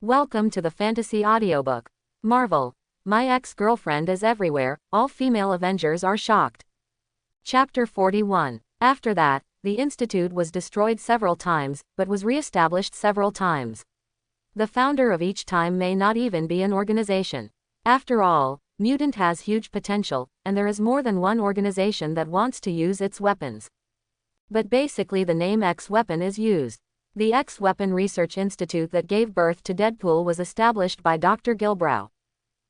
Welcome to the fantasy audiobook. Marvel. My ex-girlfriend is everywhere, all female Avengers are shocked. Chapter 41. After that, the Institute was destroyed several times, but was re-established several times. The founder of each time may not even be an organization. After all, mutant has huge potential, and there is more than one organization that wants to use its weapons. But basically the name X-Weapon is used. The X-Weapon Research Institute that gave birth to Deadpool was established by Dr. Gilbrow.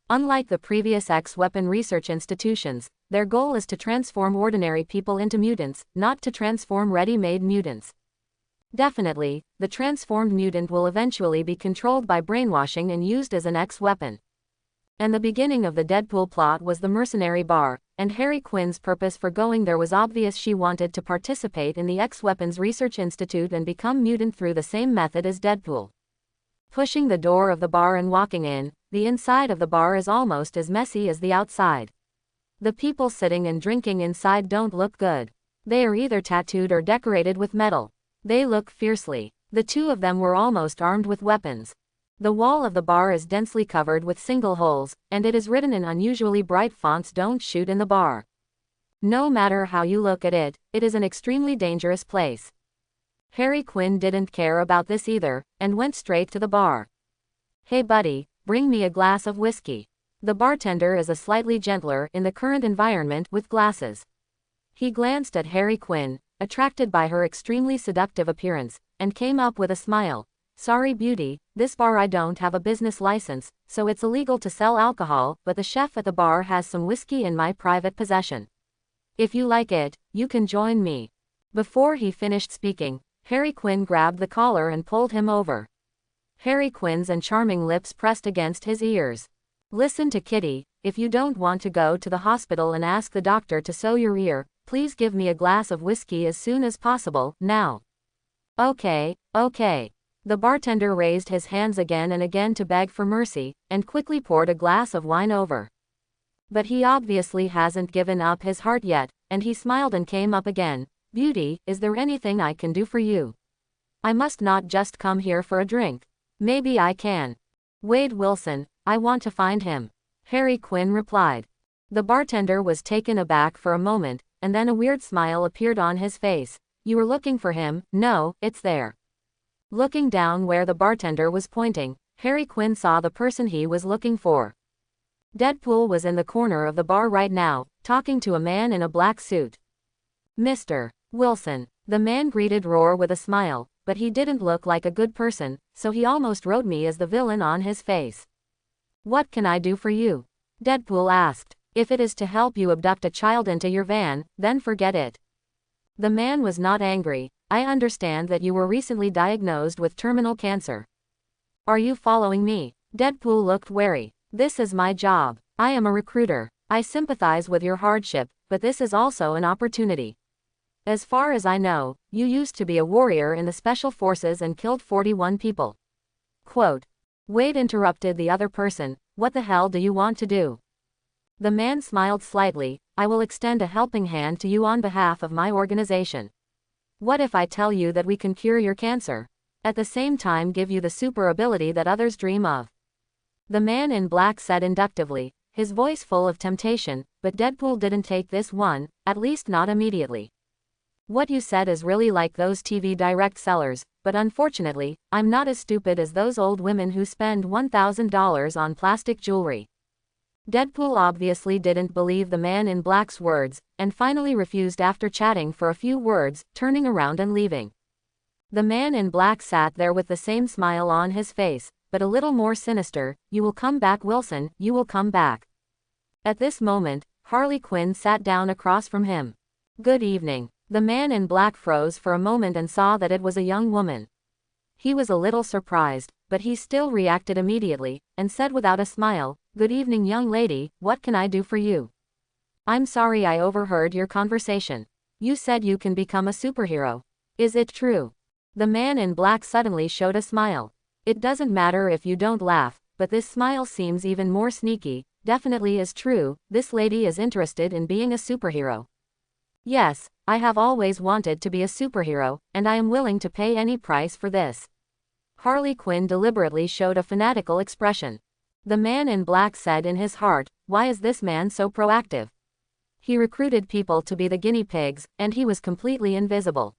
Unlike the previous X-Weapon research institutions, their goal is to transform ordinary people into mutants, not to transform ready-made mutants. Definitely, the transformed mutant will eventually be controlled by brainwashing and used as an X-Weapon. And the beginning of the Deadpool plot was the mercenary bar, and Harley Quinn's purpose for going there was obvious. She wanted to participate in the X-Weapons Research Institute and become mutant through the same method as Deadpool. Pushing the door of the bar and walking in, the inside of the bar is almost as messy as the outside. The people sitting and drinking inside don't look good. They are either tattooed or decorated with metal. They look fiercely. The two of them were almost armed with weapons. The wall of the bar is densely covered with single holes, and it is written in unusually bright fonts, "Don't shoot in the bar." No matter how you look at it, it is an extremely dangerous place. Harley Quinn didn't care about this either, and went straight to the bar. "Hey buddy, bring me a glass of whiskey." The bartender is a slightly gentler in the current environment with glasses. He glanced at Harley Quinn, attracted by her extremely seductive appearance, and came up with a smile. "Sorry beauty, this bar I don't have a business license, so it's illegal to sell alcohol, but the chef at the bar has some whiskey in my private possession. If you like it, you can join me." Before he finished speaking, Harley Quinn grabbed the collar and pulled him over. Harley Quinn's charming lips pressed against his ears. "Listen to Kitty, if you don't want to go to the hospital and ask the doctor to sew your ear, please give me a glass of whiskey as soon as possible, now." "Okay. The bartender raised his hands again and again to beg for mercy, and quickly poured a glass of wine over. But he obviously hasn't given up his heart yet, and he smiled and came up again. "Beauty, is there anything I can do for you? I must not just come here for a drink. Maybe I can." "Wade Wilson, I want to find him," Harley Quinn replied. The bartender was taken aback for a moment, and then a weird smile appeared on his face. "You were looking for him? No, it's there." Looking down where the bartender was pointing, Harley Quinn saw the person he was looking for. Deadpool was in the corner of the bar right now, talking to a man in a black suit. "Mr. Wilson," the man greeted Roar with a smile, but he didn't look like a good person, so he almost wrote me as the villain on his face. "What can I do for you?" Deadpool asked. "If it is to help you abduct a child into your van, then forget it." The man was not angry. "I understand that you were recently diagnosed with terminal cancer. Are you following me?" Deadpool looked wary. "This is my job. I am a recruiter. I sympathize with your hardship, but this is also an opportunity. As far as I know, you used to be a warrior in the Special Forces and killed 41 people." Quote. Wade interrupted the other person. "What the hell do you want to do?" The man smiled slightly. "I will extend a helping hand to you on behalf of my organization. What if I tell you that we can cure your cancer? At the same time give you the super ability that others dream of?" The man in black said inductively, his voice full of temptation, but Deadpool didn't take this one, at least not immediately. "What you said is really like those TV direct sellers, but unfortunately, I'm not as stupid as those old women who spend $1,000 on plastic jewelry." Deadpool obviously didn't believe the man in black's words, and finally refused after chatting for a few words, turning around and leaving. The man in black sat there with the same smile on his face, but a little more sinister. "You will come back, Wilson, you will come back." At this moment, Harley Quinn sat down across from him. "Good evening." The man in black froze for a moment and saw that it was a young woman. He was a little surprised, but he still reacted immediately, and said without a smile, "Good evening young lady, what can I do for you?" "I'm sorry I overheard your conversation. You said you can become a superhero. Is it true?" The man in black suddenly showed a smile. "It doesn't matter if you don't laugh, but this smile seems even more sneaky. Definitely is true, this lady is interested in being a superhero." "Yes, I have always wanted to be a superhero, and I am willing to pay any price for this." Harley Quinn deliberately showed a fanatical expression. The man in black said in his heart, "Why is this man so proactive?" He recruited people to be the guinea pigs, and he was completely invisible.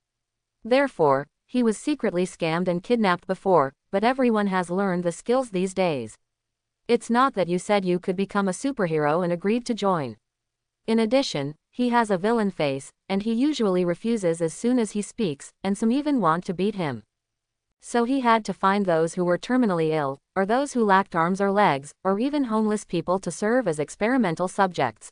Therefore, he was secretly scammed and kidnapped before, but everyone has learned the skills these days. It's not that you said you could become a superhero and agreed to join. In addition, he has a villain face, and he usually refuses as soon as he speaks, and some even want to beat him. So he had to find those who were terminally ill, or those who lacked arms or legs, or even homeless people to serve as experimental subjects.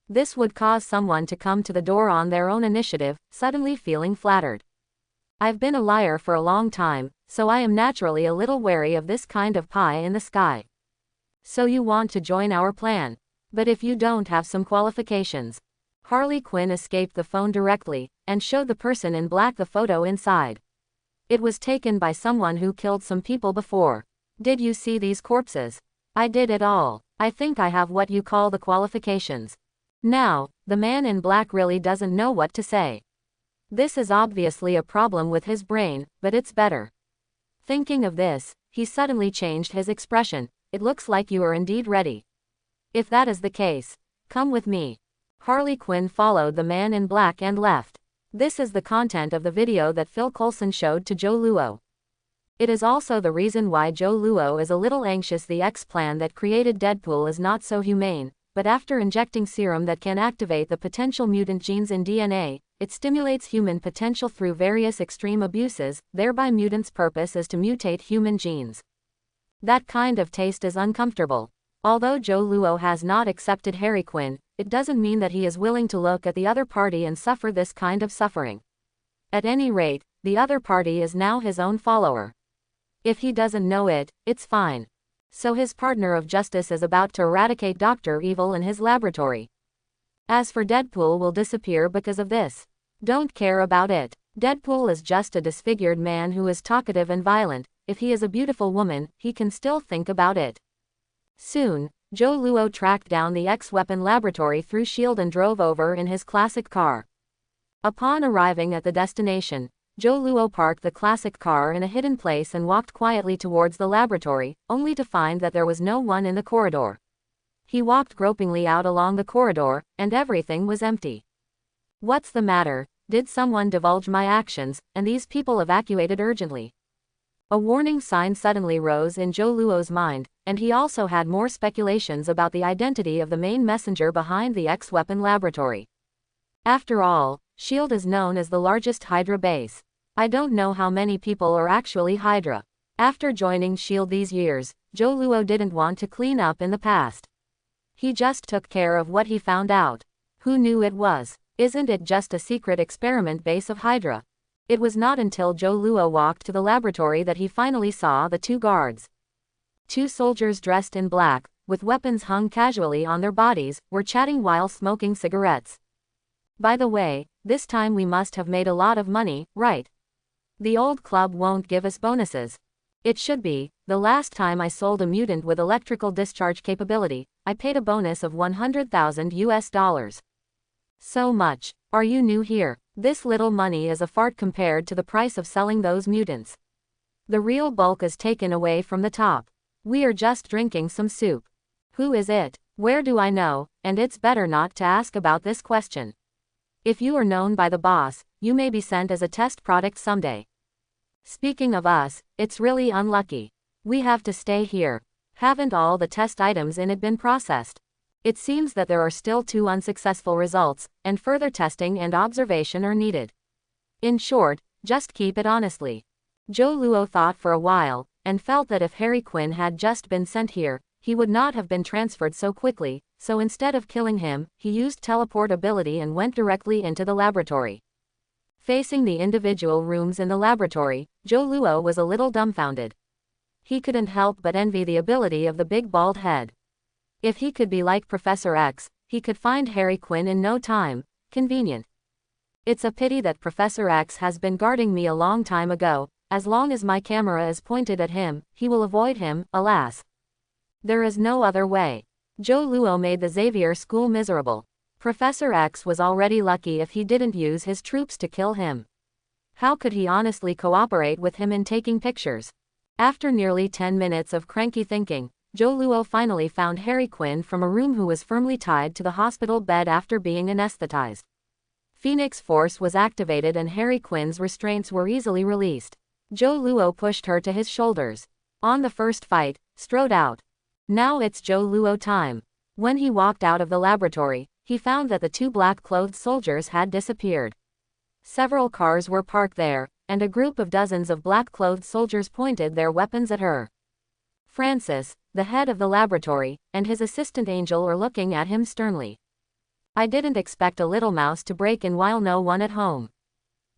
This would cause someone to come to the door on their own initiative, suddenly feeling flattered. I've been a liar for a long time, so I am naturally a little wary of this kind of pie in the sky. So you want to join our plan? But if you don't have some qualifications. Harley Quinn escaped the phone directly, and showed the person in black the photo inside. It was taken by someone who killed some people before. Did you see these corpses? I did it all. I think I have what you call the qualifications. Now, the man in black really doesn't know what to say. This is obviously a problem with his brain, but it's better. Thinking of this, he suddenly changed his expression. It looks like you are indeed ready. If that is the case, come with me. Harley Quinn followed the man in black and left. This is the content of the video that Phil Coulson showed to Joe Luo. It is also the reason why Joe Luo is a little anxious. The X plan that created Deadpool is not so humane, but after injecting serum that can activate the potential mutant genes in DNA, it stimulates human potential through various extreme abuses, thereby mutants' purpose is to mutate human genes. That kind of taste is uncomfortable. Although Joe Luo has not accepted Harley Quinn, it doesn't mean that he is willing to look at the other party and suffer this kind of suffering. At any rate, the other party is now his own follower. If he doesn't know it, it's fine. So his partner of justice is about to eradicate Dr. Evil in his laboratory. As for Deadpool will disappear because of this. Don't care about it. Deadpool is just a disfigured man who is talkative and violent. If he is a beautiful woman, he can still think about it. Soon, Joe Luo tracked down the X-Weapon laboratory through S.H.I.E.L.D. and drove over in his classic car. Upon arriving at the destination, Joe Luo parked the classic car in a hidden place and walked quietly towards the laboratory, only to find that there was no one in the corridor. He walked gropingly out along the corridor, and everything was empty. What's the matter? Did someone divulge my actions, and these people evacuated urgently? A warning sign suddenly rose in Joe Luo's mind, and he also had more speculations about the identity of the main messenger behind the X-Weapon laboratory. After all, S.H.I.E.L.D. is known as the largest Hydra base. I don't know how many people are actually Hydra. After joining S.H.I.E.L.D. these years, Joe Luo didn't want to clean up in the past. He just took care of what he found out. Who knew it was? Isn't it just a secret experiment base of Hydra? It was not until Joe Luo walked to the laboratory that he finally saw the two guards. Two soldiers dressed in black, with weapons hung casually on their bodies, were chatting while smoking cigarettes. By the way, this time we must have made a lot of money, right? The old club won't give us bonuses. It should be. The last time I sold a mutant with electrical discharge capability, I paid a bonus of $100,000. So much. Are you new here? This little money is a fart compared to the price of selling those mutants. The real bulk is taken away from the top. We are just drinking some soup. Who is it? Where do I know? And it's better not to ask about this question. If you are known by the boss, you may be sent as a test product someday. Speaking of us, it's really unlucky. We have to stay here. Haven't all the test items in it been processed? It seems that there are still 2 unsuccessful results, and further testing and observation are needed. In short, just keep it honestly. Joe Luo thought for a while, and felt that if Harley Quinn had just been sent here, he would not have been transferred so quickly, so instead of killing him, he used teleport ability and went directly into the laboratory. Facing the individual rooms in the laboratory, Joe Luo was a little dumbfounded. He couldn't help but envy the ability of the big bald head. If he could be like Professor X, he could find Harley Quinn in no time. Convenient. It's a pity that Professor X has been guarding me a long time ago. As long as my camera is pointed at him, he will avoid him, alas. There is no other way. Joe Luo made the Xavier School miserable. Professor X was already lucky if he didn't use his troops to kill him. How could he honestly cooperate with him in taking pictures? After nearly 10 minutes of cranky thinking, Joe Luo finally found Harry Quinn from a room who was firmly tied to the hospital bed after being anesthetized. Phoenix Force was activated and Harry Quinn's restraints were easily released. Joe Luo pushed her to his shoulders. On the first fight, strode out. Now it's Joe Luo time. When he walked out of the laboratory, he found that the two black-clothed soldiers had disappeared. Several cars were parked there, and a group of dozens of black-clothed soldiers pointed their weapons at her. Francis, the head of the laboratory, and his assistant Angel are looking at him sternly. I didn't expect a little mouse to break in while no one at home.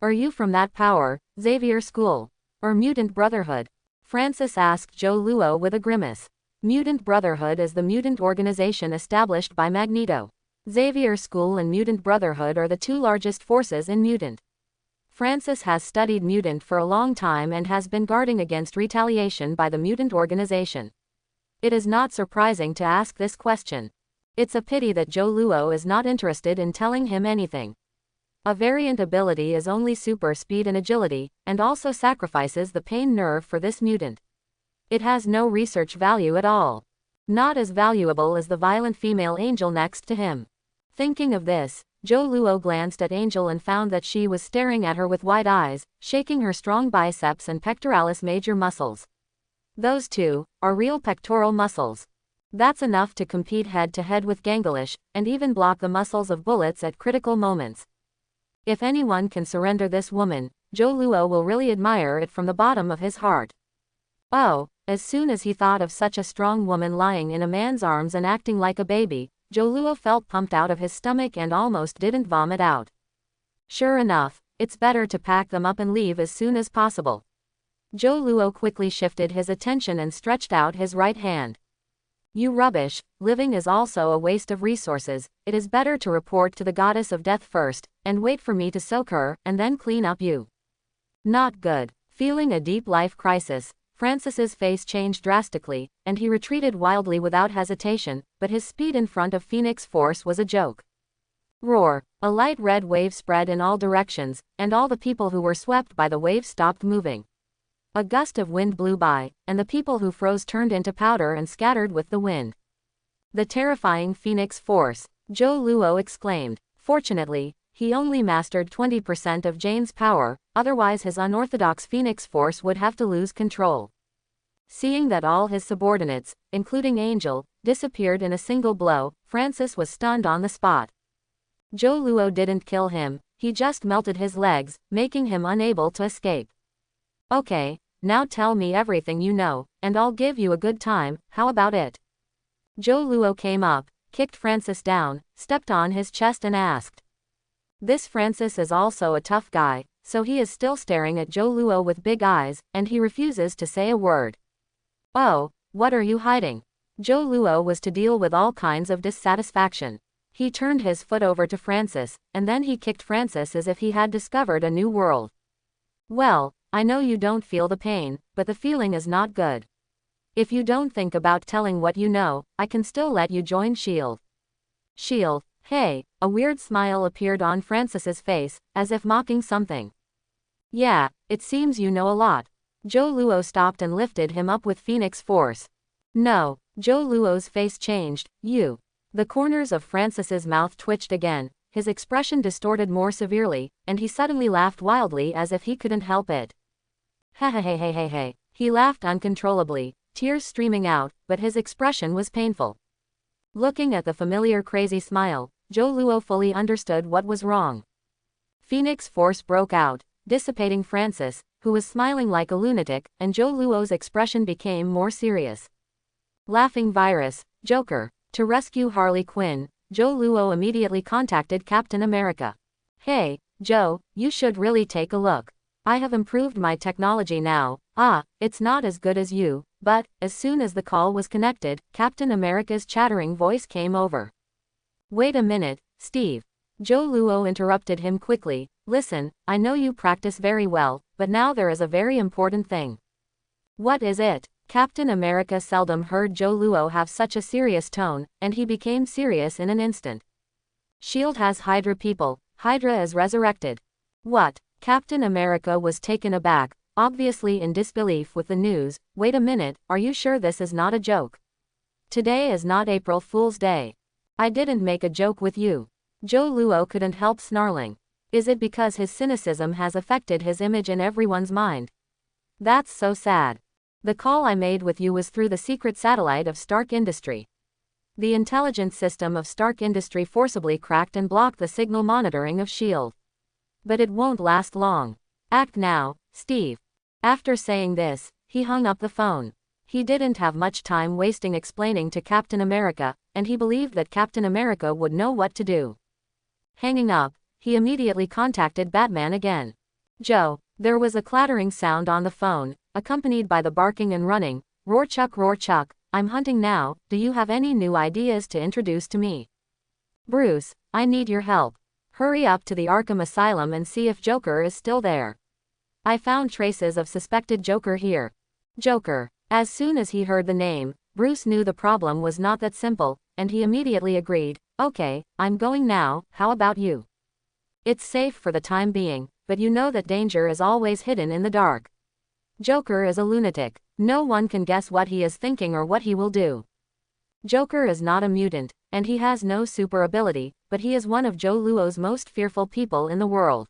Are you from that power, Xavier School? Or Mutant Brotherhood? Francis asked Joe Luo with a grimace. Mutant Brotherhood is the mutant organization established by Magneto. Xavier School and Mutant Brotherhood are the two largest forces in Mutant. Francis has studied Mutant for a long time and has been guarding against retaliation by the Mutant organization. It is not surprising to ask this question. It's a pity that Joe Luo is not interested in telling him anything. A variant ability is only super speed and agility, and also sacrifices the pain nerve for this mutant. It has no research value at all. Not as valuable as the violent female angel next to him. Thinking of this, Joe Luo glanced at Angel and found that she was staring at her with wide eyes, shaking her strong biceps and pectoralis major muscles. Those two are real pectoral muscles. That's enough to compete head-to-head with Gangolish, and even block the muscles of bullets at critical moments. If anyone can surrender this woman, Joe Luo will really admire it from the bottom of his heart. Oh, as soon as he thought of such a strong woman lying in a man's arms and acting like a baby, Joe Luo felt pumped out of his stomach and almost didn't vomit out. Sure enough, it's better to pack them up and leave as soon as possible. Joe Luo quickly shifted his attention and stretched out his right hand. You rubbish, living is also a waste of resources, it is better to report to the goddess of death first, and wait for me to soak her, and then clean up you. Not good. Feeling a deep life crisis, Francis's face changed drastically, and he retreated wildly without hesitation, but his speed in front of Phoenix Force was a joke. Roar! A light red wave spread in all directions, and all the people who were swept by the wave stopped moving. A gust of wind blew by, and the people who froze turned into powder and scattered with the wind. The terrifying Phoenix Force, Joe Luo exclaimed. Fortunately, he only mastered 20% of Jane's power, otherwise his unorthodox Phoenix Force would have to lose control. Seeing that all his subordinates, including Angel, disappeared in a single blow, Francis was stunned on the spot. Joe Luo didn't kill him, he just melted his legs, making him unable to escape. Okay, now tell me everything you know, and I'll give you a good time, how about it? Joe Luo came up, kicked Francis down, stepped on his chest and asked. This Francis is also a tough guy, so he is still staring at Joe Luo with big eyes, and he refuses to say a word. Oh, what are you hiding? Joe Luo was to deal with all kinds of dissatisfaction. He turned his foot over to Francis, and then he kicked Francis as if he had discovered a new world. Well, I know you don't feel the pain, but the feeling is not good. If you don't think about telling what you know, I can still let you join S.H.I.E.L.D. S.H.I.E.L.D., hey, a weird smile appeared on Francis's face, as if mocking something. Yeah, it seems you know a lot. Joe Luo stopped and lifted him up with Phoenix Force. No, Joe Luo's face changed, you. The corners of Francis's mouth twitched again, his expression distorted more severely, and he suddenly laughed wildly as if he couldn't help it. Hey. He laughed uncontrollably, tears streaming out, but his expression was painful. Looking at the familiar crazy smile, Joe Luo fully understood what was wrong. Phoenix Force broke out, dissipating Francis, who was smiling like a lunatic, and Joe Luo's expression became more serious. Laughing virus, Joker. To rescue Harley Quinn, Joe Luo immediately contacted Captain America. Hey, Joe, you should really take a look. I have improved my technology now. It's not as good as you, but, as soon as the call was connected, Captain America's chattering voice came over. Wait a minute, Steve. Joe Luo interrupted him quickly. Listen, I know you practice very well, but now there is a very important thing. What is it? Captain America seldom heard Joe Luo have such a serious tone, and he became serious in an instant. S.H.I.E.L.D. has Hydra people. Hydra is resurrected. What? Captain America was taken aback. obviously in disbelief with the news. Wait a minute, are you sure this is not a joke? Today is not April Fool's Day. I didn't make a joke with you. Joe Luo couldn't help snarling. Is it because his cynicism has affected his image in everyone's mind? That's so sad. The call I made with you was through the secret satellite of Stark Industry. The intelligence system of Stark Industry forcibly cracked and blocked the signal monitoring of S.H.I.E.L.D. But it won't last long. Act now, Steve. After saying this, he hung up the phone. He didn't have much time wasting explaining to Captain America, and he believed that Captain America would know what to do. Hanging up, he immediately contacted Batman again. Joe, there was a clattering sound on the phone, accompanied by the barking and running. Roar Chuck, I'm hunting now, do you have any new ideas to introduce to me? Bruce, I need your help. Hurry up to the Arkham Asylum and see if Joker is still there. I found traces of suspected Joker here. Joker. As soon as he heard the name, Bruce knew the problem was not that simple, and he immediately agreed. Okay, I'm going now, how about you? It's safe for the time being, but you know that danger is always hidden in the dark. Joker is a lunatic. No one can guess what he is thinking or what he will do. Joker is not a mutant, and he has no super ability, but he is one of Joe Luo's most fearful people in the world.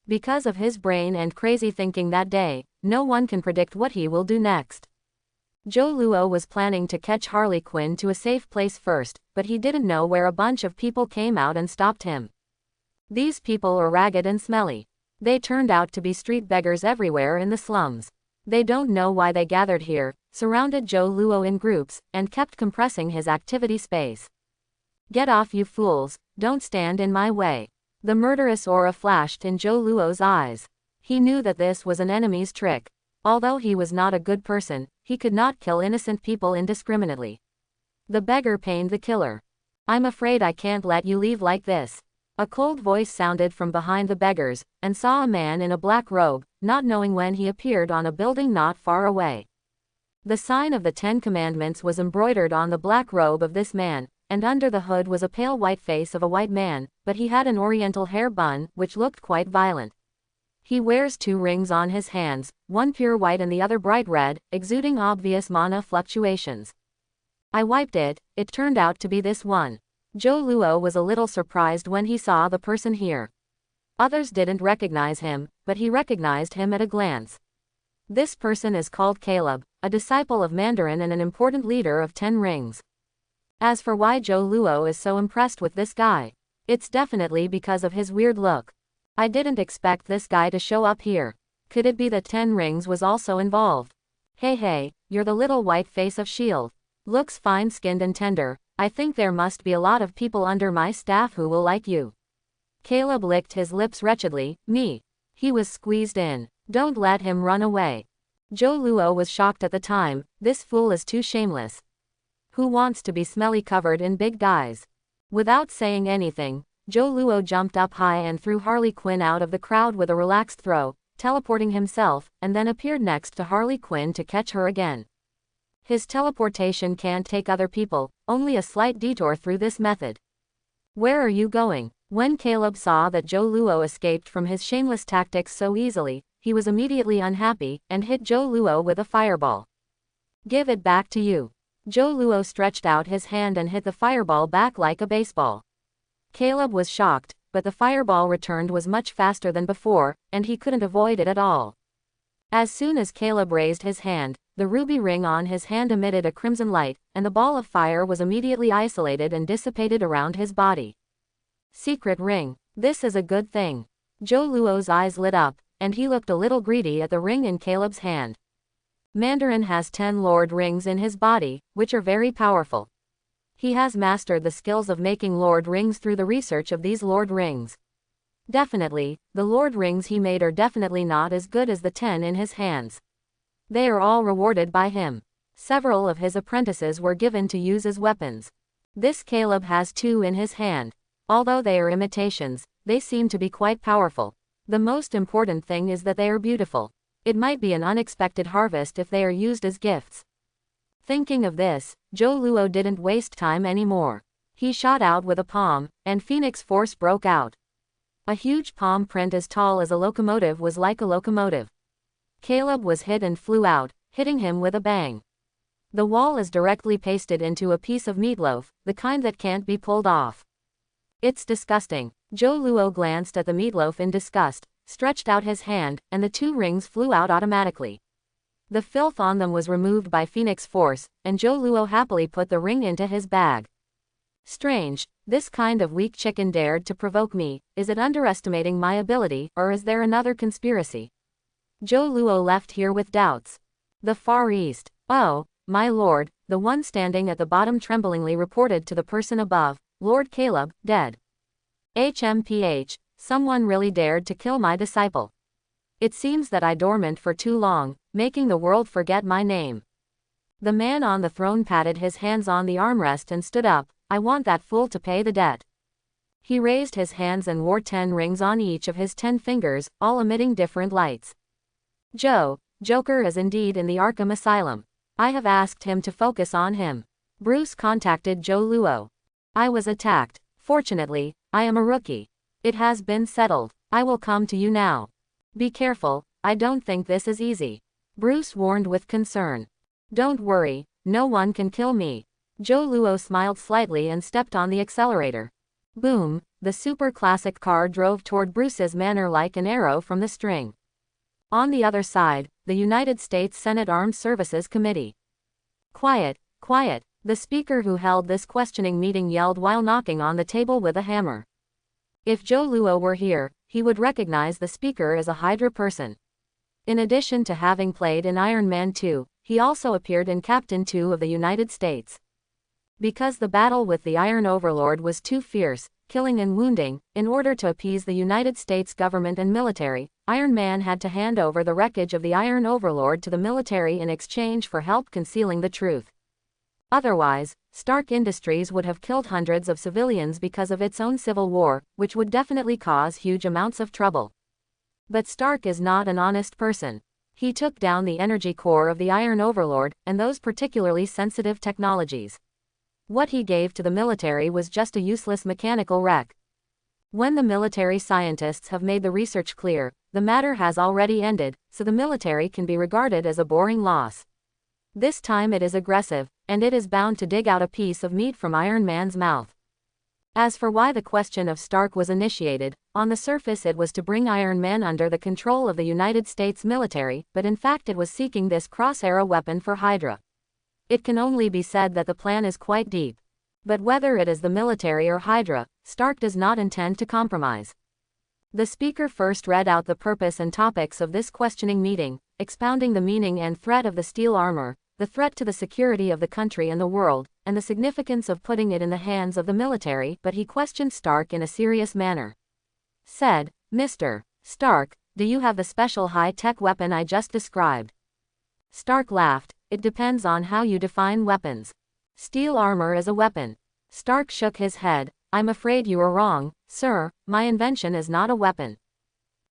Because of his brain and crazy thinking that day, no one can predict what he will do next. Joe Luo was planning to catch Harley Quinn to a safe place first, but he didn't know where a bunch of people came out and stopped him. These people are ragged and smelly. They turned out to be street beggars everywhere in the slums. They don't know why they gathered here, surrounded Joe Luo in groups, and kept compressing his activity space. Get off, you fools, don't stand in my way. The murderous aura flashed in Joe Luo's eyes. He knew that this was an enemy's trick. Although he was not a good person, he could not kill innocent people indiscriminately. The beggar pained the killer. I'm afraid I can't let you leave like this. A cold voice sounded from behind the beggars, and saw a man in a black robe, not knowing when he appeared on a building not far away. The sign of the 10 Commandments was embroidered on the black robe of this man, and under the hood was a pale white face of a white man, but he had an oriental hair bun, which looked quite violent. He wears 2 rings on his hands, one pure white and the other bright red, exuding obvious mana fluctuations. I wiped it, it turned out to be this one. Joe Luo was a little surprised when he saw the person here. Others didn't recognize him, but he recognized him at a glance. This person is called Caleb, a disciple of Mandarin and an important leader of 10 Rings. As for why Joe Luo is so impressed with this guy, it's definitely because of his weird look. I didn't expect this guy to show up here. Could it be that 10 Rings was also involved? Hey, you're the little white face of S.H.I.E.L.D. Looks fine-skinned and tender. I think there must be a lot of people under my staff who will like you. Caleb licked his lips wretchedly. Me. He was squeezed in. Don't let him run away. Joe Luo was shocked at the time. This fool is too shameless. Who wants to be smelly covered in big guys? Without saying anything, Joe Luo jumped up high and threw Harley Quinn out of the crowd with a relaxed throw, teleporting himself, and then appeared next to Harley Quinn to catch her again. His teleportation can't take other people, only a slight detour through this method. Where are you going? When Caleb saw that Joe Luo escaped from his shameless tactics so easily, he was immediately unhappy, and hit Joe Luo with a fireball. Give it back to you. Joe Luo stretched out his hand and hit the fireball back like a baseball. Caleb was shocked, but the fireball returned was much faster than before, and he couldn't avoid it at all. As soon as Caleb raised his hand, the ruby ring on his hand emitted a crimson light, and the ball of fire was immediately isolated and dissipated around his body. Secret ring. This is a good thing. Joe Luo's eyes lit up, and he looked a little greedy at the ring in Caleb's hand. Mandarin has 10 Lord Rings in his body, which are very powerful. He has mastered the skills of making Lord Rings through the research of these Lord Rings. Definitely, the Lord Rings he made are definitely not as good as the 10 in his hands. They are all rewarded by him. Several of his apprentices were given to use as weapons. This Caleb has 2 in his hand. Although they are imitations, they seem to be quite powerful. The most important thing is that they are beautiful. It might be an unexpected harvest if they are used as gifts. Thinking of this, Joe Luo didn't waste time anymore. He shot out with a palm, and Phoenix Force broke out. A huge palm print as tall as a locomotive was like a locomotive. Caleb was hit and flew out, hitting him with a bang. The wall is directly pasted into a piece of meatloaf, the kind that can't be pulled off. It's disgusting. Joe Luo glanced at the meatloaf in disgust, stretched out his hand, and the 2 rings flew out automatically. The filth on them was removed by Phoenix Force, and Joe Luo happily put the ring into his bag. Strange, this kind of weak chicken dared to provoke me. Is it underestimating my ability, or is there another conspiracy? Joe Luo left here with doubts. The Far East. Oh, my lord, the one standing at the bottom tremblingly reported to the person above, Lord Caleb, dead. HMPH, someone really dared to kill my disciple. It seems that I dormant for too long, making the world forget my name. The man on the throne patted his hands on the armrest and stood up. I want that fool to pay the debt. He raised his hands and wore 10 rings on each of his 10 fingers, all emitting different lights. Joker is indeed in the Arkham Asylum. I have asked him to focus on him. Bruce contacted Joe Luo. I was attacked. Fortunately, I am a rookie. It has been settled. I will come to you now. Be careful, I don't think this is easy. Bruce warned with concern. Don't worry, no one can kill me. Joe Luo smiled slightly and stepped on the accelerator. Boom, the super classic car drove toward Bruce's manor like an arrow from the string. On the other side, the United States Senate Armed Services Committee. Quiet, quiet, the speaker who held this questioning meeting yelled while knocking on the table with a hammer. If Joe Luo were here, he would recognize the speaker as a Hydra person. In addition to having played in Iron Man 2, he also appeared in Captain 2 of the United States. Because the battle with the Iron Overlord was too fierce, killing and wounding, in order to appease the United States government and military, Iron Man had to hand over the wreckage of the Iron Overlord to the military in exchange for help concealing the truth. Otherwise, Stark Industries would have killed hundreds of civilians because of its own civil war, which would definitely cause huge amounts of trouble. But Stark is not an honest person. He took down the energy core of the Iron Overlord, and those particularly sensitive technologies. What he gave to the military was just a useless mechanical wreck. When the military scientists have made the research clear, the matter has already ended, so the military can be regarded as a boring loss. This time it is aggressive, and it is bound to dig out a piece of meat from Iron Man's mouth. As for why the question of Stark was initiated, on the surface it was to bring Iron Man under the control of the United States military, but in fact it was seeking this cross-arrow weapon for Hydra. It can only be said that the plan is quite deep. But whether it is the military or Hydra, Stark does not intend to compromise. The speaker first read out the purpose and topics of this questioning meeting, expounding the meaning and threat of the steel armor, the threat to the security of the country and the world, and the significance of putting it in the hands of the military, but he questioned Stark in a serious manner. Said, Mr. Stark, do you have the special high-tech weapon I just described? Stark laughed. It depends on how you define weapons. Steel armor is a weapon. Stark shook his head. I'm afraid you are wrong, sir, my invention is not a weapon.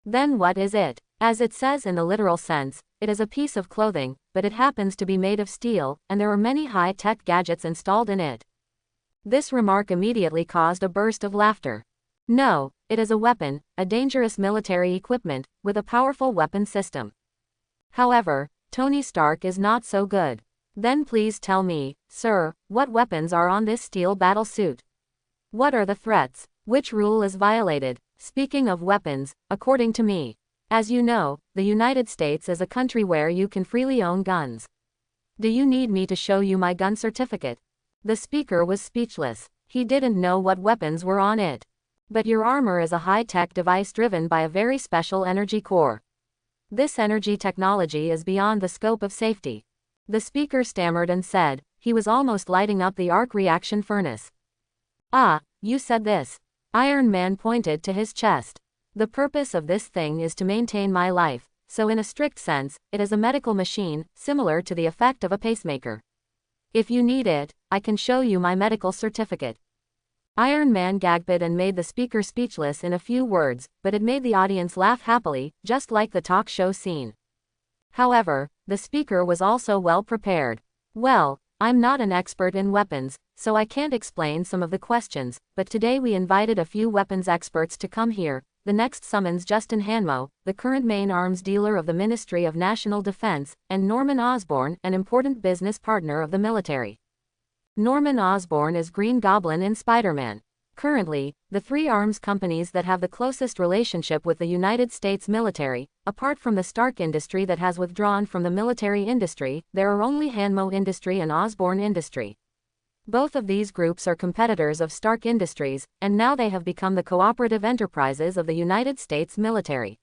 Then what is it? As it says in the literal sense, it is a piece of clothing, but it happens to be made of steel, and there are many high-tech gadgets installed in it. This remark immediately caused a burst of laughter. No, it is a weapon, a dangerous military equipment, with a powerful weapon system. However, Tony Stark is not so good. Then please tell me, sir, what weapons are on this steel battle suit? What are the threats? Which rule is violated? Speaking of weapons, according to me, as you know, the United States is a country where you can freely own guns. Do you need me to show you my gun certificate? The speaker was speechless. He didn't know what weapons were on it. But your armor is a high-tech device driven by a very special energy core. This energy technology is beyond the scope of safety. The speaker stammered and said, he was almost lighting up the arc reaction furnace. Ah, you said this. Iron Man pointed to his chest. The purpose of this thing is to maintain my life, so in a strict sense, it is a medical machine, similar to the effect of a pacemaker. If you need it, I can show you my medical certificate. Iron Man gagged and made the speaker speechless in a few words, but it made the audience laugh happily, just like the talk show scene. However, the speaker was also well prepared. Well, I'm not an expert in weapons, so I can't explain some of the questions, but today we invited a few weapons experts to come here. the next summons Justin Hanmo, the current main arms dealer of the Ministry of National Defense, and Norman Osborn, an important business partner of the military. Norman Osborn is Green Goblin in Spider-Man. Currently, the three arms companies that have the closest relationship with the United States military, apart from the Stark industry that has withdrawn from the military industry, there are only Hanmo Industry and Osborne Industry. Both of these groups are competitors of Stark Industries, and now they have become the cooperative enterprises of the United States military.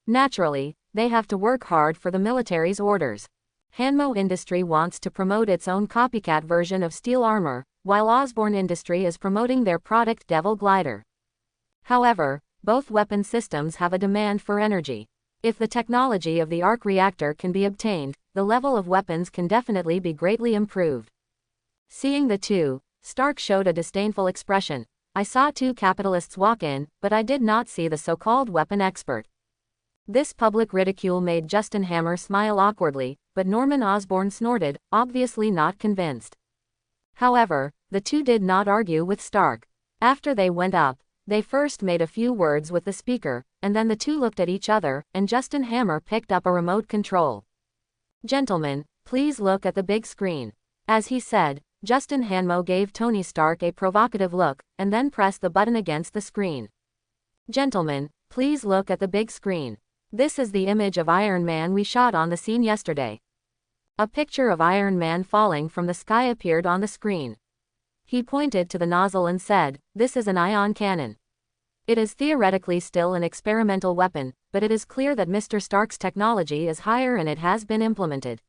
Naturally, they have to work hard for the military's orders. Hanmo Industry wants to promote its own copycat version of steel armor, while Osborne Industry is promoting their product Devil Glider. However, both weapon systems have a demand for energy. If the technology of the arc reactor can be obtained, the level of weapons can definitely be greatly improved. Seeing the two, Stark showed a disdainful expression. I saw two capitalists walk in, but I did not see the so-called weapon expert. This public ridicule made Justin Hammer smile awkwardly, but Norman Osborn snorted, obviously not convinced. However, the two did not argue with Stark. After they went up, they first made a few words with the speaker, and then the two looked at each other, and Justin Hammer picked up a remote control. "Gentlemen, please look at the big screen." As he said, Justin Hanmo gave Tony Stark a provocative look, and then pressed the button against the screen. "Gentlemen, please look at the big screen. This is the image of Iron Man we shot on the scene yesterday." A picture of Iron Man falling from the sky appeared on the screen. He pointed to the nozzle and said, "This is an ion cannon. It is theoretically still an experimental weapon, but it is clear that Mr. Stark's technology is higher and it has been implemented.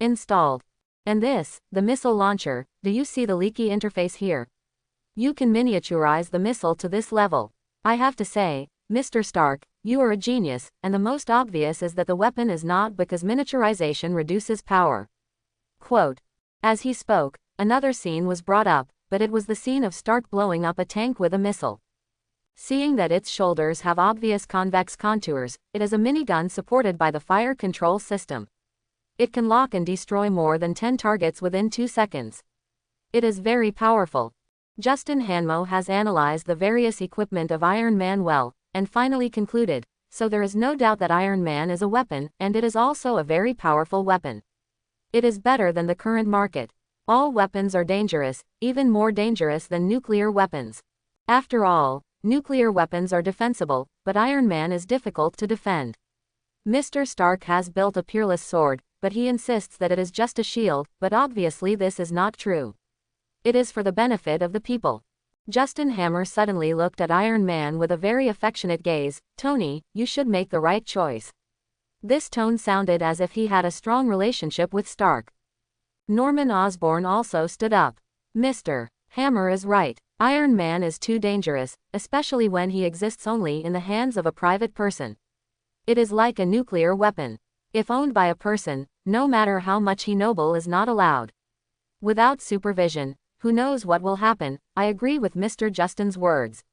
Installed. And this, the missile launcher, do you see the leaky interface here? You can miniaturize the missile to this level. I have to say, Mr. Stark, you are a genius, and the most obvious is that the weapon is not because miniaturization reduces power." Quote. As he spoke, another scene was brought up, but it was the scene of Stark blowing up a tank with a missile. Seeing that its shoulders have obvious convex contours, it is a minigun supported by the fire control system. It can lock and destroy more than 10 targets within 2 seconds. It is very powerful. Justin Hanmo has analyzed the various equipment of Iron Man well, and finally concluded, so there is no doubt that Iron Man is a weapon, and it is also a very powerful weapon. It is better than the current market. All weapons are dangerous, even more dangerous than nuclear weapons. After all, nuclear weapons are defensible, but Iron Man is difficult to defend. Mr. Stark has built a peerless sword, but he insists that it is just a shield, but obviously this is not true. It is for the benefit of the people. Justin Hammer suddenly looked at Iron Man with a very affectionate gaze. "Tony, you should make the right choice." This tone sounded as if he had a strong relationship with Stark. Norman Osborn also stood up. "Mr. Hammer is right. Iron Man is too dangerous, especially when he exists only in the hands of a private person. It is like a nuclear weapon. If owned by a person, no matter how much he noble is not allowed. Without supervision, who knows what will happen." I agree with Mr. Justin's words.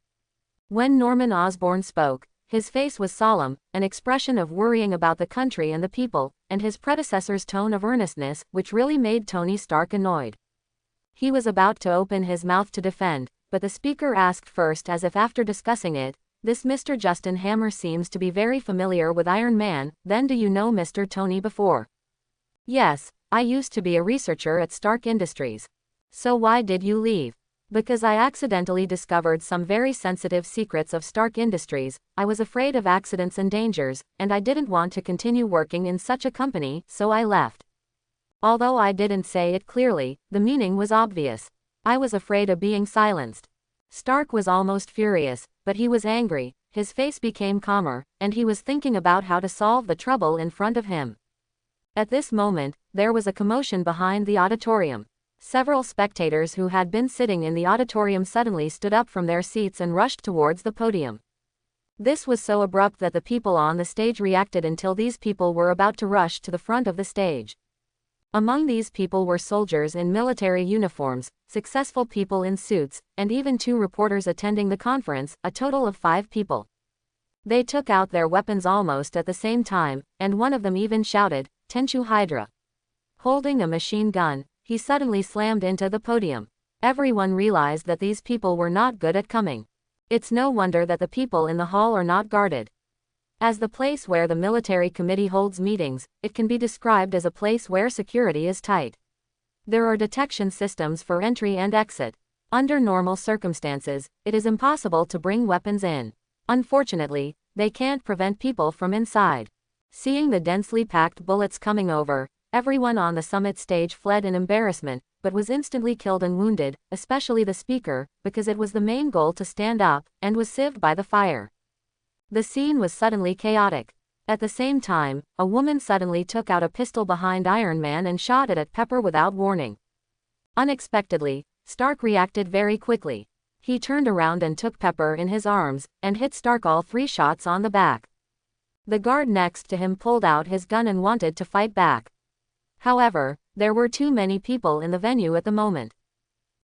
When Norman Osborn spoke, his face was solemn, an expression of worrying about the country and the people, and his predecessor's tone of earnestness, which really made Tony Stark annoyed. He was about to open his mouth to defend, but the speaker asked first, as if after discussing it, "This Mr. Justin Hammer seems to be very familiar with Iron Man, then do you know Mr. Tony before?" "Yes, I used to be a researcher at Stark Industries." "So why did you leave?" "Because I accidentally discovered some very sensitive secrets of Stark Industries. I was afraid of accidents and dangers, and I didn't want to continue working in such a company, so I left." Although I didn't say it clearly, the meaning was obvious. I was afraid of being silenced. Stark was almost furious, but he was angry, his face became calmer, and he was thinking about how to solve the trouble in front of him. At this moment, there was a commotion behind the auditorium. Several spectators who had been sitting in the auditorium suddenly stood up from their seats and rushed towards the podium. This was so abrupt that the people on the stage reacted until these people were about to rush to the front of the stage. Among these people were soldiers in military uniforms, successful people in suits, and even 2 reporters attending the conference, a total of 5 people. They took out their weapons almost at the same time, and one of them even shouted, "Tenchu Hydra." Holding a machine gun, he suddenly slammed into the podium. Everyone realized that these people were not good at coming. It's no wonder that the people in the hall are not guarded. As the place where the military committee holds meetings, it can be described as a place where security is tight. There are detection systems for entry and exit. Under normal circumstances, it is impossible to bring weapons in. Unfortunately, they can't prevent people from inside. Seeing the densely packed bullets coming over, everyone on the summit stage fled in embarrassment, but was instantly killed and wounded, especially the speaker, because it was the main goal to stand up, and was sieved by the fire. The scene was suddenly chaotic. At the same time, a woman suddenly took out a pistol behind Iron Man and shot it at Pepper without warning. Unexpectedly, Stark reacted very quickly. He turned around and took Pepper in his arms, and hit Stark all 3 shots on the back. The guard next to him pulled out his gun and wanted to fight back. However, there were too many people in the venue at the moment.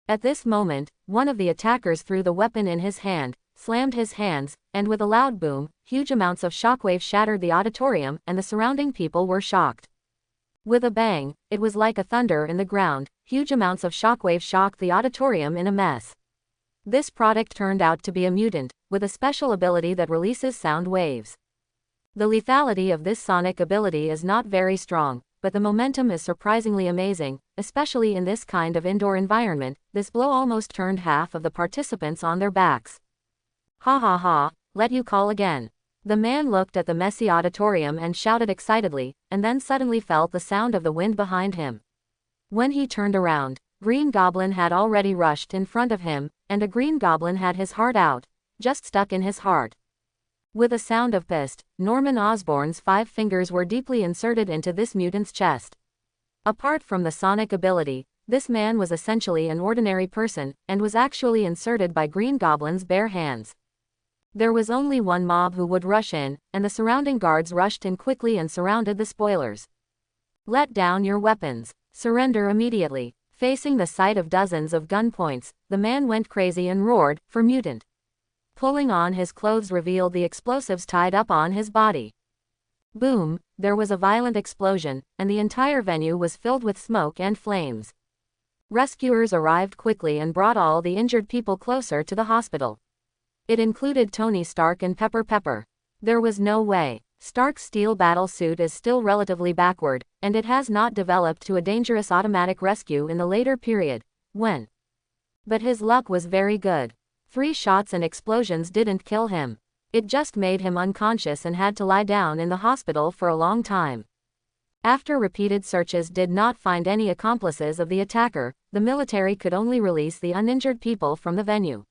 At this moment, one of the attackers threw the weapon in his hand, slammed his hands, and with a loud boom, huge amounts of shockwaves shattered the auditorium and the surrounding people were shocked. With a bang, it was like a thunder in the ground, huge amounts of shockwaves shocked the auditorium in a mess. This product turned out to be a mutant, with a special ability that releases sound waves. The lethality of this sonic ability is not very strong, but the momentum is surprisingly amazing, especially in this kind of indoor environment. This blow almost turned half of the participants on their backs. Ha ha ha, let you call again. The man looked at the messy auditorium and shouted excitedly, and then suddenly felt the sound of the wind behind him. When he turned around, Green Goblin had already rushed in front of him, and a Green Goblin had his heart out, just stuck in his heart. With a sound of pissed, Norman Osborn's 5 fingers were deeply inserted into this mutant's chest. Apart from the sonic ability, this man was essentially an ordinary person, and was actually inserted by Green Goblin's bare hands. There was only one mob who would rush in, and the surrounding guards rushed in quickly and surrounded the spoilers. Let down your weapons. Surrender immediately. Facing the sight of dozens of gun points, the man went crazy and roared, "For mutant!" Pulling on his clothes revealed the explosives tied up on his body. Boom, there was a violent explosion, and the entire venue was filled with smoke and flames. Rescuers arrived quickly and brought all the injured people closer to the hospital. It included Tony Stark and Pepper. There was no way. Stark's steel battle suit is still relatively backward, and it has not developed to a dangerous automatic rescue in the later period, when. But his luck was very good. 3 shots and explosions didn't kill him. It just made him unconscious and had to lie down in the hospital for a long time. After repeated searches did not find any accomplices of the attacker, the military could only release the uninjured people from the venue.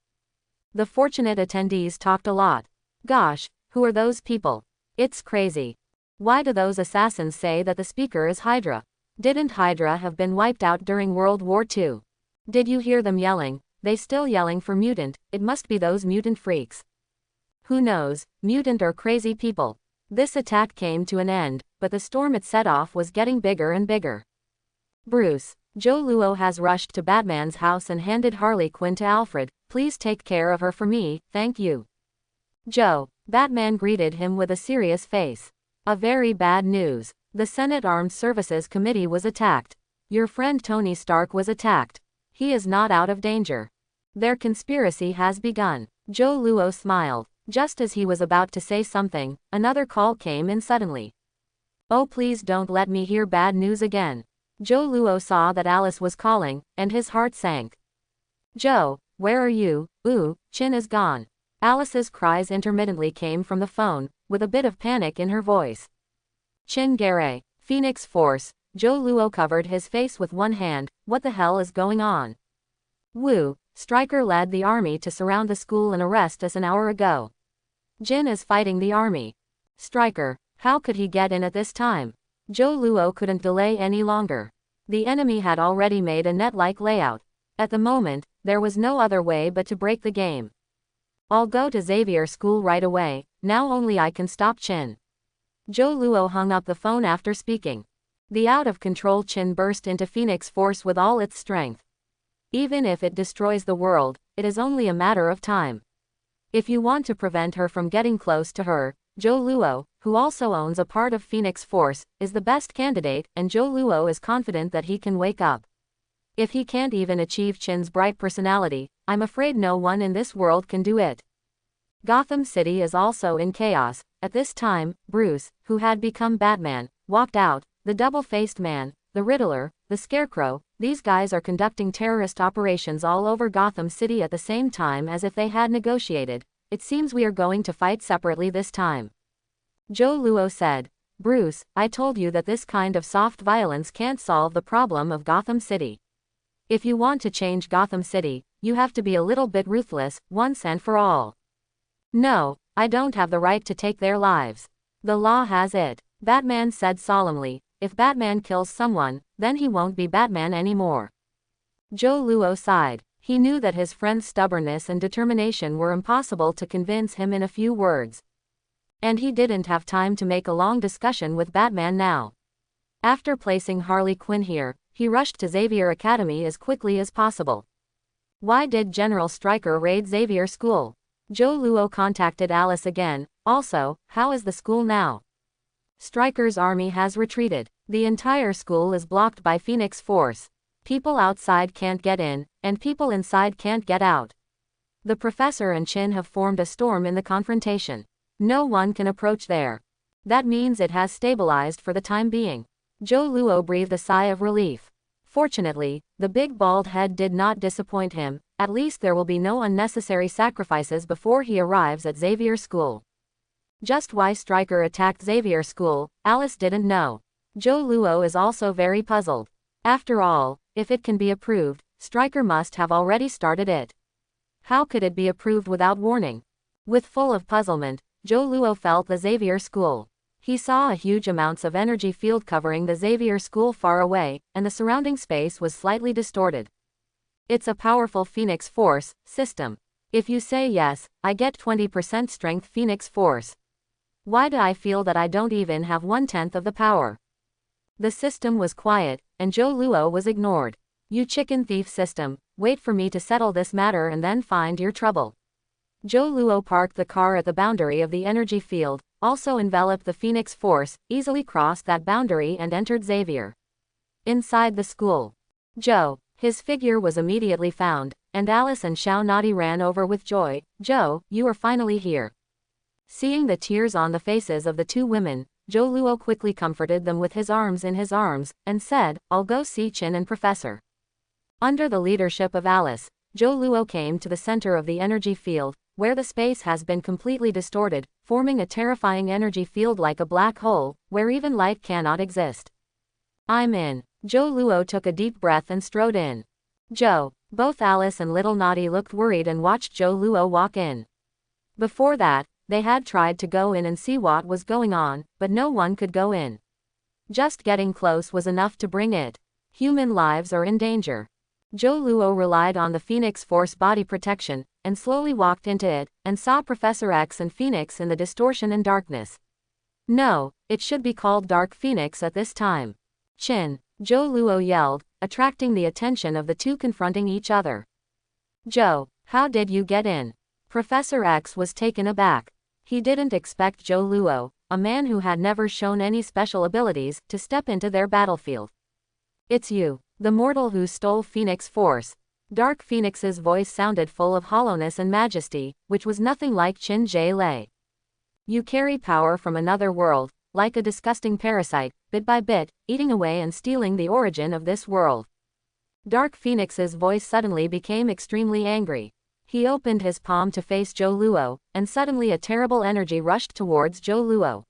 The fortunate attendees talked a lot. Gosh, who are those people? It's crazy. Why do those assassins say that the speaker is Hydra? Didn't Hydra have been wiped out during World War II? Did you hear them yelling? They still yelling for mutant. It must be those mutant freaks. Who knows, mutant or crazy people. This attack came to an end, but the storm it set off was getting bigger and bigger. Bruce, Joe Luo has rushed to Batman's house and handed Harley Quinn to Alfred. Please take care of her for me, thank you. Joe, Batman greeted him with a serious face. A very bad news. The Senate Armed Services Committee was attacked. Your friend Tony Stark was attacked. He is not out of danger. Their conspiracy has begun. Joe Luo smiled. Just as he was about to say something, another call came in suddenly. Oh, please don't let me hear bad news again. Joe Luo saw that Alice was calling, and his heart sank. Joe, where are you? Ooh, Chin is gone. Alice's cries intermittently came from the phone, with a bit of panic in her voice. Chin Gare, Phoenix Force. Joe Luo covered his face with one hand. What the hell is going on? Wu, Stryker led the army to surround the school and arrest us an hour ago. Jin is fighting the army. Stryker, how could he get in at this time? Joe Luo couldn't delay any longer. The enemy had already made a net-like layout. At the moment, there was no other way but to break the game. I'll go to Xavier School right away, now only I can stop Chin. Joe Luo hung up the phone after speaking. The out-of-control Chin burst into Phoenix Force with all its strength. Even if it destroys the world, it is only a matter of time. If you want to prevent her from getting close to her, Joe Luo, who also owns a part of Phoenix Force, is the best candidate, and Joe Luo is confident that he can wake up. If he can't even achieve Chin's bright personality, I'm afraid no one in this world can do it. Gotham City is also in chaos. At this time, Bruce, who had become Batman, walked out. The double-faced man, the Riddler, the Scarecrow, these guys are conducting terrorist operations all over Gotham City at the same time as if they had negotiated. It seems we are going to fight separately this time. Joe Luo said. Bruce, I told you that this kind of soft violence can't solve the problem of Gotham City. If you want to change Gotham City, you have to be a little bit ruthless, once and for all. No, I don't have the right to take their lives. The law has it. Batman said solemnly. If Batman kills someone, then he won't be Batman anymore. Joe Luo sighed. He knew that his friend's stubbornness and determination were impossible to convince him in a few words. And he didn't have time to make a long discussion with Batman now. After placing Harley Quinn here, he rushed to Xavier Academy as quickly as possible. Why did General Stryker raid Xavier School? Joe Luo contacted Alice again. Also, how is the school now? Stryker's army has retreated. The entire school is blocked by Phoenix Force. People outside can't get in, and people inside can't get out. The professor and Chin have formed a storm in the Confrontation. No one can approach there. That means it has stabilized for the time being. Joe Luo breathed a sigh of relief. Fortunately, the big bald head did not disappoint him. At least there will be no unnecessary sacrifices before he arrives at Xavier School. Just why Stryker attacked Xavier School, Alice didn't know. Joe Luo is also very puzzled. After all, if it can be approved, Stryker must have already started it. How could it be approved without warning? With full of puzzlement, Joe Luo felt the Xavier School. He saw a huge amounts of energy field covering the Xavier School far away, and the surrounding space was slightly distorted. It's a powerful Phoenix Force system. If you say yes, I get 20% strength Phoenix Force. Why do I feel that I don't even have 1/10 of the power? The system was quiet, and Joe Luo was ignored. You chicken thief system, wait for me to settle this matter and then find your trouble. Joe Luo parked the car at the boundary of the energy field, also enveloped the Phoenix Force, easily crossed that boundary and entered Xavier. Inside the school. Joe. His figure was immediately found, and Alice and Xiao Nadi ran over with joy. Joe, you are finally here. Seeing the tears on the faces of the two women, Joe Luo quickly comforted them with his arms in his arms, and said, I'll go see Chin and Professor. Under the leadership of Alice, Joe Luo came to the center of the energy field, where the space has been completely distorted, forming a terrifying energy field like a black hole, where even light cannot exist. I'm in. Joe Luo took a deep breath and strode in. Joe. Both Alice and little Nadi looked worried and watched Joe Luo walk in. Before that, they had tried to go in and see what was going on, but no one could go in. Just getting close was enough to bring it. Human lives are in danger. Joe Luo relied on the Phoenix Force body protection, and slowly walked into it, and saw Professor X and Phoenix in the distortion and darkness. No, it should be called Dark Phoenix at this time. Chin, Joe Luo yelled, attracting the attention of the two confronting each other. Joe, how did you get in? Professor X was taken aback. He didn't expect Joe Luo, a man who had never shown any special abilities, to step into their battlefield. It's you, the mortal who stole Phoenix Force. Dark Phoenix's voice sounded full of hollowness and majesty, which was nothing like Chin Jie Lei. You carry power from another world, like a disgusting parasite, bit by bit, eating away and stealing the origin of this world. Dark Phoenix's voice suddenly became extremely angry. He opened his palm to face Joe Luo, and suddenly a terrible energy rushed towards Joe Luo.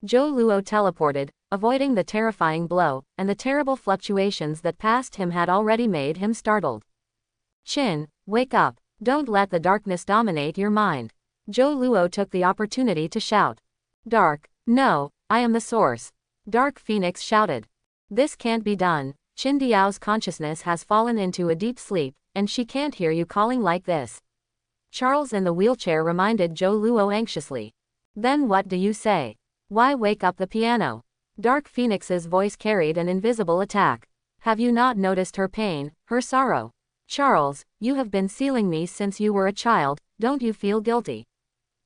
Joe Luo teleported, avoiding the terrifying blow, and the terrible fluctuations that passed him had already made him startled. Chin, wake up. Don't let the darkness dominate your mind. Joe Luo took the opportunity to shout. Dark, no, I am the source. Dark Phoenix shouted. This can't be done. Chin Diao's consciousness has fallen into a deep sleep, and she can't hear you calling like this. Charles in the wheelchair reminded Joe Luo anxiously. Then what do you say? Why wake up the piano? Dark Phoenix's voice carried an invisible attack. Have you not noticed her pain, her sorrow? Charles, you have been sealing me since you were a child, don't you feel guilty?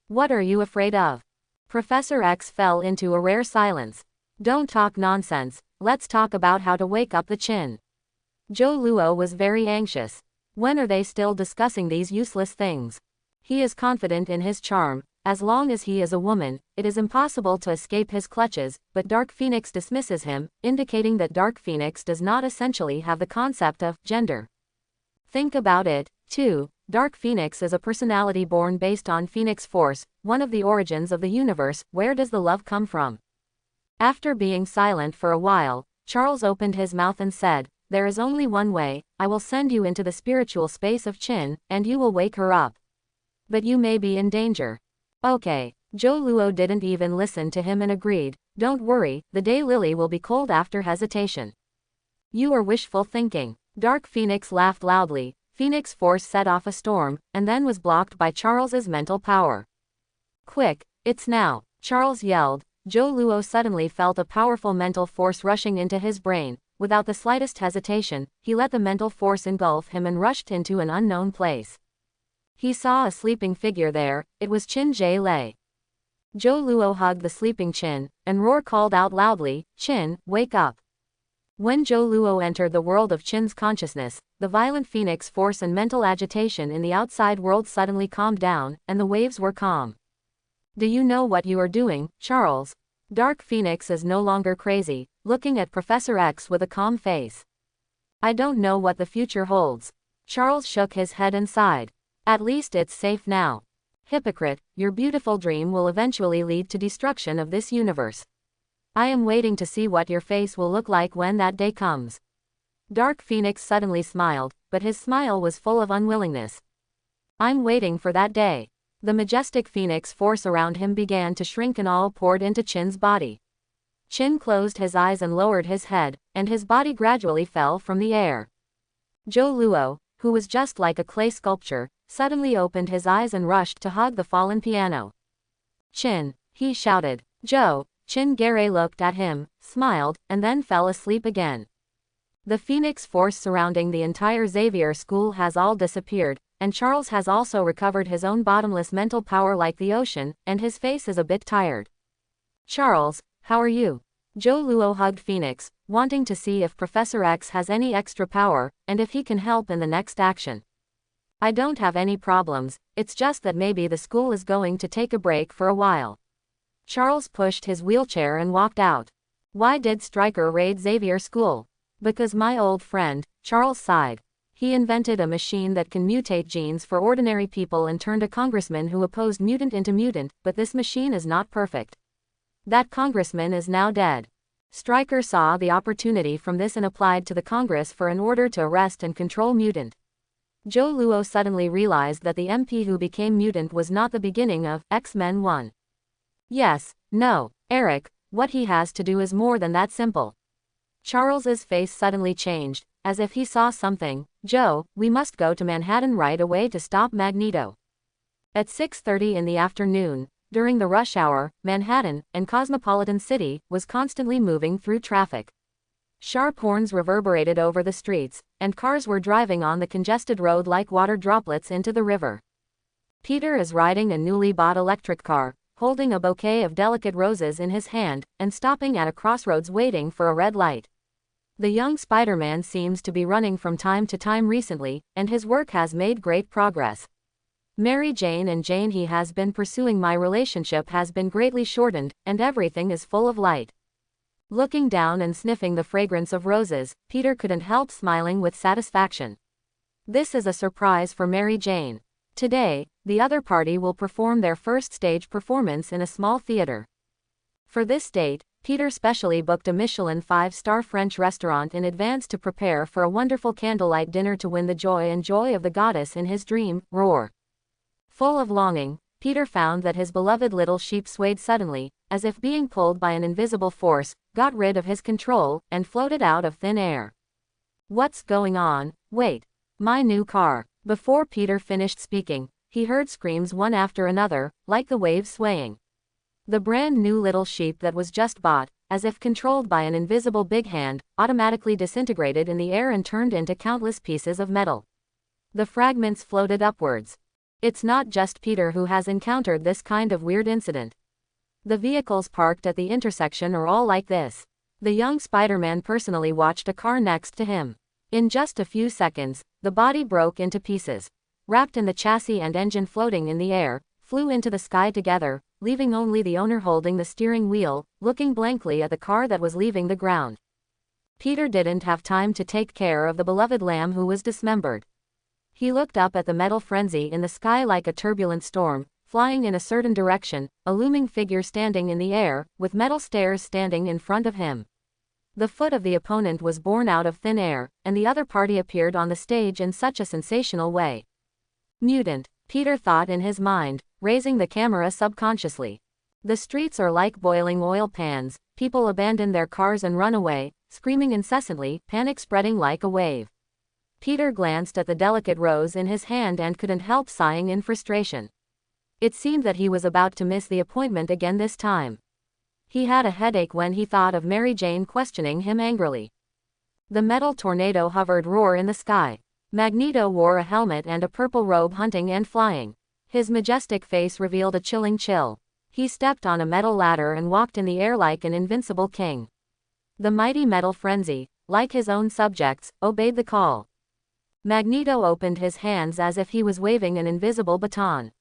What are you afraid of? Professor X fell into a rare silence. Don't talk nonsense, let's talk about how to wake up the Chin. Joe Luo was very anxious. When are they still discussing these useless things? He is confident in his charm. As long as he is a woman, it is impossible to escape his clutches, but Dark Phoenix dismisses him, indicating that Dark Phoenix does not essentially have the concept of gender. Think about it, too. Dark Phoenix is a personality born based on Phoenix Force, one of the origins of the universe. Where does the love come from? After being silent for a while, Charles opened his mouth and said, "There is only one way. I will send you into the spiritual space of Chin, and you will wake her up. But you may be in danger." Okay. Joe Luo didn't even listen to him and agreed, "Don't worry, the daylily will be cold after hesitation." "You are wishful thinking." Dark Phoenix laughed loudly. Phoenix Force set off a storm, and then was blocked by Charles's mental power. "Quick, it's now," Charles yelled. Joe Luo suddenly felt a powerful mental force rushing into his brain. Without the slightest hesitation, he let the mental force engulf him and rushed into an unknown place. He saw a sleeping figure there. It was Chin Jai Lei. Joe Luo hugged the sleeping Chin, and Roar called out loudly, "Chin, wake up." When Joe Luo entered the world of Chin's consciousness, the violent Phoenix Force and mental agitation in the outside world suddenly calmed down, and the waves were calm. "Do you know what you are doing, Charles?" Dark Phoenix is no longer crazy, looking at Professor X with a calm face. "I don't know what the future holds." Charles shook his head and sighed. "At least it's safe now." "Hypocrite, your beautiful dream will eventually lead to destruction of this universe. I am waiting to see what your face will look like when that day comes." Dark Phoenix suddenly smiled, but his smile was full of unwillingness. "I'm waiting for that day." The majestic Phoenix Force around him began to shrink and all poured into Chin's body. Chin closed his eyes and lowered his head, and his body gradually fell from the air. Joe Luo, who was just like a clay sculpture, suddenly opened his eyes and rushed to hug the fallen piano. "Chin," he shouted. "Joe." Chin Gare looked at him, smiled, and then fell asleep again. The Phoenix Force surrounding the entire Xavier School has all disappeared, and Charles has also recovered his own bottomless mental power like the ocean, and his face is a bit tired. "Charles, how are you?" Joe Luo hugged Phoenix, wanting to see if Professor X has any extra power, and if he can help in the next action. "I don't have any problems, it's just that maybe the school is going to take a break for a while." Charles pushed his wheelchair and walked out. "Why did Stryker raid Xavier School?" "Because my old friend," Charles sighed. "He invented a machine that can mutate genes for ordinary people and turned a congressman who opposed mutant into mutant, but this machine is not perfect. That congressman is now dead." Stryker saw the opportunity from this and applied to the Congress for an order to arrest and control mutant. Joe Luo suddenly realized that the MP who became mutant was not the beginning of X-Men 1. "Yes, no, Eric, what he has to do is more than that simple." Charles's face suddenly changed, as if he saw something. "Joe, we must go to Manhattan right away to stop Magneto." At 6:30 in the afternoon, during the rush hour, Manhattan, and Cosmopolitan City, was constantly moving through traffic. Sharp horns reverberated over the streets, and cars were driving on the congested road like water droplets into the river. Peter is riding a newly bought electric car, holding a bouquet of delicate roses in his hand, and stopping at a crossroads waiting for a red light. The young Spider-Man seems to be running from time to time recently, and his work has made great progress. Mary Jane and Jane he has been pursuing my relationship has been greatly shortened, and everything is full of light. Looking down and sniffing the fragrance of roses, Peter couldn't help smiling with satisfaction. This is a surprise for Mary Jane. Today, the other party will perform their first stage performance in a small theater. For this date, Peter specially booked a Michelin 5-star French restaurant in advance to prepare for a wonderful candlelight dinner to win the joy of the goddess in his dream, Roar. Full of longing, Peter found that his beloved little sheep swayed suddenly, as if being pulled by an invisible force, got rid of his control, and floated out of thin air. "What's going on? Wait. My new car." Before Peter finished speaking, he heard screams one after another, like the waves swaying. The brand new little sheep that was just bought, as if controlled by an invisible big hand, automatically disintegrated in the air and turned into countless pieces of metal. The fragments floated upwards. It's not just Peter who has encountered this kind of weird incident. The vehicles parked at the intersection are all like this. The young Spider-Man personally watched a car next to him. In just a few seconds, the body broke into pieces. wrapped in the chassis and engine floating in the air, flew into the sky together, leaving only the owner holding the steering wheel, looking blankly at the car that was leaving the ground. Peter didn't have time to take care of the beloved lamb who was dismembered. He looked up at the metal frenzy in the sky like a turbulent storm, flying in a certain direction, a looming figure standing in the air, with metal stairs standing in front of him. The foot of the opponent was born out of thin air, and the other party appeared on the stage in such a sensational way. Mutant, Peter thought in his mind, raising the camera subconsciously. The streets are like boiling oil pans, people abandon their cars and run away, screaming incessantly, panic spreading like a wave. Peter glanced at the delicate rose in his hand and couldn't help sighing in frustration. It seemed that he was about to miss the appointment again this time. He had a headache when he thought of Mary Jane questioning him angrily. The metal tornado hovered roar in the sky. Magneto wore a helmet and a purple robe hunting and flying. His majestic face revealed a chilling chill. He stepped on a metal ladder and walked in the air like an invincible king. The mighty metal frenzy, like his own subjects, obeyed the call. Magneto opened his hands as if he was waving an invisible baton.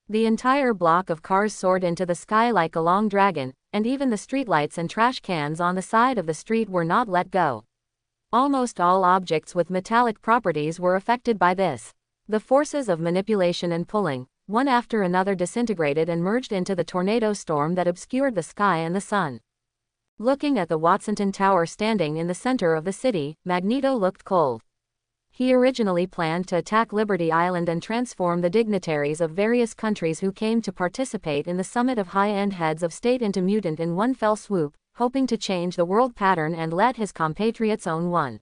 The entire block of cars soared into the sky like a long dragon, and even the streetlights and trash cans on the side of the street were not let go. Almost all objects with metallic properties were affected by this. The forces of manipulation and pulling, one after another, disintegrated and merged into the tornado storm that obscured the sky and the sun. Looking at the Watsonton Tower standing in the center of the city, Magneto looked cold. He originally planned to attack Liberty Island and transform the dignitaries of various countries who came to participate in the summit of high-end heads of state into mutant in one fell swoop, hoping to change the world pattern and let his compatriots own one.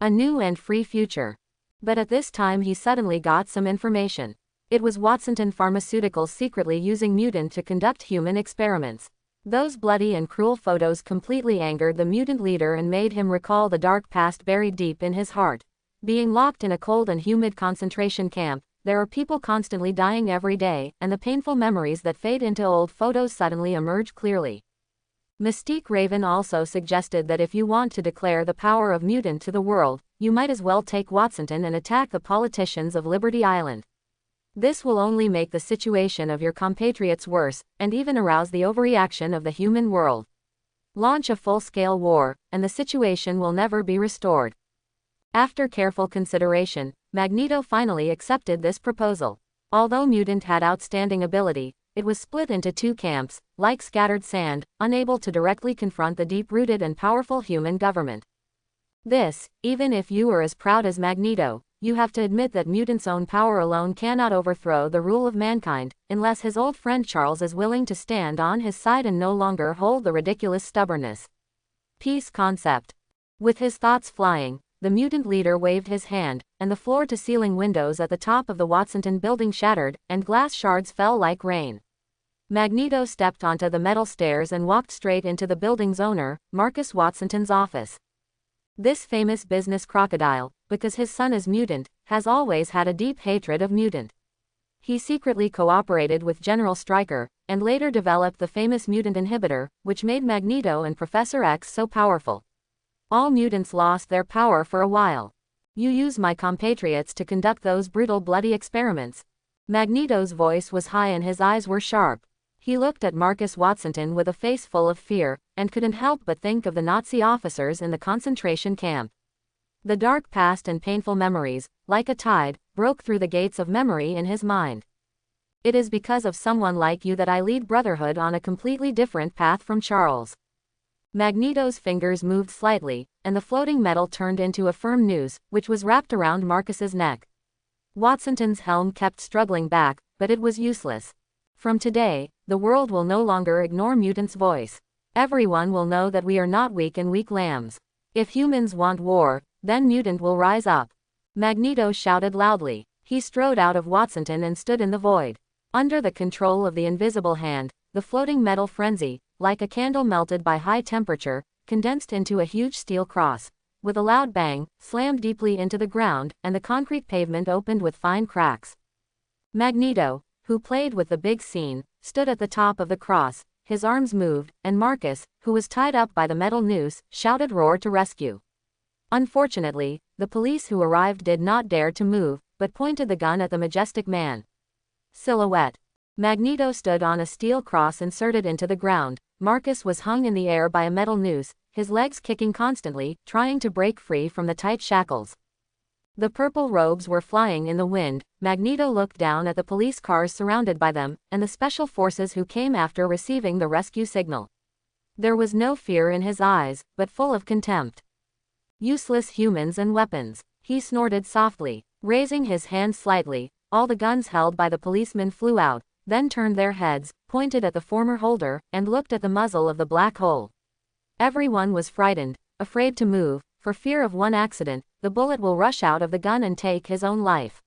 A new and free future. But at this time he suddenly got some information. It was Watsonton Pharmaceuticals secretly using mutant to conduct human experiments. Those bloody and cruel photos completely angered the mutant leader and made him recall the dark past buried deep in his heart. Being locked in a cold and humid concentration camp, there are people constantly dying every day, and the painful memories that fade into old photos suddenly emerge clearly. Mystique Raven also suggested that if you want to declare the power of mutant to the world, you might as well take Watsonton and attack the politicians of Liberty Island. This will only make the situation of your compatriots worse, and even arouse the overreaction of the human world. Launch a full-scale war, and the situation will never be restored. After careful consideration, Magneto finally accepted this proposal. Although mutant had outstanding ability, it was split into two camps, like scattered sand, unable to directly confront the deep-rooted and powerful human government. This, even if you are as proud as Magneto, you have to admit that mutant's own power alone cannot overthrow the rule of mankind, unless his old friend Charles is willing to stand on his side and no longer hold the ridiculous stubbornness. Peace concept. With his thoughts flying, the mutant leader waved his hand, and the floor-to-ceiling windows at the top of the Watsonton building shattered, and glass shards fell like rain. Magneto stepped onto the metal stairs and walked straight into the building's owner, Marcus Watsonton's office. This famous business crocodile, because his son is mutant, has always had a deep hatred of mutant. He secretly cooperated with General Stryker, and later developed the famous mutant inhibitor, which made Magneto and Professor X so powerful. All mutants lost their power for a while. You use my compatriots to conduct those brutal bloody experiments. Magneto's voice was high and his eyes were sharp. He looked at Marcus Watsonton with a face full of fear, and couldn't help but think of the Nazi officers in the concentration camp. The dark past and painful memories, like a tide, broke through the gates of memory in his mind. It is because of someone like you that I lead Brotherhood on a completely different path from Charles. Magneto's fingers moved slightly, and the floating metal turned into a firm noose, which was wrapped around Marcus's neck. Watsonton's helm kept struggling back, but it was useless. From today, the world will no longer ignore mutant's voice. Everyone will know that we are not weak and weak lambs. If humans want war, then mutant will rise up. Magneto shouted loudly. He strode out of Watsonton and stood in the void. Under the control of the invisible hand, the floating metal frenzy, like a candle melted by high temperature, condensed into a huge steel cross. With a loud bang, slammed deeply into the ground, and the concrete pavement opened with fine cracks. Magneto, who played with the big scene, stood at the top of the cross. His arms moved, and Marcus, who was tied up by the metal noose, shouted roar to rescue. Unfortunately, the police who arrived did not dare to move, but pointed the gun at the majestic man. Silhouette. Magneto stood on a steel cross inserted into the ground. Marcus was hung in the air by a metal noose, his legs kicking constantly, trying to break free from the tight shackles. The purple robes were flying in the wind. Magneto looked down at the police cars surrounded by them, and the special forces who came after receiving the rescue signal. There was no fear in his eyes, but full of contempt. Useless humans and weapons. He snorted softly. Raising his hand slightly, all the guns held by the policemen flew out, then turned their heads, pointed at the former holder, and looked at the muzzle of the black hole. Everyone was frightened, afraid to move, for fear of one accident, the bullet will rush out of the gun and take his own life.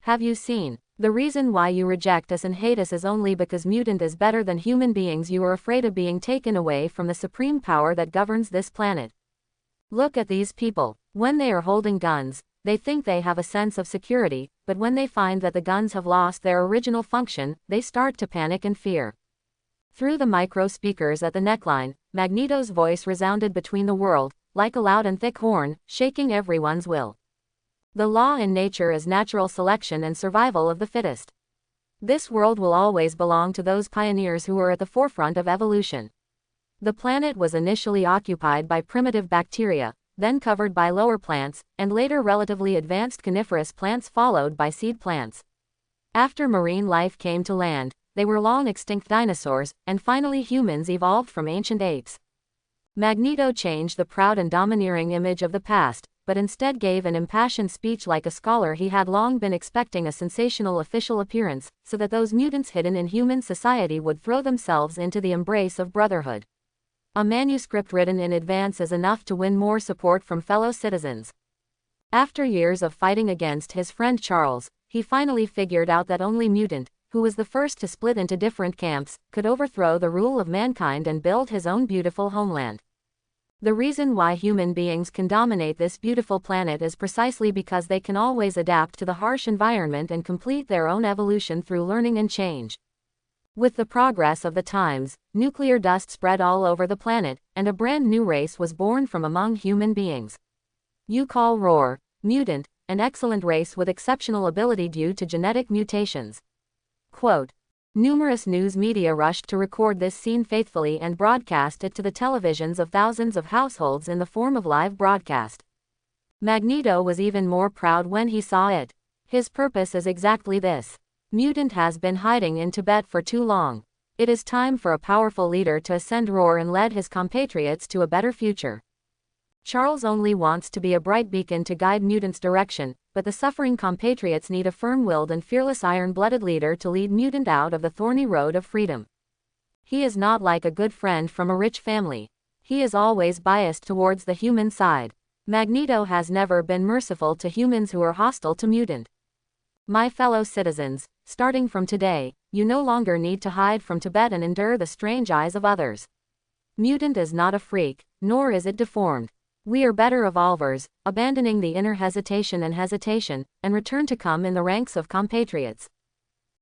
Have you seen? The reason why you reject us and hate us is only because mutant is better than human beings. You are afraid of being taken away from the supreme power that governs this planet. Look at these people. When they are holding guns, they think they have a sense of security, but when they find that the guns have lost their original function, they start to panic and fear. Through the micro speakers at the neckline, Magneto's voice resounded between the world, like a loud and thick horn, shaking everyone's will. The law in nature is natural selection and survival of the fittest. This world will always belong to those pioneers who were at the forefront of evolution. The planet was initially occupied by primitive bacteria, then covered by lower plants, and later relatively advanced coniferous plants followed by seed plants. After marine life came to land, they were long extinct dinosaurs, and finally humans evolved from ancient apes. Magneto changed the proud and domineering image of the past, but instead gave an impassioned speech like a scholar. He had long been expecting a sensational official appearance, so that those mutants hidden in human society would throw themselves into the embrace of brotherhood. A manuscript written in advance is enough to win more support from fellow citizens. After years of fighting against his friend Charles, he finally figured out that only Mutant, who was the first to split into different camps, could overthrow the rule of mankind and build his own beautiful homeland. The reason why human beings can dominate this beautiful planet is precisely because they can always adapt to the harsh environment and complete their own evolution through learning and change. With the progress of the times, nuclear dust spread all over the planet, and a brand new race was born from among human beings. You call Roar, Mutant, an excellent race with exceptional ability due to genetic mutations. Quote. Numerous news media rushed to record this scene faithfully and broadcast it to the televisions of thousands of households in the form of live broadcast. Magneto was even more proud when he saw it. His purpose is exactly this. Mutant has been hiding in Tibet for too long. It is time for a powerful leader to ascend Roar and lead his compatriots to a better future. Charles only wants to be a bright beacon to guide Mutant's direction, but the suffering compatriots need a firm-willed and fearless iron-blooded leader to lead Mutant out of the thorny road of freedom. He is not like a good friend from a rich family. He is always biased towards the human side. Magneto has never been merciful to humans who are hostile to Mutant. My fellow citizens, starting from today, you no longer need to hide from Tibet and endure the strange eyes of others. Mutant is not a freak, nor is it deformed. We are better evolvers, abandoning the inner hesitation and return to come in the ranks of compatriots.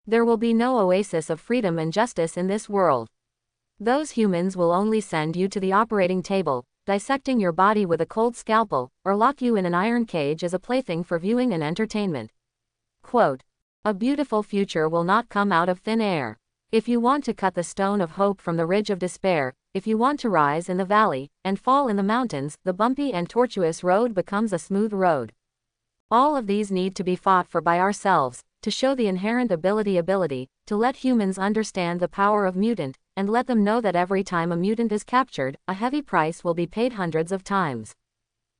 There will be no oasis of freedom and justice in this world. Those humans will only send you to the operating table, dissecting your body with a cold scalpel, or lock you in an iron cage as a plaything for viewing and entertainment. Quote. A beautiful future will not come out of thin air. If you want to cut the stone of hope from the ridge of despair, if you want to rise in the valley, and fall in the mountains, the bumpy and tortuous road becomes a smooth road. All of these need to be fought for by ourselves, to show the inherent ability, to let humans understand the power of Mutant, and let them know that every time a mutant is captured, a heavy price will be paid hundreds of times.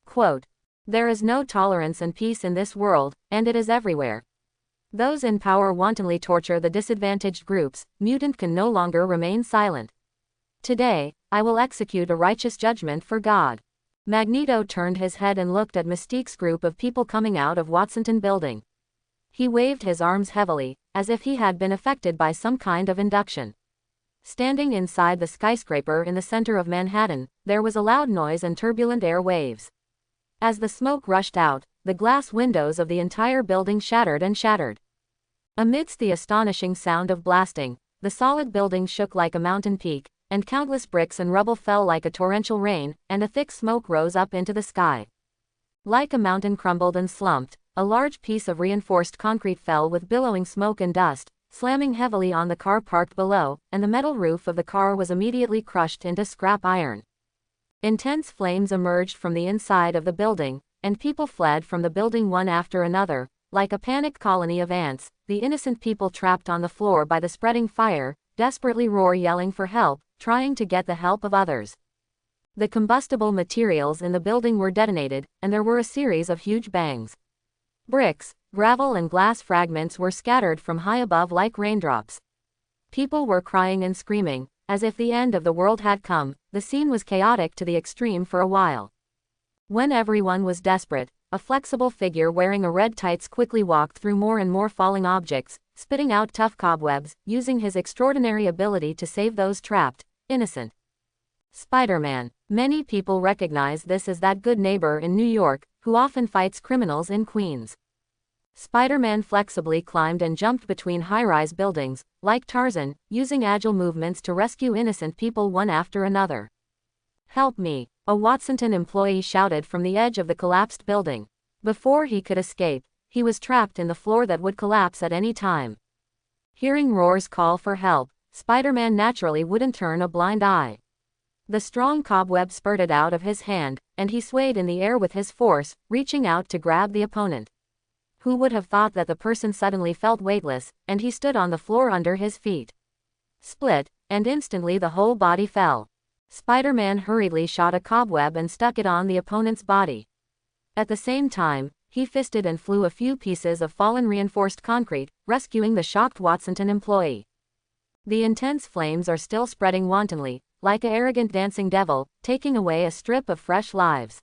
Quote. There is no tolerance and peace in this world, and it is everywhere. Those in power wantonly torture the disadvantaged groups. Mutant can no longer remain silent. Today, I will execute a righteous judgment for God. Magneto turned his head and looked at Mystique's group of people coming out of Watsonton Building. He waved his arms heavily, as if he had been affected by some kind of induction. Standing inside the skyscraper in the center of Manhattan, there was a loud noise and turbulent air waves. As the smoke rushed out, the glass windows of the entire building shattered and shattered. Amidst the astonishing sound of blasting, the solid building shook like a mountain peak, and countless bricks and rubble fell like a torrential rain, and a thick smoke rose up into the sky. Like a mountain crumbled and slumped, a large piece of reinforced concrete fell with billowing smoke and dust, slamming heavily on the car parked below, and the metal roof of the car was immediately crushed into scrap iron. Intense flames emerged from the inside of the building, and people fled from the building one after another, like a panicked colony of ants. The innocent people trapped on the floor by the spreading fire desperately roar, yelling for help, trying to get the help of others. The combustible materials in the building were detonated, and there were a series of huge bangs. Bricks, gravel and glass fragments were scattered from high above like raindrops. People were crying and screaming, as if the end of the world had come. The scene was chaotic to the extreme for a while. When everyone was desperate, a flexible figure wearing a red tights quickly walked through more and more falling objects, spitting out tough cobwebs, using his extraordinary ability to save those trapped, innocent. Spider-Man. Many people recognize this as that good neighbor in New York, who often fights criminals in Queens. Spider-Man flexibly climbed and jumped between high-rise buildings, like Tarzan, using agile movements to rescue innocent people one after another. "Help me," a Watsonton employee shouted from the edge of the collapsed building. Before he could escape, he was trapped in the floor that would collapse at any time. Hearing Roar's call for help, Spider-Man naturally wouldn't turn a blind eye. The strong cobweb spurted out of his hand, and he swayed in the air with his force, reaching out to grab the opponent. Who would have thought that the person suddenly felt weightless, and he stood on the floor under his feet. Split, and instantly the whole body fell. Spider-Man hurriedly shot a cobweb and stuck it on the opponent's body. At the same time, he fisted and flew a few pieces of fallen reinforced concrete, rescuing the shocked Watsonton employee. The intense flames are still spreading wantonly, like an arrogant dancing devil, taking away a strip of fresh lives.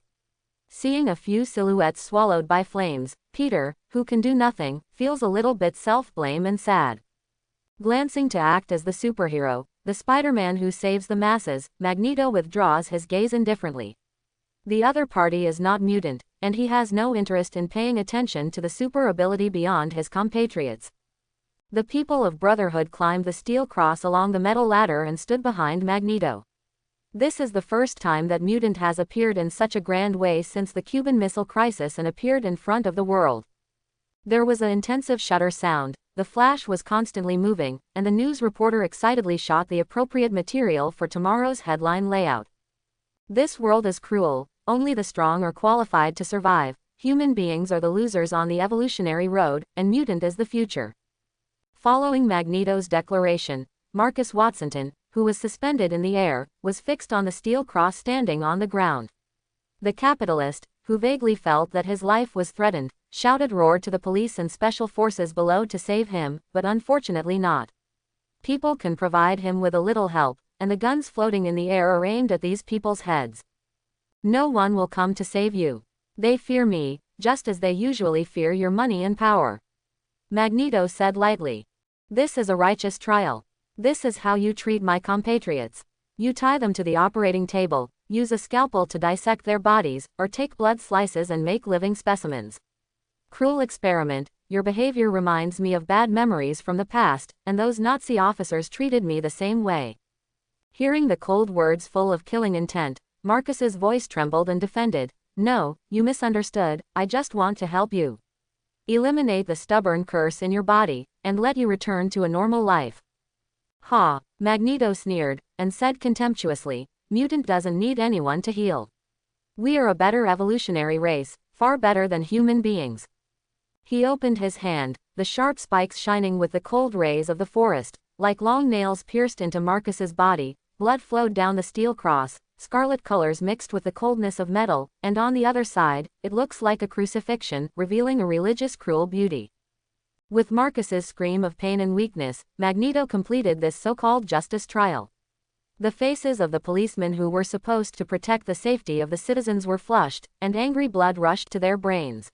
Seeing a few silhouettes swallowed by flames, Peter, who can do nothing, feels a little bit self-blame and sad. Glancing to act as the superhero, the Spider-Man who saves the masses, Magneto withdraws his gaze indifferently. The other party is not mutant, and he has no interest in paying attention to the super ability beyond his compatriots. The people of Brotherhood climbed the steel cross along the metal ladder and stood behind Magneto. This is the first time that mutant has appeared in such a grand way since the Cuban Missile Crisis and appeared in front of the world. There was an intensive shutter sound, the flash was constantly moving, and the news reporter excitedly shot the appropriate material for tomorrow's headline layout. "This world is cruel, only the strong are qualified to survive, human beings are the losers on the evolutionary road, and mutant is the future." Following Magneto's declaration, Marcus Watsonton, who was suspended in the air, was fixed on the steel cross standing on the ground. The capitalist, who vaguely felt that his life was threatened, shouted roared to the police and special forces below to save him, but unfortunately not. People can provide him with a little help, and the guns floating in the air are aimed at these people's heads. "No one will come to save you. They fear me, just as they usually fear your money and power," Magneto said lightly. "This is a righteous trial. This is how you treat my compatriots. You tie them to the operating table, use a scalpel to dissect their bodies, or take blood slices and make living specimens. Cruel experiment, your behavior reminds me of bad memories from the past, and those Nazi officers treated me the same way." Hearing the cold words full of killing intent, Marcus's voice trembled and defended, "No, you misunderstood, I just want to help you. Eliminate the stubborn curse in your body, and let you return to a normal life." "Ha," Magneto sneered, and said contemptuously, "Mutant doesn't need anyone to heal. We are a better evolutionary race, far better than human beings." He opened his hand, the sharp spikes shining with the cold rays of the forest, like long nails pierced into Marcus's body. Blood flowed down the steel cross, scarlet colors mixed with the coldness of metal, and on the other side, it looks like a crucifixion, revealing a religious cruel beauty. With Marcus's scream of pain and weakness, Magneto completed this so-called justice trial. The faces of the policemen who were supposed to protect the safety of the citizens were flushed, and angry blood rushed to their brains.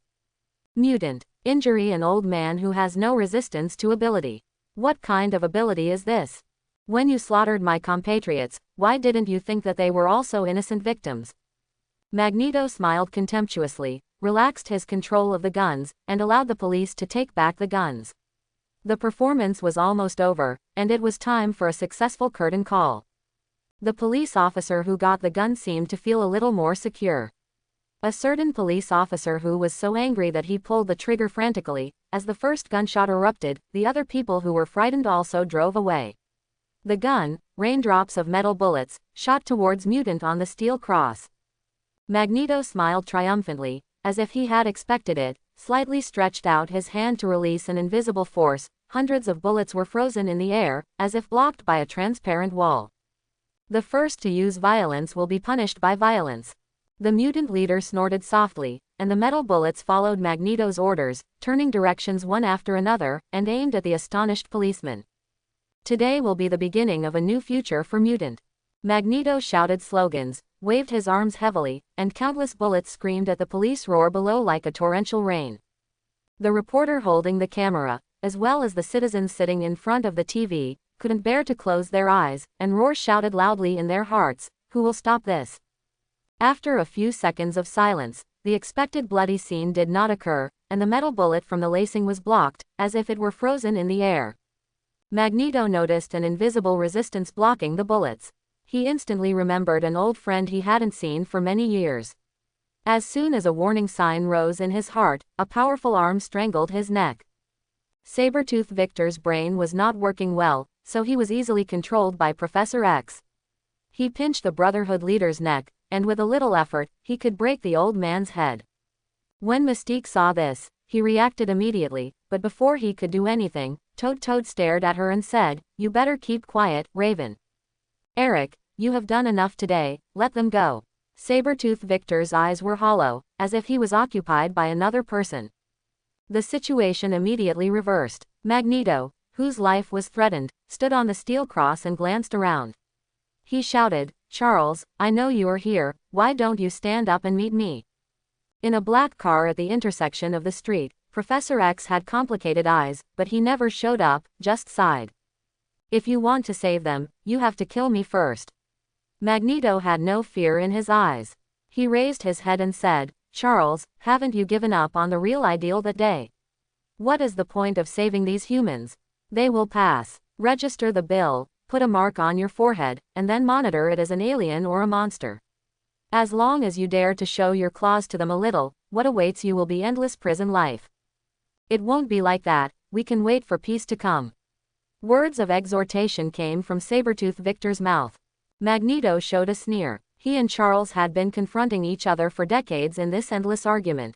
Mutant. Injury an old man who has no resistance to ability. What kind of ability is this? When you slaughtered my compatriots, why didn't you think that they were also innocent victims? Magneto smiled contemptuously, relaxed his control of the guns, and allowed the police to take back the guns. The performance was almost over, and it was time for a successful curtain call. The police officer who got the gun seemed to feel a little more secure. A certain police officer who was so angry that he pulled the trigger frantically. As the first gunshot erupted, the other people who were frightened also drove away. The gun, raindrops of metal bullets, shot towards Mutant on the steel cross. Magneto smiled triumphantly, as if he had expected it, slightly stretched out his hand to release an invisible force. Hundreds of bullets were frozen in the air, as if blocked by a transparent wall. The first to use violence will be punished by violence. The mutant leader snorted softly, and the metal bullets followed Magneto's orders, turning directions one after another, and aimed at the astonished policeman. Today will be the beginning of a new future for Mutant. Magneto shouted slogans, waved his arms heavily, and countless bullets screamed at the police roar below like a torrential rain. The reporter holding the camera, as well as the citizens sitting in front of the TV, couldn't bear to close their eyes, and roars shouted loudly in their hearts, "Who will stop this?" After a few seconds of silence, the expected bloody scene did not occur, and the metal bullet from the lacing was blocked, as if it were frozen in the air. Magneto noticed an invisible resistance blocking the bullets. He instantly remembered an old friend he hadn't seen for many years. As soon as a warning sign rose in his heart, a powerful arm strangled his neck. Sabretooth Victor's brain was not working well, so he was easily controlled by Professor X. He pinched the Brotherhood leader's neck, and with a little effort, he could break the old man's head. When Mystique saw this, he reacted immediately, but before he could do anything, Toad stared at her and said, "You better keep quiet, Raven. Eric, you have done enough today, let them go." Sabretooth Victor's eyes were hollow, as if he was occupied by another person. The situation immediately reversed. Magneto, whose life was threatened, stood on the steel cross and glanced around. He shouted, "Charles, I know you are here, why don't you stand up and meet me?" In a black car at the intersection of the street, Professor X had complicated eyes, but he never showed up, just sighed. "If you want to save them, you have to kill me first." Magneto had no fear in his eyes. He raised his head and said, "Charles, haven't you given up on the real ideal that day? What is the point of saving these humans? They will pass. Register the bill, put a mark on your forehead, and then monitor it as an alien or a monster. As long as you dare to show your claws to them a little, what awaits you will be endless prison life. It won't be like that, we can wait for peace to come." Words of exhortation came from Sabretooth Victor's mouth. Magneto showed a sneer. He and Charles had been confronting each other for decades in this endless argument.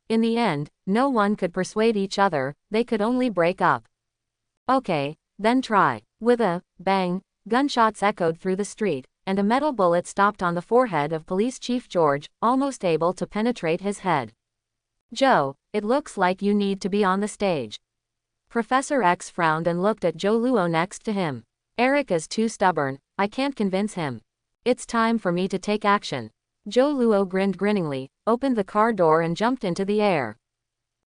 In the end, no one could persuade each other, they could only break up. "Okay, then try." With a bang, gunshots echoed through the street, and a metal bullet stopped on the forehead of Police Chief George, almost able to penetrate his head. "Joe, it looks like you need to be on the stage." Professor X frowned and looked at Joe Luo next to him. "Eric is too stubborn, I can't convince him. It's time for me to take action." Joe Luo grinned grinningly, opened the car door and jumped into the air.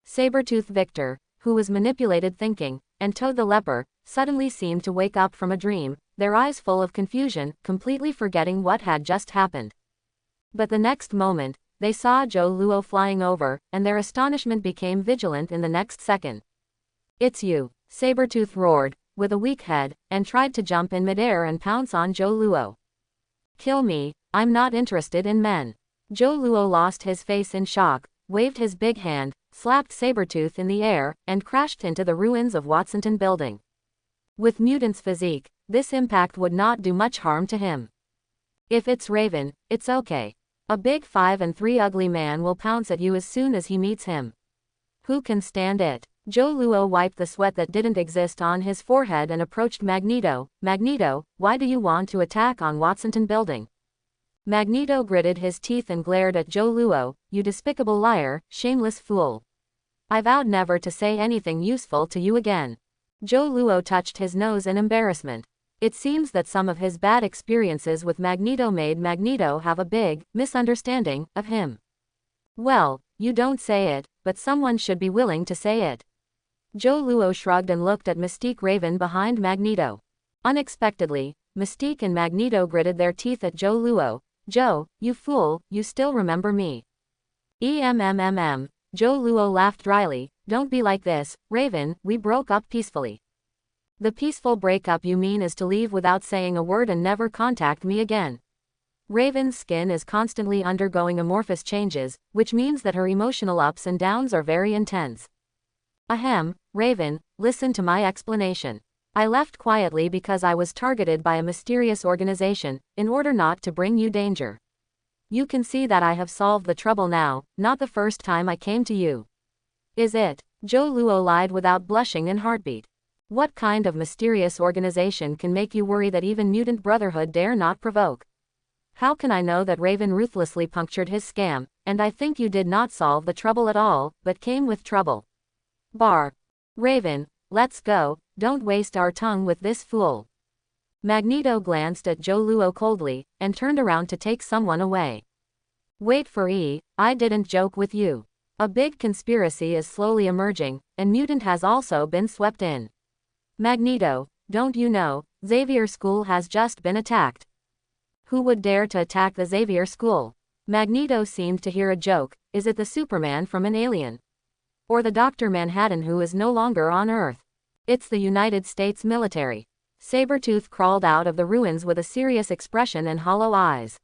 Sabretooth Victor, who was manipulated thinking, and Toad the Leper, suddenly seemed to wake up from a dream, their eyes full of confusion, completely forgetting what had just happened. But the next moment, they saw Joe Luo flying over, and their astonishment became vigilant in the next second. "It's you," Sabretooth roared, with a weak head, and tried to jump in midair and pounce on Joe Luo. "Kill me, I'm not interested in men." Joe Luo lost his face in shock, waved his big hand, slapped Sabretooth in the air, and crashed into the ruins of Watsonton Building. With Mutant's physique, this impact would not do much harm to him. If it's Raven, it's okay. A big 5'3" ugly man will pounce at you as soon as he meets him. Who can stand it? Joe Luo wiped the sweat that didn't exist on his forehead and approached Magneto. "Magneto, why do you want to attack on Watsonton Building?" Magneto gritted his teeth and glared at Joe Luo. "You despicable liar, shameless fool. I vowed never to say anything useful to you again." Joe Luo touched his nose in embarrassment. It seems that some of his bad experiences with Magneto made Magneto have a big misunderstanding of him. "Well, you don't say it, but someone should be willing to say it." Joe Luo shrugged and looked at Mystique Raven behind Magneto. Unexpectedly, Mystique and Magneto gritted their teeth at Joe Luo. "Joe, you fool, you still remember me." Joe Luo laughed dryly. "Don't be like this, Raven, we broke up peacefully." "The peaceful breakup you mean is to leave without saying a word and never contact me again." Raven's skin is constantly undergoing amorphous changes, which means that her emotional ups and downs are very intense. Ahem, Raven, listen to my explanation. I left quietly because I was targeted by a mysterious organization, in order not to bring you danger. You can see that I have solved the trouble now, not the first time I came to you. Is it? Zhou Luo lied without blushing in heartbeat. What kind of mysterious organization can make you worry that even Mutant Brotherhood dare not provoke? How can I know that Raven ruthlessly punctured his scam, and I think you did not solve the trouble at all, but came with trouble. Bar. Raven, let's go, don't waste our tongue with this fool. Magneto glanced at Zhou Luo coldly, and turned around to take someone away. Wait for I didn't joke with you. A big conspiracy is slowly emerging, and Mutant has also been swept in. Magneto, don't you know, Xavier School has just been attacked. Who would dare to attack the Xavier School? Magneto seemed to hear a joke. Is it the Superman from an Alien? Or the Dr. Manhattan who is no longer on Earth? It's the United States military. Sabretooth crawled out of the ruins with a serious expression and hollow eyes.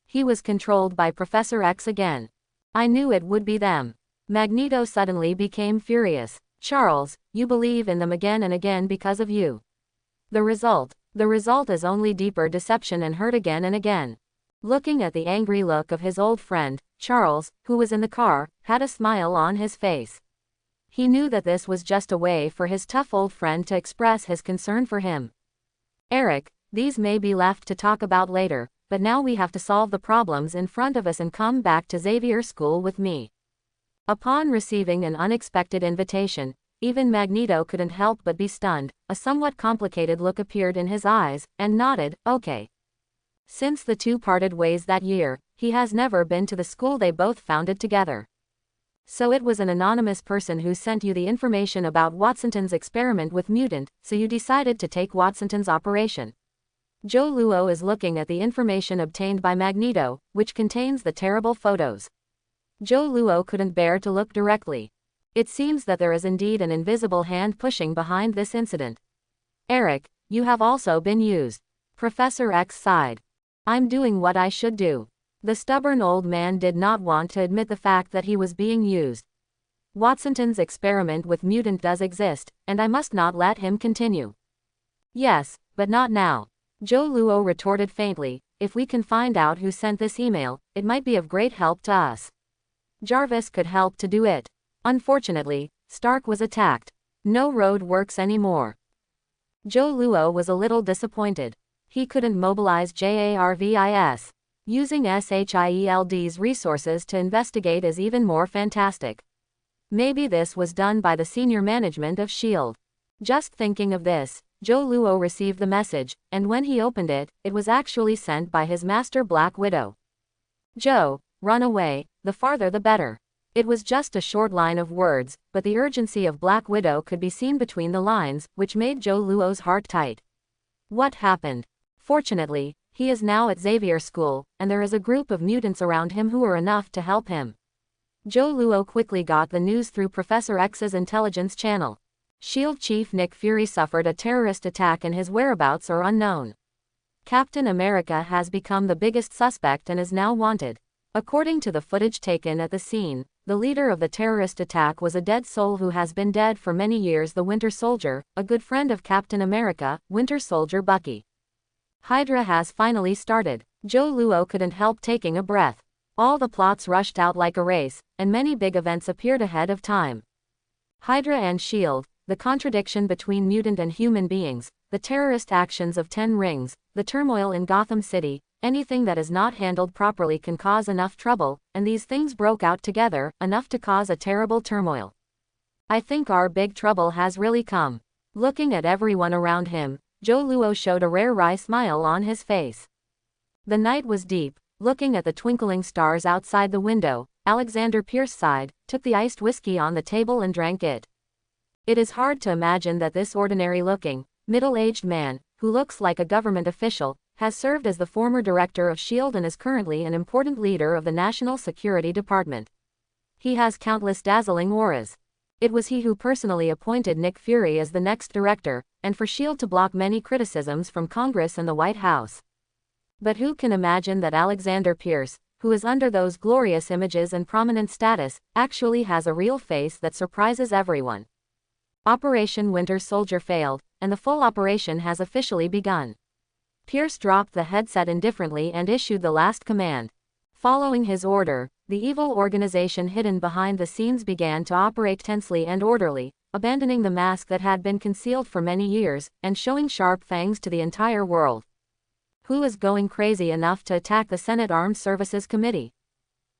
He was controlled by Professor X again. I knew it would be them. Magneto suddenly became furious. Charles, you believe in them again and again because of you. The result is only deeper deception and hurt again and again. Looking at the angry look of his old friend, Charles, who was in the car, had a smile on his face. He knew that this was just a way for his tough old friend to express his concern for him. Eric, these may be left to talk about later, but now we have to solve the problems in front of us and come back to Xavier School with me. Upon receiving an unexpected invitation, even Magneto couldn't help but be stunned. A somewhat complicated look appeared in his eyes, and nodded, okay. Since the two parted ways that year, he has never been to the school they both founded together. So it was an anonymous person who sent you the information about Watsonton's experiment with Mutant, so you decided to take Watsonton's operation. Zhou Luo is looking at the information obtained by Magneto, which contains the terrible photos. Zhou Luo couldn't bear to look directly. It seems that there is indeed an invisible hand pushing behind this incident. Eric, you have also been used. Professor X sighed. I'm doing what I should do. The stubborn old man did not want to admit the fact that he was being used. Watsonton's experiment with Mutant does exist, and I must not let him continue. Yes, but not now. Zhou Luo retorted faintly. If we can find out who sent this email, it might be of great help to us. Jarvis could help to do it. Unfortunately, Stark was attacked. No road works anymore. Zhou Luo was a little disappointed. He couldn't mobilize JARVIS. Using SHIELD's resources to investigate is even more fantastic. Maybe this was done by the senior management of S.H.I.E.L.D. Just thinking of this, Zhou Luo received the message, and when he opened it, it was actually sent by his master Black Widow. Joe, run away, the farther the better. It was just a short line of words, but the urgency of Black Widow could be seen between the lines, which made Zhou Luo's heart tight. What happened? Fortunately, he is now at Xavier School, and there is a group of mutants around him who are enough to help him. Zhou Luo quickly got the news through Professor X's intelligence channel. S.H.I.E.L.D. Chief Nick Fury suffered a terrorist attack and his whereabouts are unknown. Captain America has become the biggest suspect and is now wanted. According to the footage taken at the scene, the leader of the terrorist attack was a dead soul who has been dead for many years, the Winter Soldier, a good friend of Captain America, Winter Soldier Bucky. Hydra has finally started. Zhou Luo couldn't help taking a breath. All the plots rushed out like a race, and many big events appeared ahead of time. Hydra and S.H.I.E.L.D., the contradiction between mutant and human beings, the terrorist actions of 10 Rings, the turmoil in Gotham City, anything that is not handled properly can cause enough trouble, and these things broke out together, enough to cause a terrible turmoil. I think our big trouble has really come. Looking at everyone around him, Zhou Luo showed a rare wry smile on his face. The night was deep. Looking at the twinkling stars outside the window, Alexander Pierce sighed, took the iced whiskey on the table and drank it. It is hard to imagine that this ordinary-looking, middle-aged man, who looks like a government official, has served as the former director of S.H.I.E.L.D. and is currently an important leader of the National Security Department. He has countless dazzling auras. It was he who personally appointed Nick Fury as the next director, and for S.H.I.E.L.D. to block many criticisms from Congress and the White House. But who can imagine that Alexander Pierce, who is under those glorious images and prominent status, actually has a real face that surprises everyone. Operation Winter Soldier failed, and the full operation has officially begun. Pierce dropped the headset indifferently and issued the last command. Following his order, the evil organization hidden behind the scenes began to operate tensely and orderly, abandoning the mask that had been concealed for many years, and showing sharp fangs to the entire world. Who is going crazy enough to attack the Senate Armed Services Committee?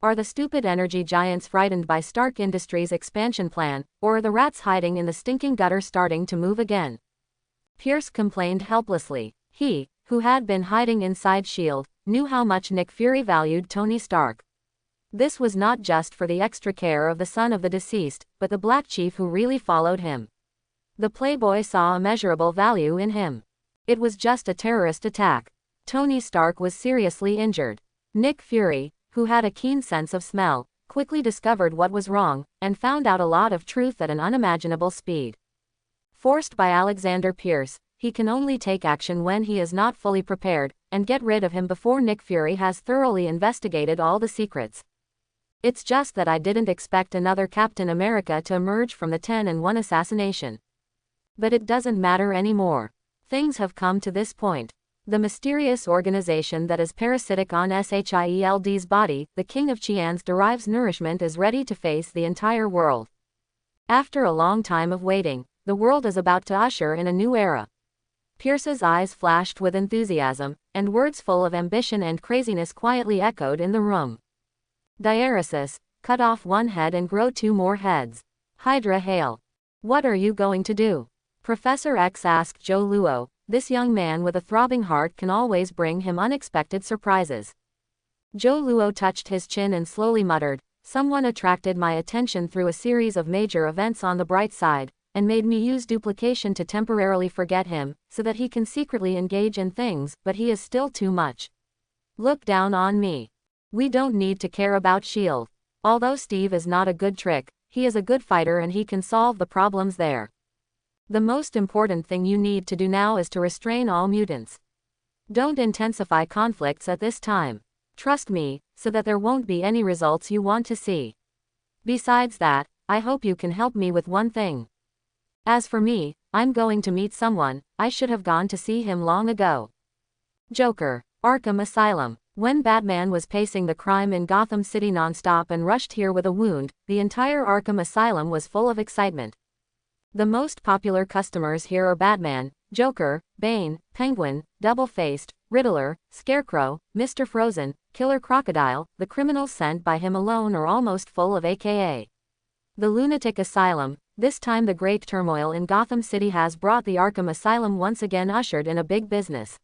Are the stupid energy giants frightened by Stark Industries' expansion plan, or are the rats hiding in the stinking gutter starting to move again? Pierce complained helplessly. He, who had been hiding inside S.H.I.E.L.D., knew how much Nick Fury valued Tony Stark. This was not just for the extra care of the son of the deceased, but the Black Chief who really followed him. The Playboy saw immeasurable value in him. It was just a terrorist attack. Tony Stark was seriously injured. Nick Fury, who had a keen sense of smell, quickly discovered what was wrong, and found out a lot of truth at an unimaginable speed. Forced by Alexander Pierce, he can only take action when he is not fully prepared, and get rid of him before Nick Fury has thoroughly investigated all the secrets. It's just that I didn't expect another Captain America to emerge from the 10-1 assassination. But it doesn't matter anymore. Things have come to this point. The mysterious organization that is parasitic on SHIELD's body, the King of Qian's derives nourishment, is ready to face the entire world. After a long time of waiting, the world is about to usher in a new era. Pierce's eyes flashed with enthusiasm, and words full of ambition and craziness quietly echoed in the room. Diaresis, cut off one head and grow 2 more heads. Hydra hail. What are you going to do? Professor X asked Joe Luo. This young man with a throbbing heart can always bring him unexpected surprises. Joe Luo touched his chin and slowly muttered, "Someone attracted my attention through a series of major events on the bright side, and made me use duplication to temporarily forget him, so that he can secretly engage in things, but he is still too much. Look down on me. We don't need to care about S.H.I.E.L.D. Although Steve is not a good trick, he is a good fighter and he can solve the problems there. The most important thing you need to do now is to restrain all mutants. Don't intensify conflicts at this time. Trust me, so that there won't be any results you want to see. Besides that, I hope you can help me with one thing. As for me, I'm going to meet someone. I should have gone to see him long ago." Joker, Arkham Asylum. When Batman was pacing the crime in Gotham City nonstop and rushed here with a wound, the entire Arkham Asylum was full of excitement. The most popular customers here are Batman, Joker, Bane, Penguin, Double-Faced, Riddler, Scarecrow, Mr. Frozen, Killer Crocodile. The criminals sent by him alone are almost full of aka. The Lunatic Asylum. This time the great turmoil in Gotham City has brought the Arkham Asylum once again ushered in a big business.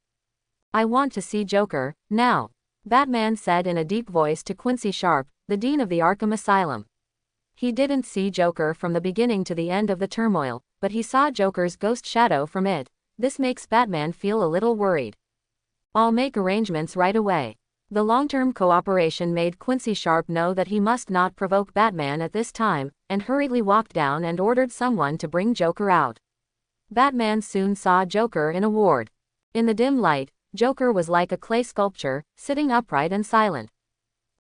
"I want to see Joker, now," Batman said in a deep voice to Quincy Sharp, the dean of the Arkham Asylum. He didn't see Joker from the beginning to the end of the turmoil, but he saw Joker's ghost shadow from it. This makes Batman feel a little worried. "I'll make arrangements right away." The long-term cooperation made Quincy Sharp know that he must not provoke Batman at this time, and hurriedly walked down and ordered someone to bring Joker out. Batman soon saw Joker in a ward. In the dim light, Joker was like a clay sculpture, sitting upright and silent.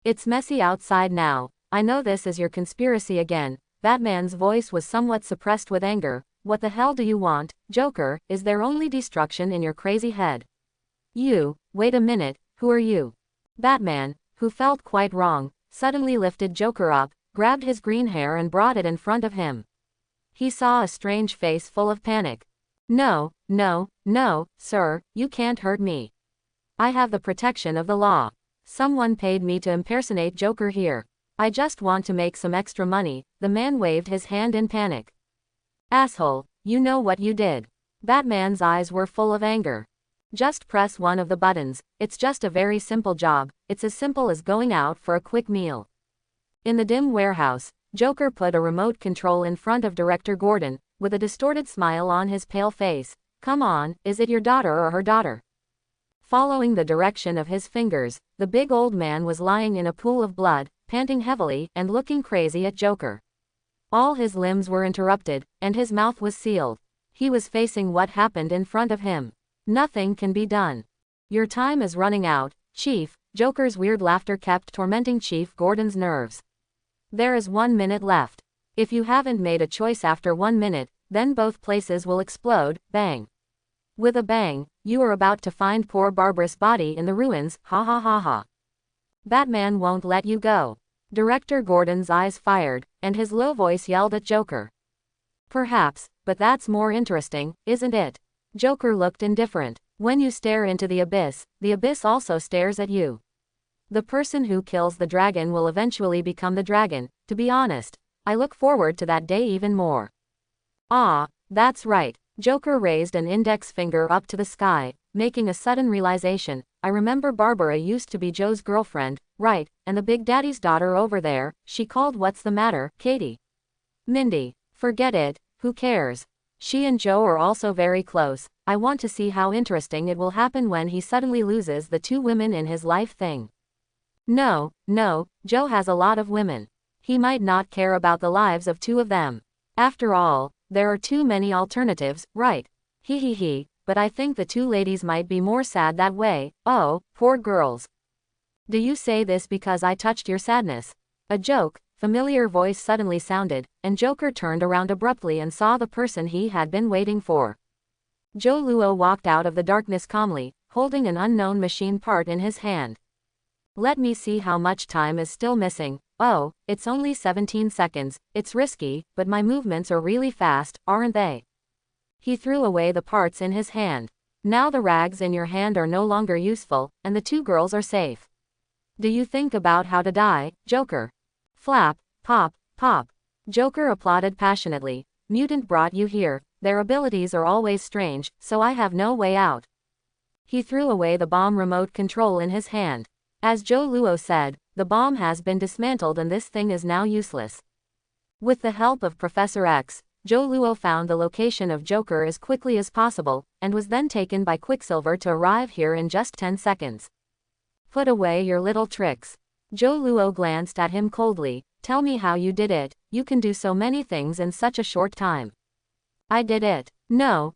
"It's messy outside now. I know this is your conspiracy again." Batman's voice was somewhat suppressed with anger. "What the hell do you want, Joker? Is there only destruction in your crazy head?" Wait a minute, who are you?" Batman, who felt quite wrong, suddenly lifted Joker up, grabbed his green hair and brought it in front of him. He saw a strange face full of panic. No, sir, you can't hurt me. I have the protection of the law. Someone paid me to impersonate Joker here. I just want to make some extra money." The man waved his hand in panic. "Asshole, you know what you did." Batman's eyes were full of anger. "Just press one of the buttons. It's just a very simple job. It's as simple as going out for a quick meal." In the dim warehouse, Joker put a remote control in front of Director Gordon, with a distorted smile on his pale face. "Come on, is it your daughter or her daughter?" Following the direction of his fingers, the big old man was lying in a pool of blood, panting heavily and looking crazy at Joker. All his limbs were interrupted, and his mouth was sealed. He was facing what happened in front of him. Nothing can be done. Your time is running out, Chief. Joker's weird laughter kept tormenting Chief Gordon's nerves. There is 1 minute left. If you haven't made a choice after 1 minute, then both places will explode, bang. With a bang, you are about to find poor Barbara's body in the ruins, ha ha ha ha. Batman won't let you go. Director Gordon's eyes fired, and his low voice yelled at Joker. Perhaps, but that's more interesting, isn't it? Joker looked indifferent. When you stare into the abyss also stares at you. The person who kills the dragon will eventually become the dragon. To be honest, I look forward to that day even more. Ah, that's right. Joker raised an index finger up to the sky, making a sudden realization. I remember Barbara used to be Joe's girlfriend, right, and the Big Daddy's daughter over there, she called what's the matter, Katie. Mindy. Forget it, who cares? She and Joe are also very close. I want to see how interesting it will happen when he suddenly loses the 2 women in his life thing. No, Joe has a lot of women. He might not care about the lives of 2 of them. After all, there are too many alternatives, right? He, but I think the 2 ladies might be more sad that way. Oh, poor girls. Do you say this because I touched your sadness? A joke, familiar voice suddenly sounded, and Joker turned around abruptly and saw the person he had been waiting for. Joe Luo walked out of the darkness calmly, holding an unknown machine part in his hand. Let me see how much time is still missing. Oh, it's only 17 seconds, it's risky, but my movements are really fast, aren't they? He threw away the parts in his hand. Now the rags in your hand are no longer useful, and the 2 girls are safe. Do you think about how to die, Joker? Flap, pop, pop. Joker applauded passionately. Mutant brought you here, their abilities are always strange, so I have no way out. He threw away the bomb remote control in his hand. As Joe Luo said, the bomb has been dismantled and this thing is now useless. With the help of Professor X, Joe Luo found the location of Joker as quickly as possible, and was then taken by Quicksilver to arrive here in just 10 seconds. Put away your little tricks. Joe Luo glanced at him coldly. Tell me how you did it, you can do so many things in such a short time. I did it. No.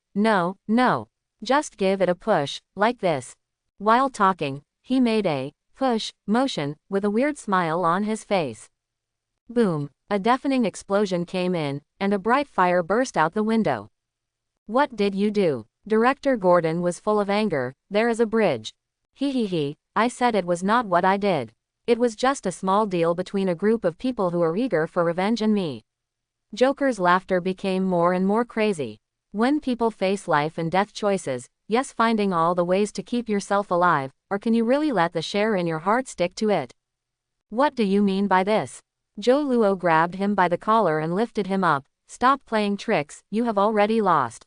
Just give it a push, like this. While talking, he made a push motion, with a weird smile on his face. Boom. A deafening explosion came in, and a bright fire burst out the window. What did you do? Director Gordon was full of anger. There is a bridge. He, I said it was not what I did. It was just a small deal between a group of people who are eager for revenge and me. Joker's laughter became more and more crazy. When people face life and death choices, yes, finding all the ways to keep yourself alive, or can you really let the share in your heart stick to it? What do you mean by this? Joe Luo grabbed him by the collar and lifted him up. Stop playing tricks, you have already lost.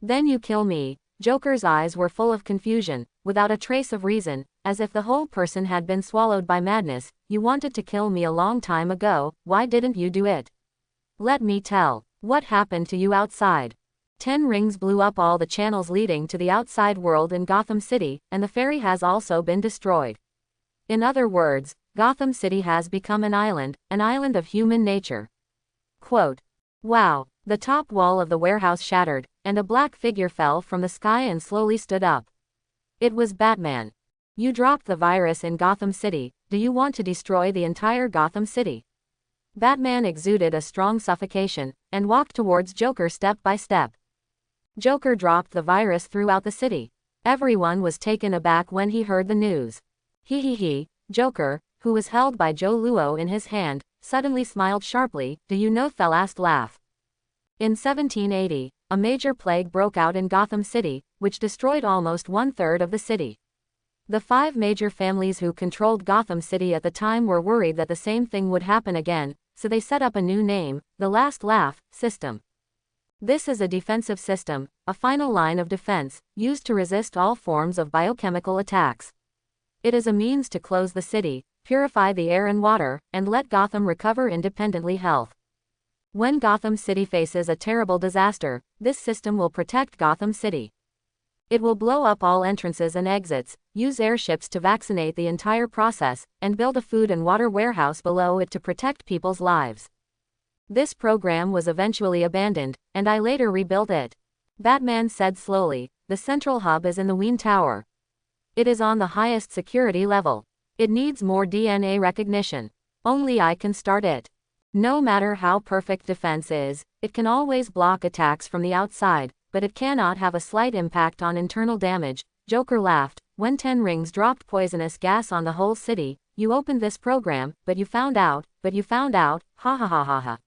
Then you kill me. Joker's eyes were full of confusion, without a trace of reason, as if the whole person had been swallowed by madness. You wanted to kill me a long time ago, why didn't you do it? Let me tell. What happened to you outside? 10 rings blew up all the channels leading to the outside world in Gotham City, and the ferry has also been destroyed. In other words, Gotham City has become an island of human nature. Quote. Wow. The top wall of the warehouse shattered, and a black figure fell from the sky and slowly stood up. It was Batman. You dropped the virus in Gotham City. Do you want to destroy the entire Gotham City? Batman exuded a strong suffocation, and walked towards Joker step by step. Joker dropped the virus throughout the city. Everyone was taken aback when he heard the news. He, Joker, who was held by Joe Luo in his hand, suddenly smiled sharply. Do you know the last laugh? In 1780, a major plague broke out in Gotham City, which destroyed almost 1/3 of the city. The 5 major families who controlled Gotham City at the time were worried that the same thing would happen again, so they set up a new name, the Last Laugh system. This is a defensive system, a final line of defense, used to resist all forms of biochemical attacks. It is a means to close the city, purify the air and water, and let Gotham recover independently health. When Gotham City faces a terrible disaster, this system will protect Gotham City. It will blow up all entrances and exits, use airships to vaccinate the entire process, and build a food and water warehouse below it to protect people's lives. This program was eventually abandoned, and I later rebuilt it. Batman said slowly. The central hub is in the Wayne Tower. It is on the highest security level. It needs more DNA recognition. Only I can start it. No matter how perfect defense is, it can always block attacks from the outside, but it cannot have a slight impact on internal damage. Joker laughed. When 10 rings dropped poisonous gas on the whole city, you opened this program, but you found out, ha ha ha ha ha.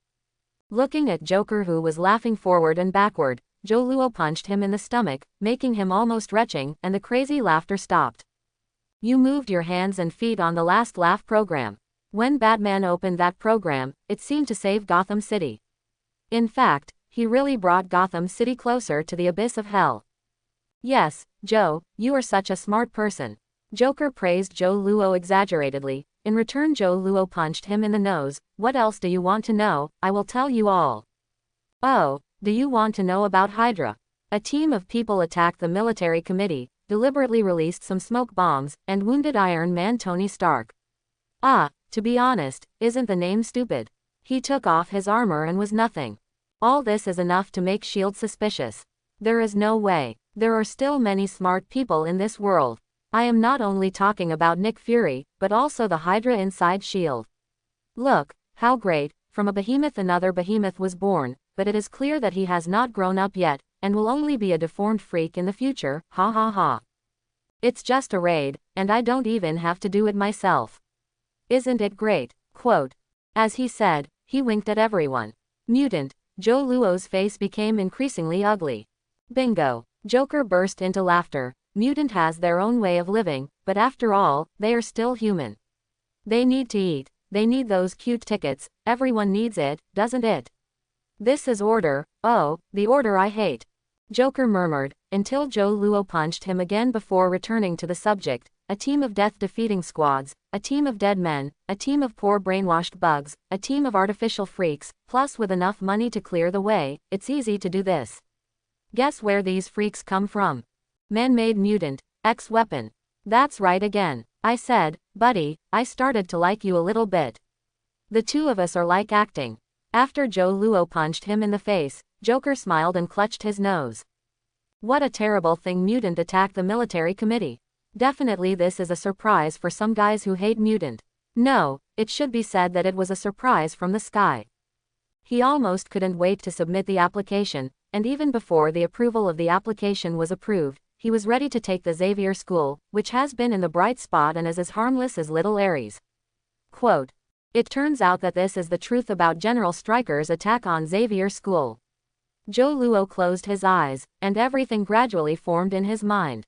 Looking at Joker, who was laughing forward and backward, Joe Luo punched him in the stomach, making him almost retching, and the crazy laughter stopped. You moved your hands and feet on the last laugh program. When Batman opened that program, it seemed to save Gotham City. In fact, he really brought Gotham City closer to the abyss of hell. Yes, Joe, you are such a smart person. Joker praised Joe Luo exaggeratedly. In return, Joe Luo punched him in the nose. What else do you want to know? I will tell you all. Oh, do you want to know about Hydra? A team of people attacked the military committee, deliberately released some smoke bombs, and wounded Iron Man Tony Stark. Ah, to be honest, isn't the name stupid? He took off his armor and was nothing. All this is enough to make S.H.I.E.L.D. suspicious. There is no way. There are still many smart people in this world. I am not only talking about Nick Fury, but also the Hydra inside S.H.I.E.L.D. Look, how great, from a behemoth another behemoth was born, but it is clear that he has not grown up yet, and will only be a deformed freak in the future, ha ha ha. It's just a raid, and I don't even have to do it myself. Isn't it great? Quote. As he said, he winked at everyone. Mutant. Joe Luo's face became increasingly ugly. Bingo. Joker burst into laughter. Mutant has their own way of living, but after all, they are still human. They need to eat. They need those cute tickets. Everyone needs it, doesn't it? This is order. Oh, the order I hate. Joker murmured, until Joe Luo punched him again before returning to the subject. A team of death-defeating squads, a team of dead men, a team of poor brainwashed bugs, a team of artificial freaks, plus with enough money to clear the way, it's easy to do this. Guess where these freaks come from? Man-made mutant, X-weapon. That's right again. I said, buddy, I started to like you a little bit. The two of us are like acting. After Joe Luo punched him in the face, Joker smiled and clutched his nose. What a terrible thing Mutant attacked the military committee. Definitely this is a surprise for some guys who hate Mutant. No, it should be said that it was a surprise from the sky. He almost couldn't wait to submit the application, and even before the approval of the application was approved, he was ready to take the Xavier School, which has been in the bright spot and is as harmless as little Ares. Quote. It turns out that this is the truth about General Stryker's attack on Xavier School. Joe Luo closed his eyes, and everything gradually formed in his mind.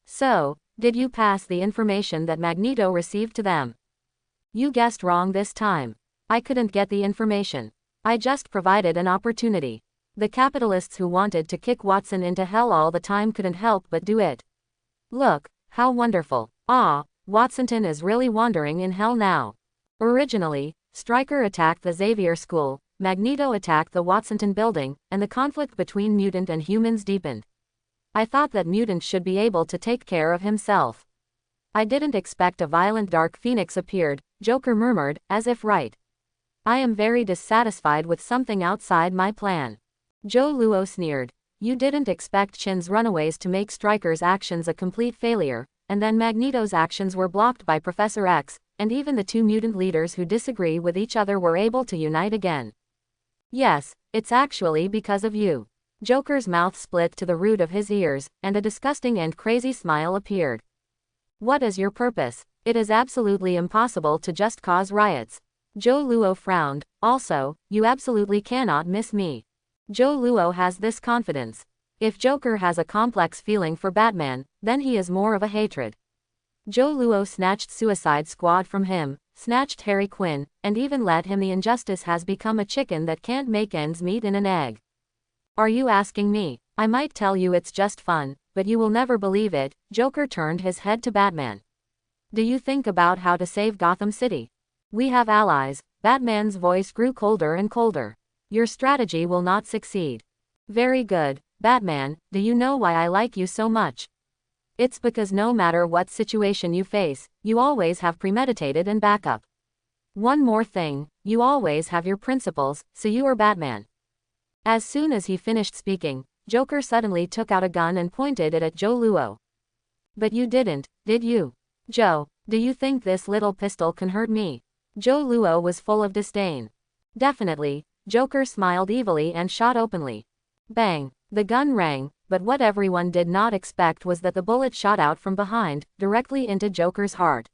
So, did you pass the information that Magneto received to them? You guessed wrong this time. I couldn't get the information. I just provided an opportunity. The capitalists who wanted to kick Watson into hell all the time couldn't help but do it. Look, how wonderful. Ah, Watsonton is really wandering in hell now. Originally, Stryker attacked the Xavier School, Magneto attacked the Watsonton building, and the conflict between mutant and humans deepened. I thought that mutant should be able to take care of himself. I didn't expect a violent Dark Phoenix appeared, Joker murmured, as if right. I am very dissatisfied with something outside my plan. Joe Luo sneered. You didn't expect Chin's runaways to make Stryker's actions a complete failure, and then Magneto's actions were blocked by Professor X, and even the two mutant leaders who disagree with each other were able to unite again. Yes, it's actually because of you. Joker's mouth split to the root of his ears, and a disgusting and crazy smile appeared. What is your purpose? It is absolutely impossible to just cause riots. Joe Luo frowned. Also, you absolutely cannot miss me. Joe Luo has this confidence. If Joker has a complex feeling for Batman, then he is more of a hatred. Joe Luo snatched Suicide Squad from him, snatched Harry Quinn, and even let him. The injustice has become a chicken that can't make ends meet in an egg. Are you asking me? I might tell you it's just fun, but you will never believe it. Joker turned his head to Batman. Do you think about how to save Gotham City? We have allies. Batman's voice grew colder and colder. Your strategy will not succeed. Very good, Batman, do you know why I like you so much? It's because no matter what situation you face, you always have premeditated and backup. One more thing, you always have your principles, so you are Batman. As soon as he finished speaking, Joker suddenly took out a gun and pointed it at Joe Luo. But you didn't, did you? Joe, do you think this little pistol can hurt me? Joe Luo was full of disdain. Definitely, Joker smiled evilly and shot openly. Bang! The gun rang, but what everyone did not expect was that the bullet shot out from behind, directly into Joker's heart.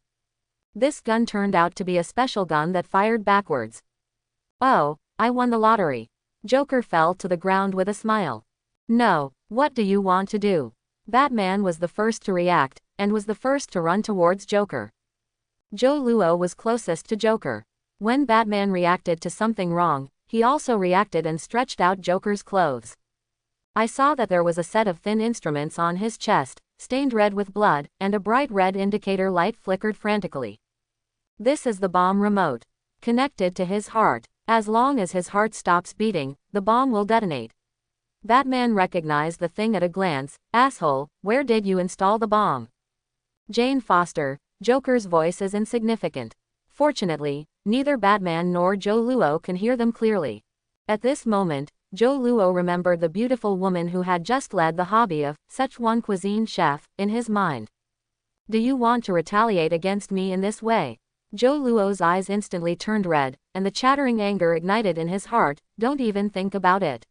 This gun turned out to be a special gun that fired backwards. Oh, I won the lottery. Joker fell to the ground with a smile. No, what do you want to do? Batman was the first to react, and was the first to run towards Joker. Joe Luo was closest to Joker. When Batman reacted to something wrong, he also reacted and stretched out Joker's clothes. I saw that there was a set of thin instruments on his chest, stained red with blood, and a bright red indicator light flickered frantically. This is the bomb remote. Connected to his heart. As long as his heart stops beating, the bomb will detonate. Batman recognized the thing at a glance. Asshole, where did you install the bomb? Jane Foster. Joker's voice is insignificant. Fortunately, neither Batman nor Joe Luo can hear them clearly. At this moment, Joe Luo remembered the beautiful woman who had just led the hobby of Szechuan cuisine chef in his mind. Do you want to retaliate against me in this way? Joe Luo's eyes instantly turned red, and the chattering anger ignited in his heart. Don't even think about it.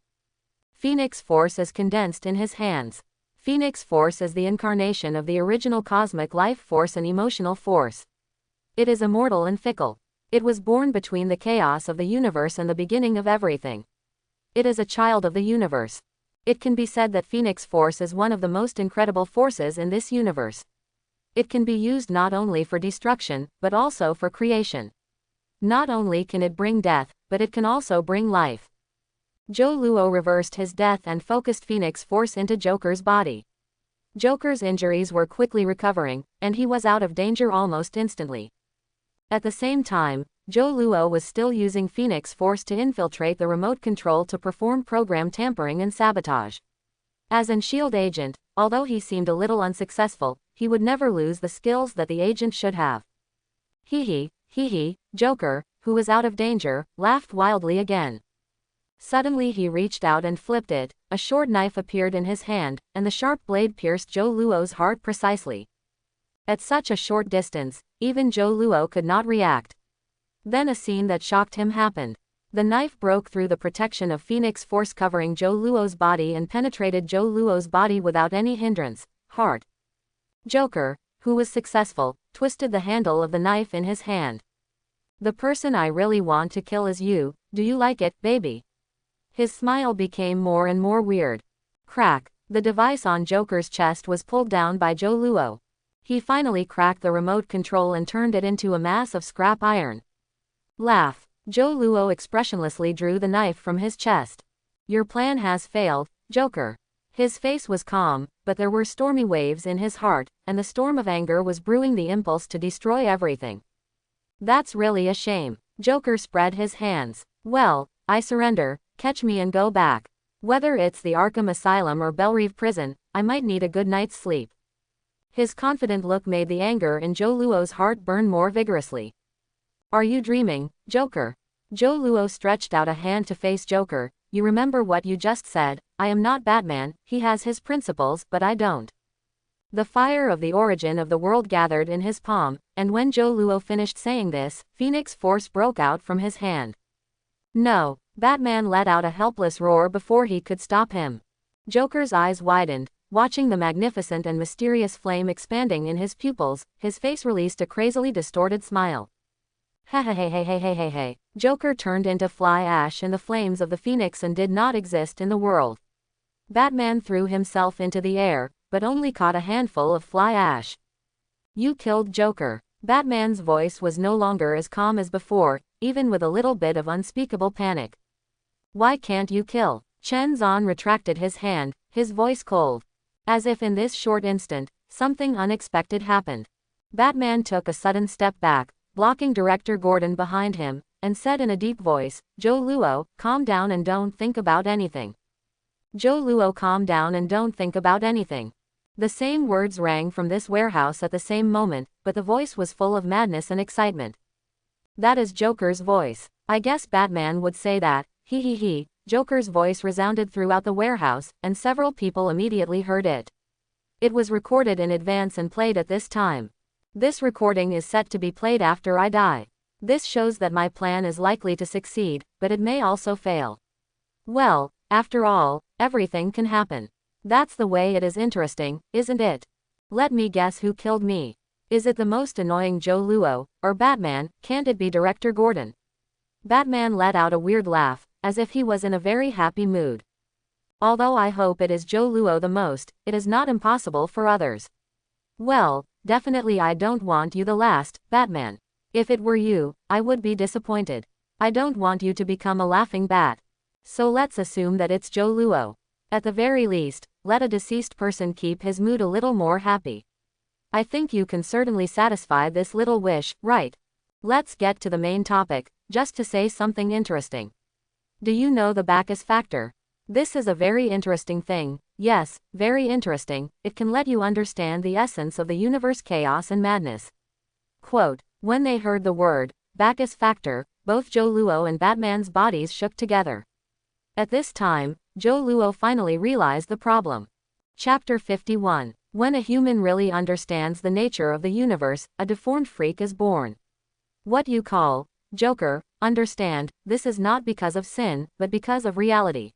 Phoenix Force is condensed in his hands. Phoenix Force is the incarnation of the original cosmic life force and emotional force. It is immortal and fickle. It was born between the chaos of the universe and the beginning of everything. It is a child of the universe. It can be said that Phoenix Force is one of the most incredible forces in this universe. It can be used not only for destruction, but also for creation. Not only can it bring death, but it can also bring life. Joe Luo reversed his death and focused Phoenix Force into Joker's body. Joker's injuries were quickly recovering, and he was out of danger almost instantly. At the same time, Joe Luo was still using Phoenix Force to infiltrate the remote control to perform program tampering and sabotage. As an S.H.I.E.L.D. agent, although he seemed a little unsuccessful, he would never lose the skills that the agent should have. Hee hee, Joker, who was out of danger, laughed wildly again. Suddenly he reached out and flipped it, a short knife appeared in his hand, and the sharp blade pierced Joe Luo's heart precisely. At such a short distance, even Joe Luo could not react. Then a scene that shocked him happened. The knife broke through the protection of Phoenix Force covering Joe Luo's body and penetrated Joe Luo's body without any hindrance. Heart. Joker, who was successful, twisted the handle of the knife in his hand. The person I really want to kill is you. Do you like it, baby? His smile became more and more weird. Crack. The device on Joker's chest was pulled down by Joe Luo. He finally cracked the remote control and turned it into a mass of scrap iron. Laugh. Joe Luo expressionlessly drew the knife from his chest. Your plan has failed, Joker. His face was calm, but there were stormy waves in his heart, and the storm of anger was brewing the impulse to destroy everything. That's really a shame. Joker spread his hands. Well, I surrender. Catch me and go back. Whether it's the Arkham Asylum or Bellerive Prison, I might need a good night's sleep. His confident look made the anger in Joe Luo's heart burn more vigorously. Are you dreaming, Joker? Joe Luo stretched out a hand to face Joker. You remember what you just said? I am not Batman. He has his principles, but I don't. The fire of the origin of the world gathered in his palm, and when Joe Luo finished saying this, Phoenix Force broke out from his hand. No. Batman let out a helpless roar before he could stop him. Joker's eyes widened, watching the magnificent and mysterious flame expanding in his pupils. His face released a crazily distorted smile. Hey. Joker turned into fly ash in the flames of the Phoenix and did not exist in the world. Batman threw himself into the air, but only caught a handful of fly ash. You killed Joker. Batman's voice was no longer as calm as before, even with a little bit of unspeakable panic. Why can't you kill? Chen Zan retracted his hand, his voice cold. As if in this short instant, something unexpected happened. Batman took a sudden step back, blocking Director Gordon behind him, and said in a deep voice, Joe Luo, calm down and don't think about anything. Joe Luo, calm down and don't think about anything. The same words rang from this warehouse at the same moment, but the voice was full of madness and excitement. That is Joker's voice. I guess Batman would say that. He. Joker's voice resounded throughout the warehouse, and several people immediately heard it. It was recorded in advance and played at this time. This recording is set to be played after I die. This shows that my plan is likely to succeed, but it may also fail. Well, after all, everything can happen. That's the way it is interesting, isn't it? Let me guess who killed me. Is it the most annoying Joe Luo, or Batman? Can't it be Director Gordon? Batman let out a weird laugh, as if he was in a very happy mood. Although I hope it is Joe Luo the most, it is not impossible for others. Well, definitely I don't want you the last, Batman. If it were you, I would be disappointed. I don't want you to become a laughing bat. So let's assume that it's Joe Luo. At the very least, let a deceased person keep his mood a little more happy. I think you can certainly satisfy this little wish, right? Let's get to the main topic, just to say something interesting. Do you know the Bacchus factor? This is a very interesting thing, yes, very interesting. It can let you understand the essence of the universe chaos and madness. Quote, when they heard the word, Bacchus factor, both Joe Luo and Batman's bodies shook together. At this time, Joe Luo finally realized the problem. Chapter 51. When a human really understands the nature of the universe, a deformed freak is born. What you call, Joker, understand, this is not because of sin, but because of reality.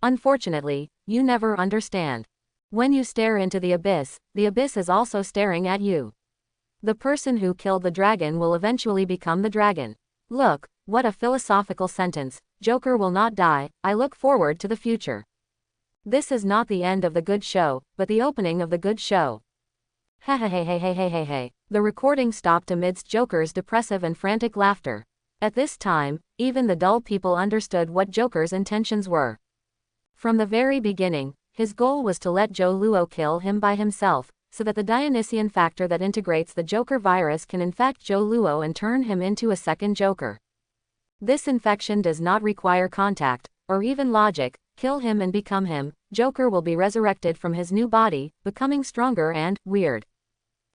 Unfortunately, you never understand. When you stare into the abyss is also staring at you. The person who killed the dragon will eventually become the dragon. Look, what a philosophical sentence. Joker will not die. I look forward to the future. This is not the end of the good show, but the opening of the good show. Hey. The recording stopped amidst Joker's depressive and frantic laughter. At this time, even the dull people understood what Joker's intentions were. From the very beginning, his goal was to let Joe Luo kill him by himself, so that the Dionysian factor that integrates the Joker virus can infect Joe Luo and turn him into a second Joker. This infection does not require contact, or even logic. Kill him and become him. Joker will be resurrected from his new body, becoming stronger and weird.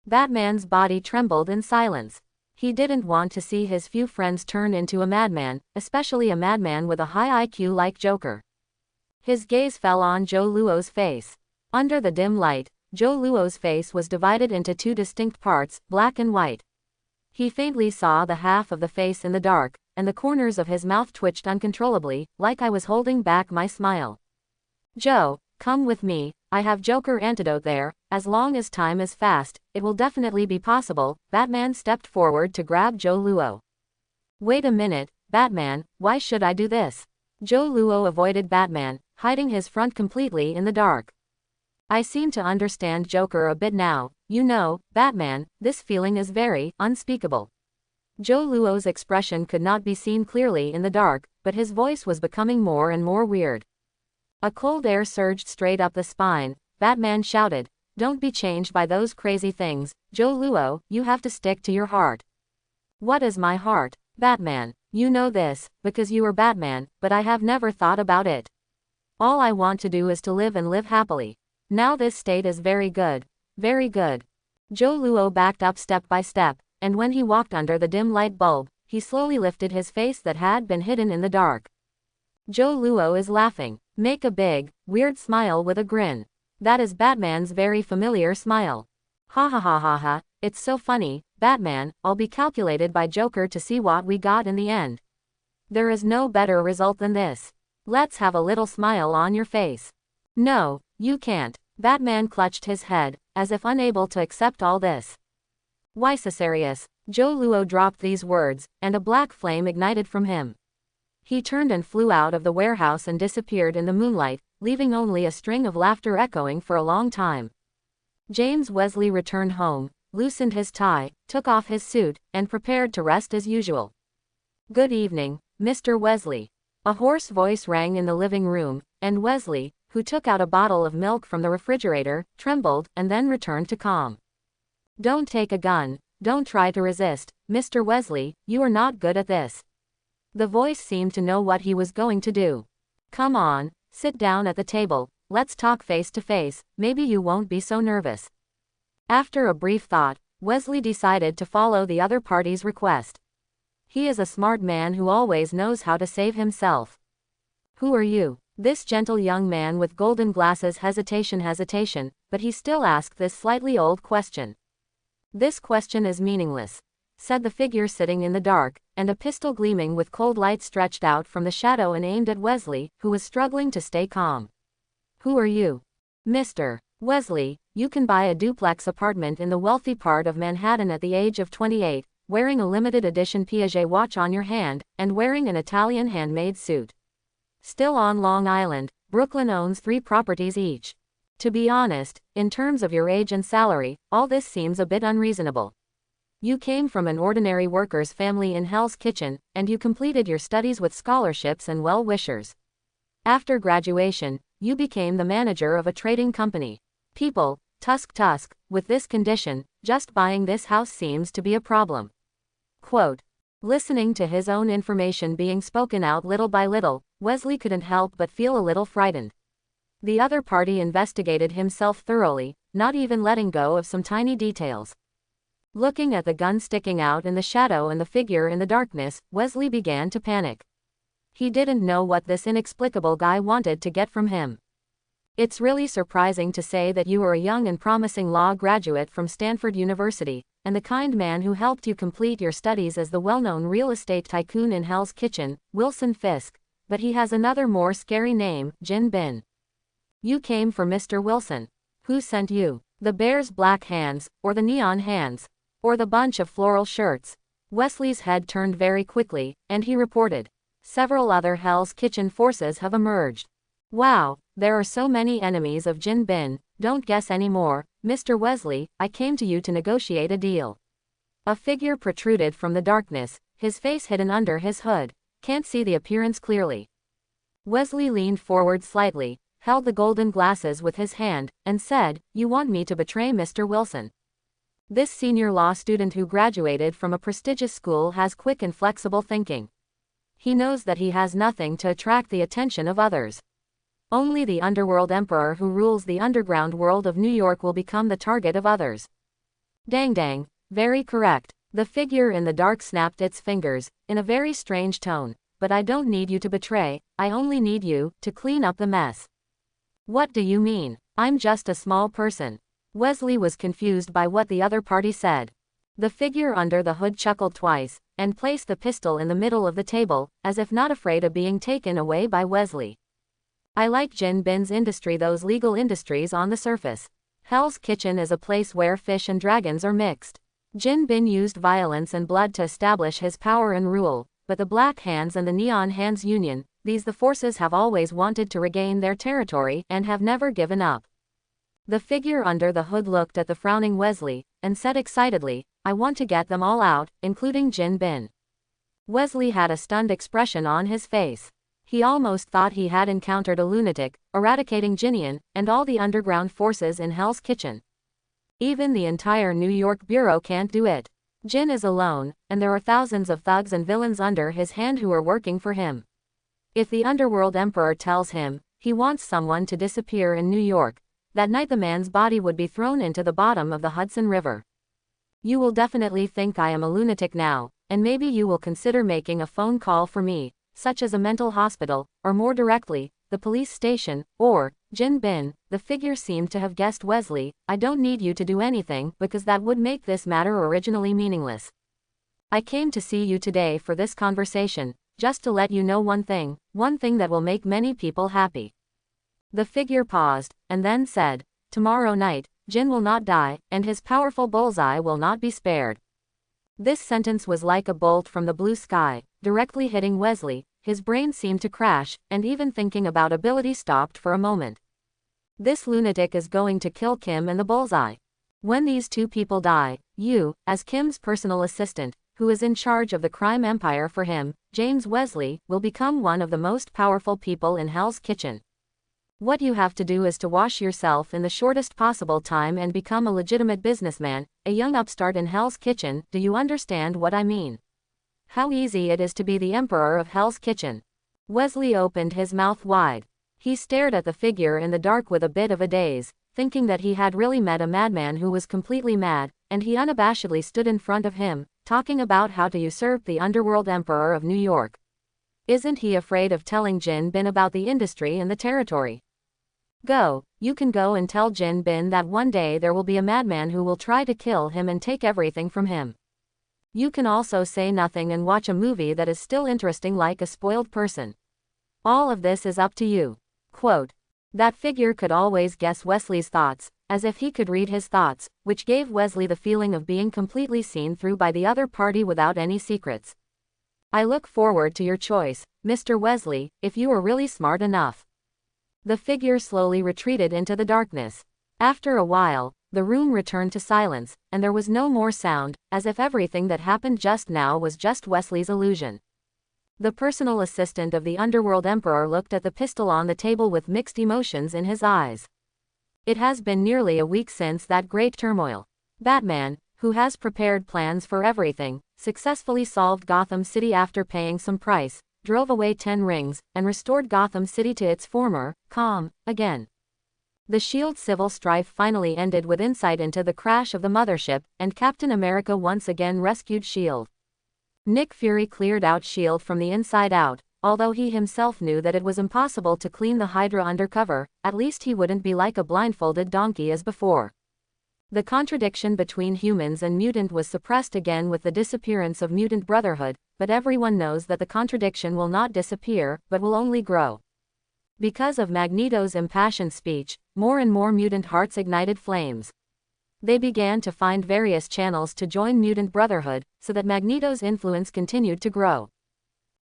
Batman's body trembled in silence. He didn't want to see his few friends turn into a madman, especially a madman with a high IQ like Joker. His gaze fell on Joe Luo's face. Under the dim light, Joe Luo's face was divided into two distinct parts, black and white. He faintly saw the half of the face in the dark, and the corners of his mouth twitched uncontrollably, like I was holding back my smile. Joe, come with me, I have Joker antidote there. As long as time is fast, it will definitely be possible. Batman stepped forward to grab Joe Luo. Wait a minute, Batman, why should I do this? Joe Luo avoided Batman, hiding his front completely in the dark. I seem to understand Joker a bit now. You know, Batman, this feeling is very unspeakable. Joe Luo's expression could not be seen clearly in the dark, but his voice was becoming more and more weird. A cold air surged straight up the spine. Batman shouted, don't be changed by those crazy things, Joe Luo, you have to stick to your heart. What is my heart? Batman, you know this, because you are Batman, but I have never thought about it. All I want to do is to live and live happily. Now this state is very good. Very good. Joe Luo backed up step by step, and when he walked under the dim light bulb, he slowly lifted his face that had been hidden in the dark. Joe Luo is laughing. Make a big, weird smile with a grin. That is Batman's very familiar smile. Ha, it's so funny, Batman, I'll be calculated by Joker to see what we got in the end. There is no better result than this. Let's have a little smile on your face. No, you can't. Batman clutched his head, as if unable to accept all this. Why so serious? Joe Luo dropped these words, and a black flame ignited from him. He turned and flew out of the warehouse and disappeared in the moonlight, leaving only a string of laughter echoing for a long time. James Wesley returned home, loosened his tie, took off his suit, and prepared to rest as usual. Good evening, Mr. Wesley. A hoarse voice rang in the living room, and Wesley, who took out a bottle of milk from the refrigerator, trembled, and then returned to calm. Don't take a gun, don't try to resist, Mr. Wesley, you are not good at this. The voice seemed to know what he was going to do. Come on, sit down at the table, let's talk face to face, maybe you won't be so nervous. After a brief thought, Wesley decided to follow the other party's request. He is a smart man who always knows how to save himself. Who are you? This gentle young man with golden glasses hesitation, but he still asked this slightly old question. This question is meaningless, said the figure sitting in the dark, and a pistol gleaming with cold light stretched out from the shadow and aimed at Wesley, who was struggling to stay calm. Who are you? Mr. Wesley, you can buy a duplex apartment in the wealthy part of Manhattan at the age of 28, wearing a limited edition Piaget watch on your hand, and wearing an Italian handmade suit. Still on Long Island, Brooklyn owns 3 properties each. To be honest, in terms of your age and salary, all this seems a bit unreasonable. You came from an ordinary worker's family in Hell's Kitchen, and you completed your studies with scholarships and well-wishers. After graduation, you became the manager of a trading company. People, tusk, with this condition, just buying this house seems to be a problem. Quote. Listening to his own information being spoken out little by little, Wesley couldn't help but feel a little frightened. The other party investigated himself thoroughly, not even letting go of some tiny details. Looking at the gun sticking out in the shadow and the figure in the darkness, Wesley began to panic. He didn't know what this inexplicable guy wanted to get from him. It's really surprising to say that you are a young and promising law graduate from Stanford University, and the kind man who helped you complete your studies as the well-known real estate tycoon in Hell's Kitchen, Wilson Fisk, but he has another more scary name, Jin Bin. You came for Mr. Wilson. Who sent you? The bear's black hands, or the neon hands, or the bunch of floral shirts? Wesley's head turned very quickly, and he reported. Several other Hell's Kitchen forces have emerged. Wow, there are so many enemies of Jin Bin. Don't guess anymore, Mr. Wesley, I came to you to negotiate a deal. A figure protruded from the darkness, his face hidden under his hood. Can't see the appearance clearly. Wesley leaned forward slightly, held the golden glasses with his hand, and said, You want me to betray Mr. Wilson? This senior law student who graduated from a prestigious school has quick and flexible thinking. He knows that he has nothing to attract the attention of others. Only the underworld emperor who rules the underground world of New York will become the target of others. Dang, very correct. The figure in the dark snapped its fingers, in a very strange tone. But I don't need you to betray, I only need you to clean up the mess. What do you mean? I'm just a small person. Wesley was confused by what the other party said. The figure under the hood chuckled twice, and placed the pistol in the middle of the table, as if not afraid of being taken away by Wesley. I like Jin Bin's industry, those legal industries on the surface. Hell's Kitchen is a place where fish and dragons are mixed. Jin Bin used violence and blood to establish his power and rule, but the Black Hands and the Neon Hands Union, the forces have always wanted to regain their territory and have never given up. The figure under the hood looked at the frowning Wesley, and said excitedly, I want to get them all out, including Jin Bin. Wesley had a stunned expression on his face. He almost thought he had encountered a lunatic, eradicating Jinian, and all the underground forces in Hell's Kitchen. Even the entire New York bureau can't do it. Jin is alone, and there are thousands of thugs and villains under his hand who are working for him. If the underworld emperor tells him he wants someone to disappear in New York, that night the man's body would be thrown into the bottom of the Hudson River. You will definitely think I am a lunatic now, and maybe you will consider making a phone call for me, such as a mental hospital, or more directly, the police station, or, Jin Bin, the figure seemed to have guessed Wesley, I don't need you to do anything because that would make this matter originally meaningless. I came to see you today for this conversation, just to let you know one thing that will make many people happy. The figure paused, and then said, Tomorrow night, Jin will not die, and his powerful bullseye will not be spared. This sentence was like a bolt from the blue sky, directly hitting Wesley. His brain seemed to crash, and even thinking about ability stopped for a moment. This lunatic is going to kill Kim and the bullseye. When these two people die, you, as Kim's personal assistant, who is in charge of the crime empire for him, James Wesley, will become one of the most powerful people in Hell's Kitchen. What you have to do is to wash yourself in the shortest possible time and become a legitimate businessman, a young upstart in Hell's Kitchen. Do you understand what I mean? How easy it is to be the emperor of Hell's Kitchen. Wesley opened his mouth wide. He stared at the figure in the dark with a bit of a daze, thinking that he had really met a madman who was completely mad, and he unabashedly stood in front of him, talking about how to usurp the underworld emperor of New York. Isn't he afraid of telling Jin Bin about the industry and the territory? Go, you can go and tell Jin Bin that one day there will be a madman who will try to kill him and take everything from him. You can also say nothing and watch a movie that is still interesting like a spoiled person. All of this is up to you. Quote. That figure could always guess Wesley's thoughts, as if he could read his thoughts, which gave Wesley the feeling of being completely seen through by the other party without any secrets. I look forward to your choice, Mr. Wesley, if you are really smart enough. The figure slowly retreated into the darkness. After a while, the room returned to silence, and there was no more sound, as if everything that happened just now was just Wesley's illusion. The personal assistant of the Underworld Emperor looked at the pistol on the table with mixed emotions in his eyes. It has been nearly a week since that great turmoil. Batman, who has prepared plans for everything, successfully solved Gotham City after paying some price, drove away 10 rings, and restored Gotham City to its former calm again. The S.H.I.E.L.D. civil strife finally ended with insight into the crash of the mothership, and Captain America once again rescued S.H.I.E.L.D. Nick Fury cleared out S.H.I.E.L.D. from the inside out, although he himself knew that it was impossible to clean the Hydra undercover. At least he wouldn't be like a blindfolded donkey as before. The contradiction between humans and mutant was suppressed again with the disappearance of Mutant Brotherhood, but everyone knows that the contradiction will not disappear, but will only grow. Because of Magneto's impassioned speech, more and more mutant hearts ignited flames. They began to find various channels to join Mutant Brotherhood, so that Magneto's influence continued to grow.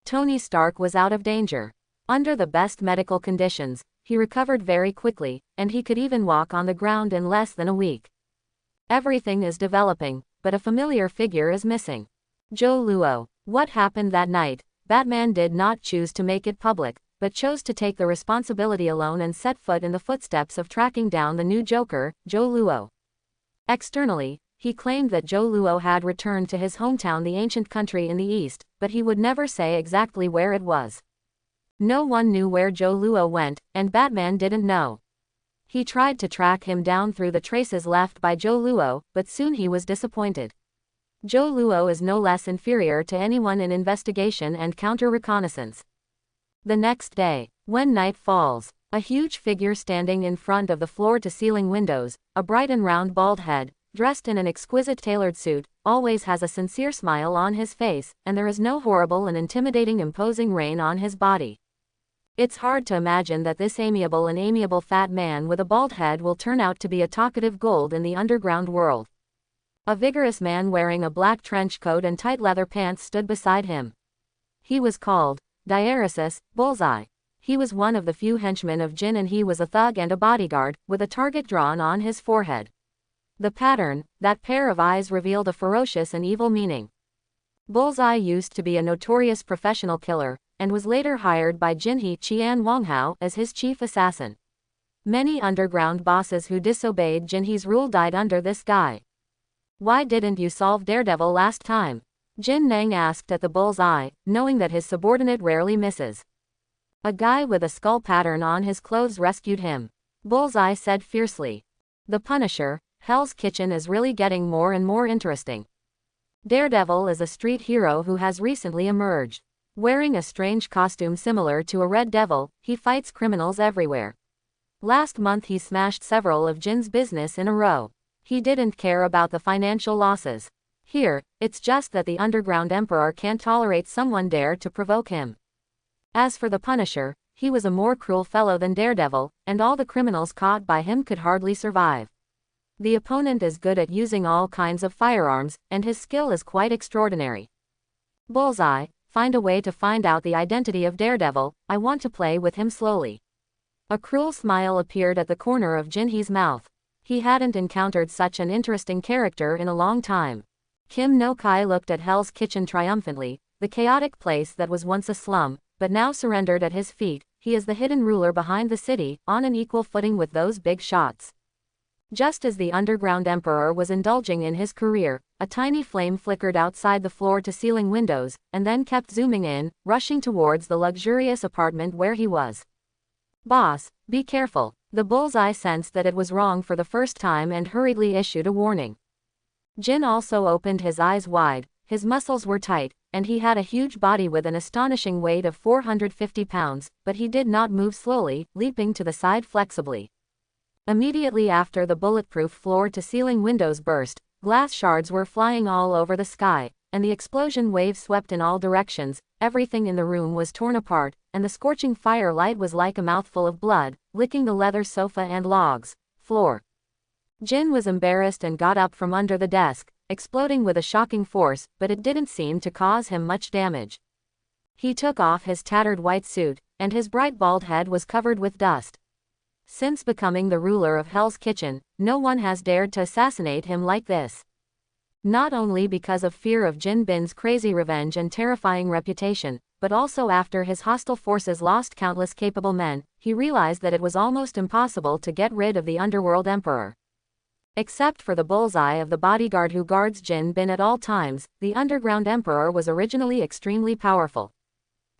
Tony Stark was out of danger. Under the best medical conditions, he recovered very quickly, and he could even walk on the ground in less than a week. Everything is developing, but a familiar figure is missing. Joe Luo. What happened that night? Batman did not choose to make it public, but chose to take the responsibility alone and set foot in the footsteps of tracking down the new Joker, Joe Luo. Externally, he claimed that Joe Luo had returned to his hometown, the ancient country in the east, but he would never say exactly where it was. No one knew where Joe Luo went, and Batman didn't know. He tried to track him down through the traces left by Joe Luo, but soon he was disappointed. Joe Luo is no less inferior to anyone in investigation and counter-reconnaissance. The next day, when night falls, a huge figure standing in front of the floor-to-ceiling windows, a bright and round bald head, dressed in an exquisite tailored suit, always has a sincere smile on his face, and there is no horrible and intimidating imposing rein on his body. It's hard to imagine that this amiable fat man with a bald head will turn out to be a talkative gold in the underground world. A vigorous man wearing a black trench coat and tight leather pants stood beside him. He was called Diaresis, Bullseye. He was one of the few henchmen of Jin, and he was a thug and a bodyguard, with a target drawn on his forehead. The pattern, that pair of eyes, revealed a ferocious and evil meaning. Bullseye used to be a notorious professional killer, and was later hired by Jinhee Qian Wanghao as his chief assassin. Many underground bosses who disobeyed Jinhee's rule died under this guy. Why didn't you solve Daredevil last time? Jin Nang asked at the Bullseye, knowing that his subordinate rarely misses. A guy with a skull pattern on his clothes rescued him. Bullseye said fiercely. The Punisher, Hell's Kitchen, is really getting more and more interesting. Daredevil is a street hero who has recently emerged. Wearing a strange costume similar to a red devil, he fights criminals everywhere. Last month he smashed several of Jin's business in a row. He didn't care about the financial losses. Here, it's just that the Underground Emperor can't tolerate someone dare to provoke him. As for the Punisher, he was a more cruel fellow than Daredevil, and all the criminals caught by him could hardly survive. The opponent is good at using all kinds of firearms, and his skill is quite extraordinary. Bullseye, find a way to find out the identity of Daredevil. I want to play with him slowly. A cruel smile appeared at the corner of Jinhee's mouth. He hadn't encountered such an interesting character in a long time. Kim No Kai looked at Hell's Kitchen triumphantly, the chaotic place that was once a slum, but now surrendered at his feet. He is the hidden ruler behind the city, on an equal footing with those big shots. Just as the Underground Emperor was indulging in his career, a tiny flame flickered outside the floor-to-ceiling windows, and then kept zooming in, rushing towards the luxurious apartment where he was. Boss, be careful. The Bullseye sensed that it was wrong for the first time and hurriedly issued a warning. Jin also opened his eyes wide, his muscles were tight, and he had a huge body with an astonishing weight of 450 pounds, but he did not move slowly, leaping to the side flexibly. Immediately after the bulletproof floor-to-ceiling windows burst, glass shards were flying all over the sky, and the explosion wave swept in all directions. Everything in the room was torn apart, and the scorching firelight was like a mouthful of blood, licking the leather sofa and logs floor. Jin was embarrassed and got up from under the desk, exploding with a shocking force, but it didn't seem to cause him much damage. He took off his tattered white suit, and his bright bald head was covered with dust. Since becoming the ruler of Hell's Kitchen, no one has dared to assassinate him like this. Not only because of fear of Jin Bin's crazy revenge and terrifying reputation, but also after his hostile forces lost countless capable men, he realized that it was almost impossible to get rid of the Underworld Emperor. Except for the bullseye of the bodyguard who guards Jin Bin at all times, the Underground Emperor was originally extremely powerful.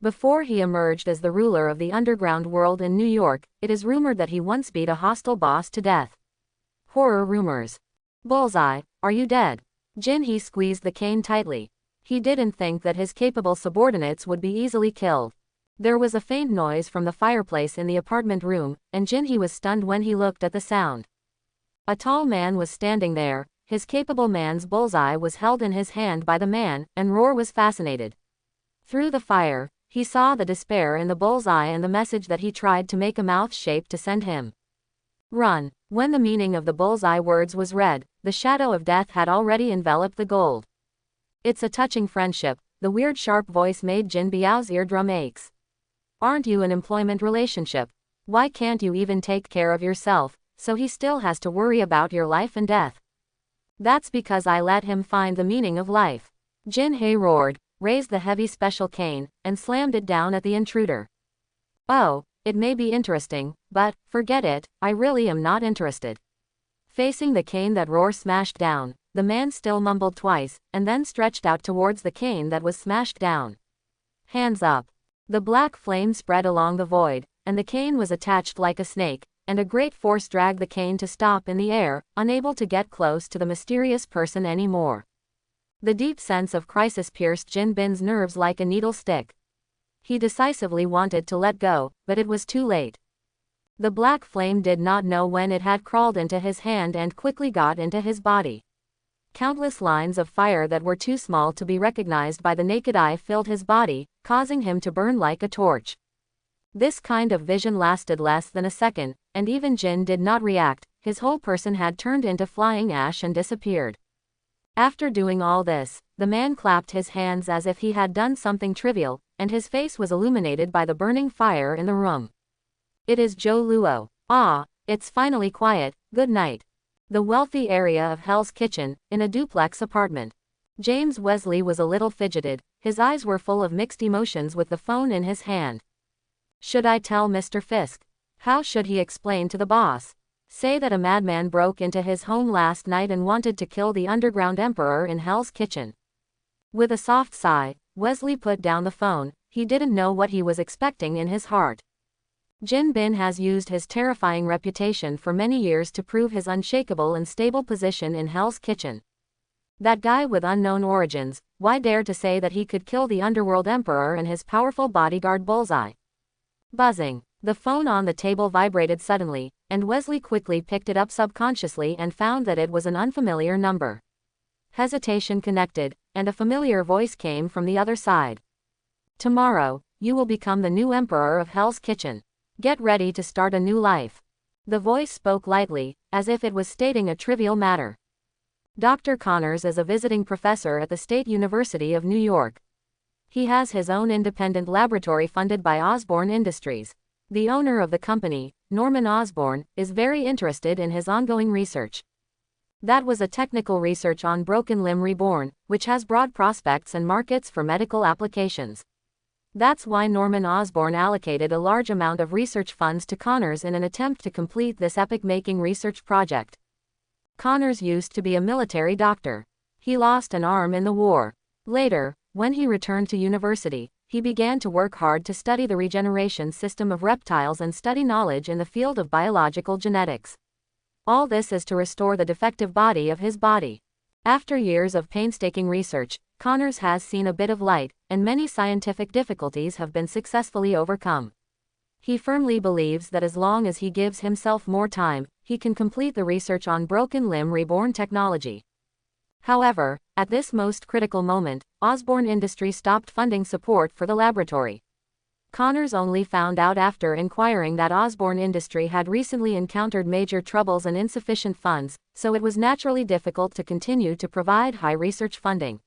Before he emerged as the ruler of the underground world in New York, it is rumored that he once beat a hostile boss to death. Horror rumors. Bullseye, are you dead? Jin He squeezed the cane tightly. He didn't think that his capable subordinates would be easily killed. There was a faint noise from the fireplace in the apartment room, and Jin He was stunned when he looked at the sound. A tall man was standing there. His capable man's bullseye was held in his hand by the man, and Roar was fascinated. Through the fire, he saw the despair in the bullseye and the message that he tried to make a mouth shape to send him. Run. When the meaning of the bullseye words was read, the shadow of death had already enveloped the gold. It's a touching friendship, the weird sharp voice made Jin Biao's eardrum aches. Aren't you an employment relationship? Why can't you even take care of yourself, so he still has to worry about your life and death? That's because I let him find the meaning of life. Jin He roared, raised the heavy special cane, and slammed it down at the intruder. Oh, it may be interesting, but, forget it, I really am not interested. Facing the cane that Roar smashed down, the man still mumbled twice, and then stretched out towards the cane that was smashed down. Hands up. The black flame spread along the void, and the cane was attached like a snake, and a great force dragged the cane to stop in the air, unable to get close to the mysterious person anymore. The deep sense of crisis pierced Jin Bin's nerves like a needle stick. He decisively wanted to let go, but it was too late. The black flame did not know when it had crawled into his hand and quickly got into his body. Countless lines of fire that were too small to be recognized by the naked eye filled his body, causing him to burn like a torch. This kind of vision lasted less than a second, and even Jin did not react. His whole person had turned into flying ash and disappeared. After doing all this, the man clapped his hands as if he had done something trivial, and his face was illuminated by the burning fire in the room. It is Zhou Luo. Ah, it's finally quiet, good night. The wealthy area of Hell's Kitchen, in a duplex apartment. James Wesley was a little fidgeted, his eyes were full of mixed emotions with the phone in his hand. Should I tell Mr. Fisk? How should he explain to the boss? Say that a madman broke into his home last night and wanted to kill the Underground Emperor in Hell's Kitchen. With a soft sigh, Wesley put down the phone. He didn't know what he was expecting in his heart. Jin Bin has used his terrifying reputation for many years to prove his unshakable and stable position in Hell's Kitchen. That guy with unknown origins, why dare to say that he could kill the Underworld Emperor and his powerful bodyguard Bullseye? Buzzing. The phone on the table vibrated suddenly, and Wesley quickly picked it up subconsciously and found that it was an unfamiliar number. Hesitation connected, and a familiar voice came from the other side. Tomorrow, you will become the new emperor of Hell's Kitchen. Get ready to start a new life. The voice spoke lightly, as if it was stating a trivial matter. Dr. Connors is a visiting professor at the State University of New York. He has his own independent laboratory funded by Osborne Industries. The owner of the company, Norman Osborne, is very interested in his ongoing research. That was a technical research on broken limb reborn, which has broad prospects and markets for medical applications. That's why Norman Osborne allocated a large amount of research funds to Connors in an attempt to complete this epic-making research project. Connors used to be a military doctor. He lost an arm in the war. Later, when he returned to university, he began to work hard to study the regeneration system of reptiles and study knowledge in the field of biological genetics. All this is to restore the defective body of his body. After years of painstaking research, Connors has seen a bit of light, and many scientific difficulties have been successfully overcome. He firmly believes that as long as he gives himself more time, he can complete the research on broken limb reborn technology. However, at this most critical moment, Osborne Industries stopped funding support for the laboratory. Connors only found out after inquiring that Osborne Industry had recently encountered major troubles and insufficient funds, so it was naturally difficult to continue to provide high research funding.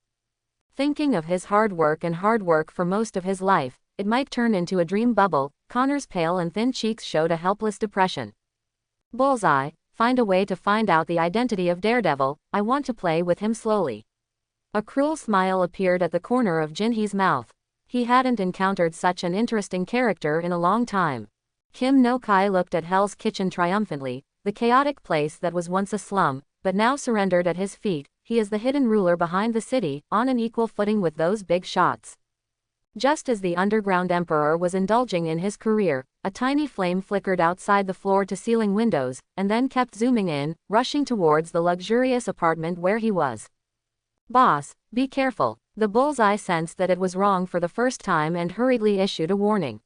Thinking of his hard work for most of his life, it might turn into a dream bubble. Connors' pale and thin cheeks showed a helpless depression. Bullseye, find a way to find out the identity of Daredevil. I want to play with him slowly. A cruel smile appeared at the corner of Jinhee's mouth. He hadn't encountered such an interesting character in a long time. Kim no Kai looked at Hell's Kitchen triumphantly, the chaotic place that was once a slum, but now surrendered at his feet. He is the hidden ruler behind the city, on an equal footing with those big shots. Just as the Underground Emperor was indulging in his career, a tiny flame flickered outside the floor-to-ceiling windows, and then kept zooming in, rushing towards the luxurious apartment where he was. Boss, be careful. The Bullseye sensed that it was wrong for the first time and hurriedly issued a warning.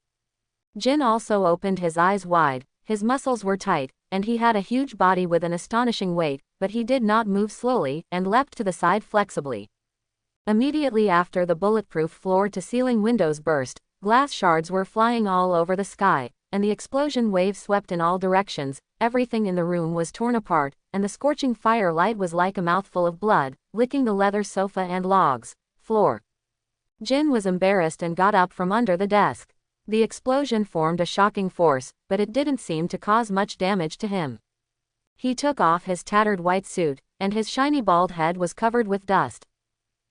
Jin also opened his eyes wide. His muscles were tight, and he had a huge body with an astonishing weight, but he did not move slowly, and leapt to the side flexibly. Immediately after the bulletproof floor-to-ceiling windows burst, glass shards were flying all over the sky, and the explosion wave swept in all directions. Everything in the room was torn apart, and the scorching firelight was like a mouthful of blood, licking the leather sofa and logs floor. Jin was embarrassed and got up from under the desk. The explosion formed a shocking force, but it didn't seem to cause much damage to him. He took off his tattered white suit, and his shiny bald head was covered with dust.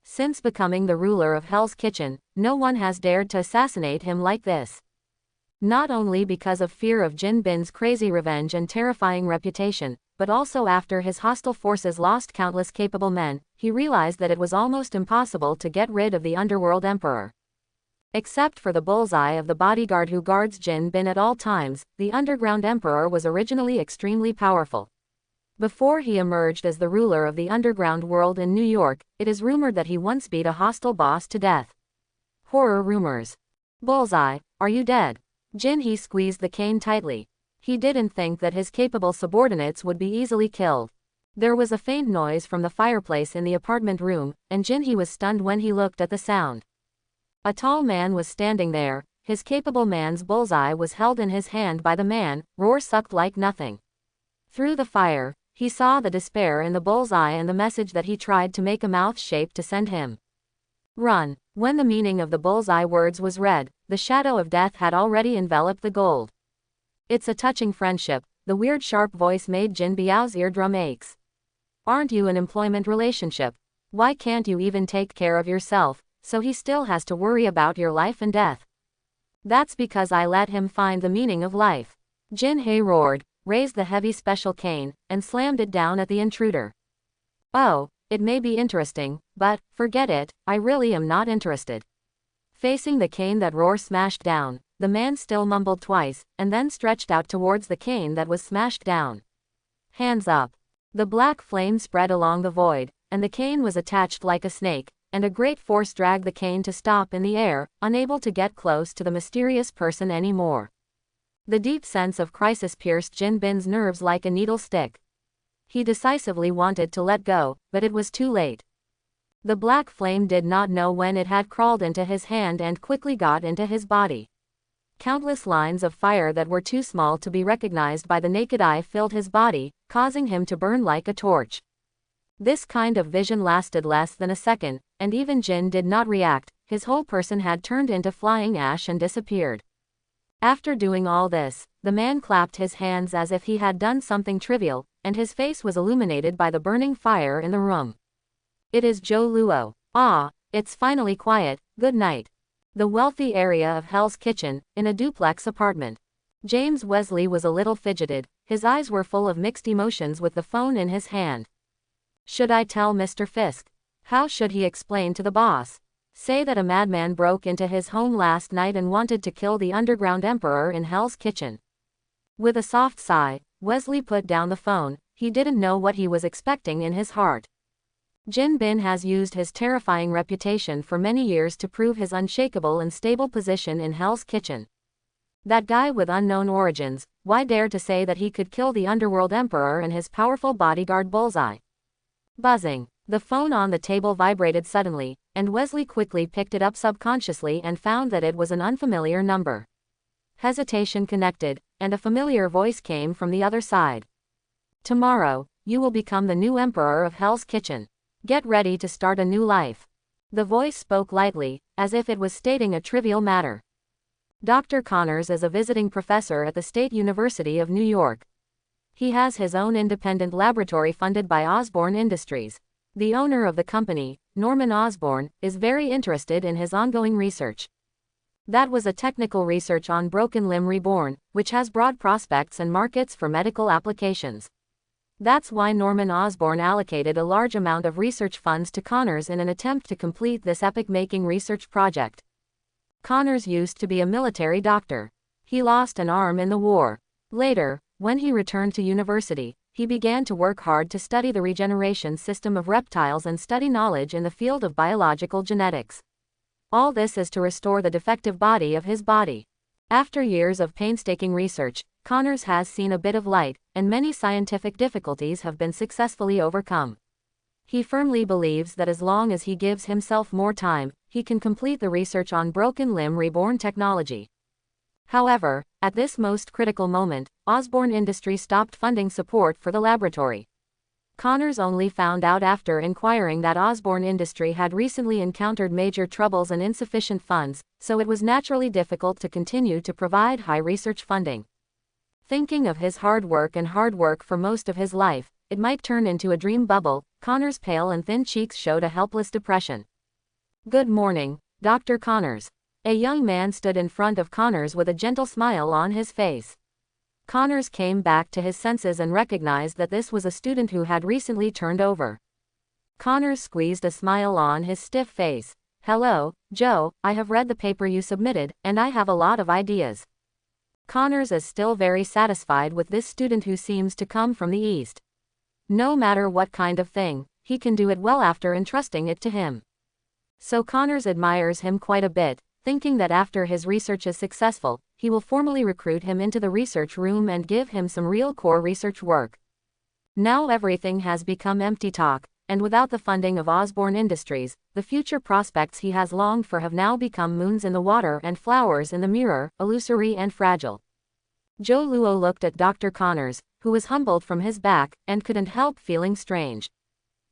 Since becoming the ruler of Hell's Kitchen, no one has dared to assassinate him like this. Not only because of fear of Jin Bin's crazy revenge and terrifying reputation, but also after his hostile forces lost countless capable men, he realized that it was almost impossible to get rid of the Underworld Emperor. Except for the Bullseye of the bodyguard who guards Jin Bin at all times, the Underground Emperor was originally extremely powerful. Before he emerged as the ruler of the underground world in New York, it is rumored that he once beat a hostile boss to death. Horror rumors. Bullseye, are you dead? Jinhee squeezed the cane tightly. He didn't think that his capable subordinates would be easily killed. There was a faint noise from the fireplace in the apartment room, and Jinhee was stunned when he looked at the sound. A tall man was standing there. His capable man's bullseye was held in his hand by the man. Roar sucked like nothing. Through the fire, he saw the despair in the bullseye and the message that he tried to make a mouth shape to send him. Run. When the meaning of the bullseye words was read, the shadow of death had already enveloped the gold. It's a touching friendship, the weird sharp voice made Jin Biao's eardrum aches. Aren't you an employment relationship? Why can't you even take care of yourself, so he still has to worry about your life and death? That's because I let him find the meaning of life. Jinhee roared, raised the heavy special cane, and slammed it down at the intruder. Oh, it may be interesting, but, forget it, I really am not interested. Facing the cane that Roar smashed down, the man still mumbled twice, and then stretched out towards the cane that was smashed down. Hands up. The black flame spread along the void, and the cane was attached like a snake, and a great force dragged the cane to stop in the air, unable to get close to the mysterious person anymore. The deep sense of crisis pierced Jin Bin's nerves like a needle stick. He decisively wanted to let go, but it was too late. The black flame did not know when it had crawled into his hand and quickly got into his body. Countless lines of fire that were too small to be recognized by the naked eye filled his body, causing him to burn like a torch. This kind of vision lasted less than a second, and even Jin did not react. His whole person had turned into flying ash and disappeared. After doing all this, the man clapped his hands as if he had done something trivial, and his face was illuminated by the burning fire in the room. It is Zhou Luo. Ah, it's finally quiet, good night. The wealthy area of Hell's Kitchen, in a duplex apartment. James Wesley was a little fidgeted, his eyes were full of mixed emotions with the phone in his hand. Should I tell Mr. Fisk? How should he explain to the boss? Say that a madman broke into his home last night and wanted to kill the Underground Emperor in Hell's Kitchen. With a soft sigh, Wesley put down the phone. He didn't know what he was expecting in his heart. Jin Bin has used his terrifying reputation for many years to prove his unshakable and stable position in Hell's Kitchen. That guy with unknown origins, why dare to say that he could kill the Underworld Emperor and his powerful bodyguard Bullseye? Buzzing. The phone on the table vibrated suddenly, and Wesley quickly picked it up subconsciously and found that it was an unfamiliar number. Hesitation connected, and a familiar voice came from the other side. Tomorrow, you will become the new Emperor of Hell's Kitchen. Get ready to start a new life. The voice spoke lightly, as if it was stating a trivial matter. Dr. Connors is a visiting professor at the State University of New York. He has his own independent laboratory funded by Osborne Industries. The owner of the company, Norman Osborne, is very interested in his ongoing research. That was a technical research on broken limb reborn, which has broad prospects and markets for medical applications. That's why Norman Osborne allocated a large amount of research funds to Connors in an attempt to complete this epic-making research project. Connors used to be a military doctor. He lost an arm in the war. Later, when he returned to university, he began to work hard to study the regeneration system of reptiles and study knowledge in the field of biological genetics. All this is to restore the defective body of his body. After years of painstaking research, Connors has seen a bit of light, and many scientific difficulties have been successfully overcome. He firmly believes that as long as he gives himself more time, he can complete the research on broken limb reborn technology. However, at this most critical moment, Osborne Industries stopped funding support for the laboratory. Connors only found out after inquiring that Osborne Industry had recently encountered major troubles and insufficient funds, so it was naturally difficult to continue to provide high research funding. Thinking of his hard work for most of his life, it might turn into a dream bubble. Connors' pale and thin cheeks showed a helpless depression. Good morning, Dr. Connors. A young man stood in front of Connors with a gentle smile on his face. Connors came back to his senses and recognized that this was a student who had recently turned over. Connors squeezed a smile on his stiff face. Hello, Joe, I have read the paper you submitted, and I have a lot of ideas. Connors is still very satisfied with this student who seems to come from the East. No matter what kind of thing, he can do it well after entrusting it to him. So Connors admires him quite a bit, thinking that after his research is successful, he will formally recruit him into the research room and give him some real core research work. Now everything has become empty talk, and without the funding of Osborne Industries, the future prospects he has longed for have now become moons in the water and flowers in the mirror, illusory and fragile. Joe Luo looked at Dr. Connors, who was humbled from his back, and couldn't help feeling strange.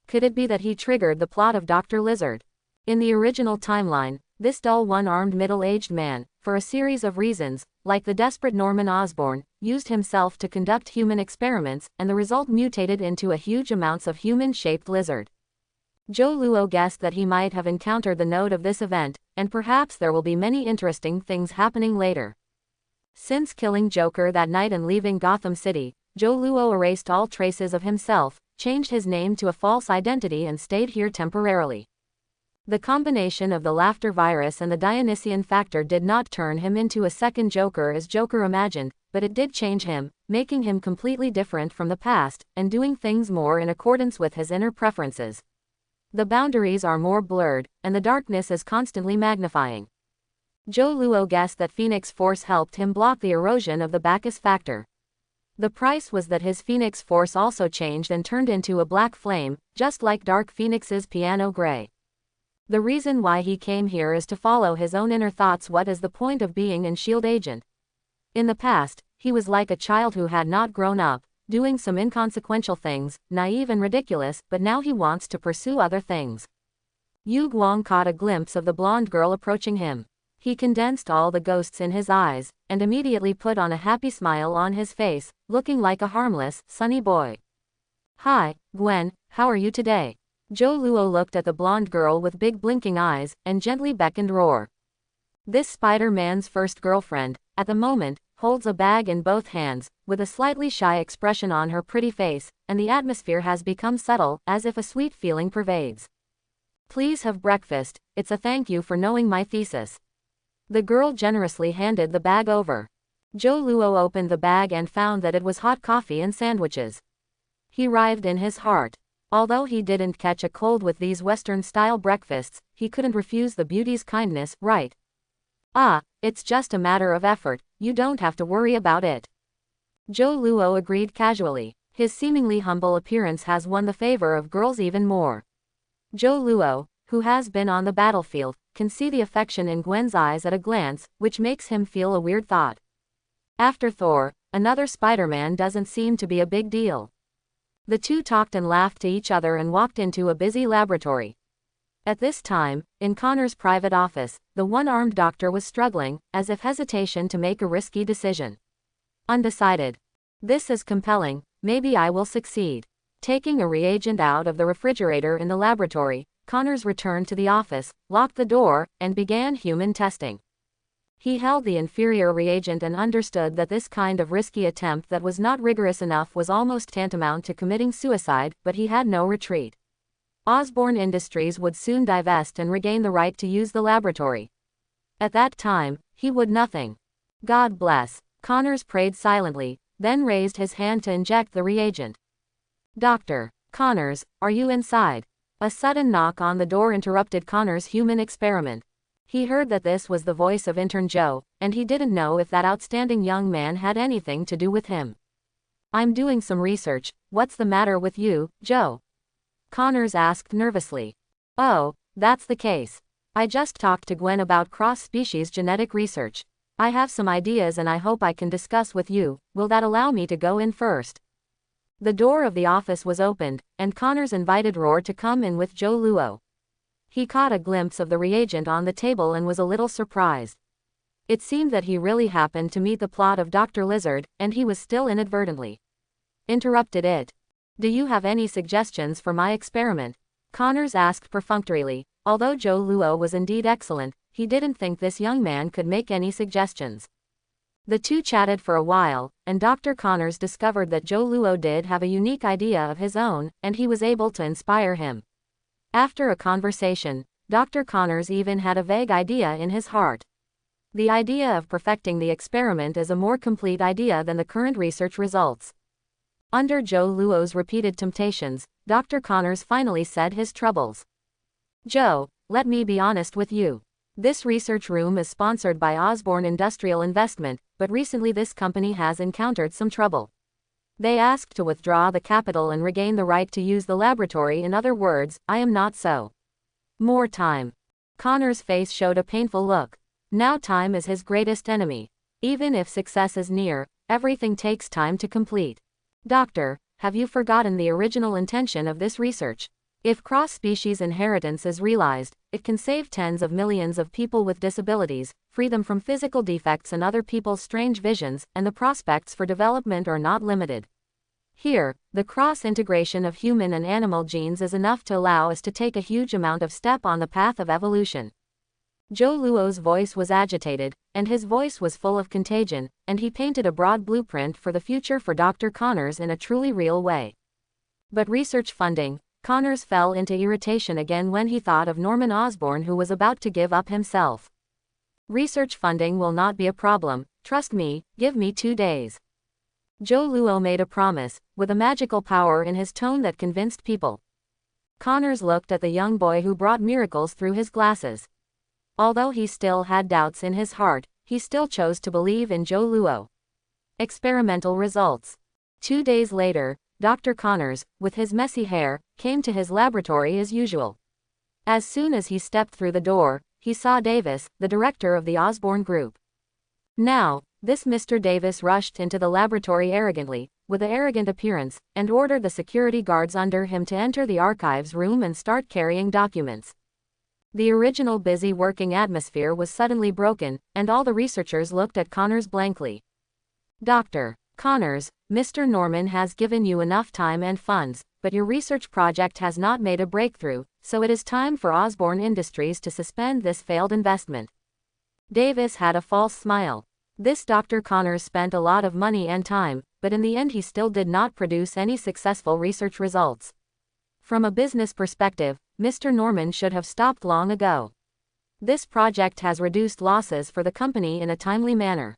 Could it be that he triggered the plot of Dr. Lizard? In the original timeline, this dull one-armed middle-aged man, for a series of reasons, like the desperate Norman Osborne, used himself to conduct human experiments, and the result mutated into a huge amounts of human-shaped lizard. Joe Luo guessed that he might have encountered the node of this event, and perhaps there will be many interesting things happening later. Since killing Joker that night and leaving Gotham City, Joe Luo erased all traces of himself, changed his name to a false identity and stayed here temporarily. The combination of the laughter virus and the Dionysian factor did not turn him into a second Joker as Joker imagined, but it did change him, making him completely different from the past, and doing things more in accordance with his inner preferences. The boundaries are more blurred, and the darkness is constantly magnifying. Joe Luo guessed that Phoenix Force helped him block the erosion of the Bacchus factor. The price was that his Phoenix Force also changed and turned into a black flame, just like Dark Phoenix's piano gray. The reason why he came here is to follow his own inner thoughts. What is the point of being an S.H.I.E.L.D. agent? In the past, he was like a child who had not grown up, doing some inconsequential things, naive and ridiculous, but now he wants to pursue other things. Yu Guang caught a glimpse of the blonde girl approaching him. He condensed all the ghosts in his eyes, and immediately put on a happy smile on his face, looking like a harmless, sunny boy. Hi, Gwen, how are you today? Joe Luo looked at the blonde girl with big blinking eyes, and gently beckoned Roar. This Spider-Man's first girlfriend, at the moment, holds a bag in both hands, with a slightly shy expression on her pretty face, and the atmosphere has become subtle, as if a sweet feeling pervades. Please have breakfast, it's a thank you for knowing my thesis. The girl generously handed the bag over. Joe Luo opened the bag and found that it was hot coffee and sandwiches. He writhed in his heart. Although he didn't catch a cold with these Western-style breakfasts, he couldn't refuse the beauty's kindness, right? Ah, it's just a matter of effort, you don't have to worry about it. Joe Luo agreed casually. His seemingly humble appearance has won the favor of girls even more. Joe Luo, who has been on the battlefield, can see the affection in Gwen's eyes at a glance, which makes him feel a weird thought. After Thor, another Spider-Man doesn't seem to be a big deal. The two talked and laughed to each other and walked into a busy laboratory. At this time, in Connor's private office, the one-armed doctor was struggling, as if hesitation to make a risky decision. Undecided. This is compelling, maybe I will succeed. Taking a reagent out of the refrigerator in the laboratory, Connors returned to the office, locked the door, and began human testing. He held the inferior reagent and understood that this kind of risky attempt that was not rigorous enough was almost tantamount to committing suicide, but he had no retreat. Osborne Industries would soon divest and regain the right to use the laboratory. At that time, he would nothing. God bless. Connors prayed silently, then raised his hand to inject the reagent. Dr. Connors, are you inside? A sudden knock on the door interrupted Connors' human experiment. He heard that this was the voice of intern Joe, and he didn't know if that outstanding young man had anything to do with him. I'm doing some research, what's the matter with you, Joe? Connors asked nervously. Oh, that's the case. I just talked to Gwen about cross-species genetic research. I have some ideas and I hope I can discuss with you. Will that allow me to go in first? The door of the office was opened, and Connors invited Roar to come in with Joe Luo. He caught a glimpse of the reagent on the table and was a little surprised. It seemed that he really happened to meet the plot of Dr. Lizard, and he was still inadvertently interrupted it. Do you have any suggestions for my experiment? Connors asked perfunctorily. Although Joe Luo was indeed excellent, he didn't think this young man could make any suggestions. The two chatted for a while, and Dr. Connors discovered that Joe Luo did have a unique idea of his own, and he was able to inspire him. After a conversation, Dr. Connors even had a vague idea in his heart. The idea of perfecting the experiment is a more complete idea than the current research results. Under Joe Luo's repeated temptations, Dr. Connors finally said his troubles. Joe, let me be honest with you. This research room is sponsored by Osborne Industrial Investment, but recently this company has encountered some trouble. They asked to withdraw the capital and regain the right to use the laboratory. In other words, I am not so. More time. Connor's face showed a painful look. Now time is his greatest enemy. Even if success is near, everything takes time to complete. Doctor, have you forgotten the original intention of this research? If cross-species inheritance is realized, it can save tens of millions of people with disabilities, free them from physical defects and other people's strange visions, and the prospects for development are not limited. Here, the cross-integration of human and animal genes is enough to allow us to take a huge amount of step on the path of evolution. Joe Luo's voice was agitated, and his voice was full of contagion, and he painted a broad blueprint for the future for Dr. Connors in a truly real way. But research funding. Connors fell into irritation again when he thought of Norman Osborn, who was about to give up himself. Research funding will not be a problem, trust me, give me 2 days. Joe Luo made a promise, with a magical power in his tone that convinced people. Connors looked at the young boy who brought miracles through his glasses. Although he still had doubts in his heart, he still chose to believe in Joe Luo. Experimental results. 2 days later, Dr. Connors, with his messy hair, came to his laboratory as usual. As soon as he stepped through the door, he saw Davis, the director of the Osborne Group. Now, this Mr. Davis rushed into the laboratory arrogantly, with an arrogant appearance, and ordered the security guards under him to enter the archives room and start carrying documents. The original busy working atmosphere was suddenly broken, and all the researchers looked at Connors blankly. Dr. Connors, Mr. Norman has given you enough time and funds, but your research project has not made a breakthrough, so it is time for Osborne Industries to suspend this failed investment. Davis had a false smile. This Dr. Connors spent a lot of money and time, but in the end he still did not produce any successful research results. From a business perspective, Mr. Norman should have stopped long ago. This project has reduced losses for the company in a timely manner.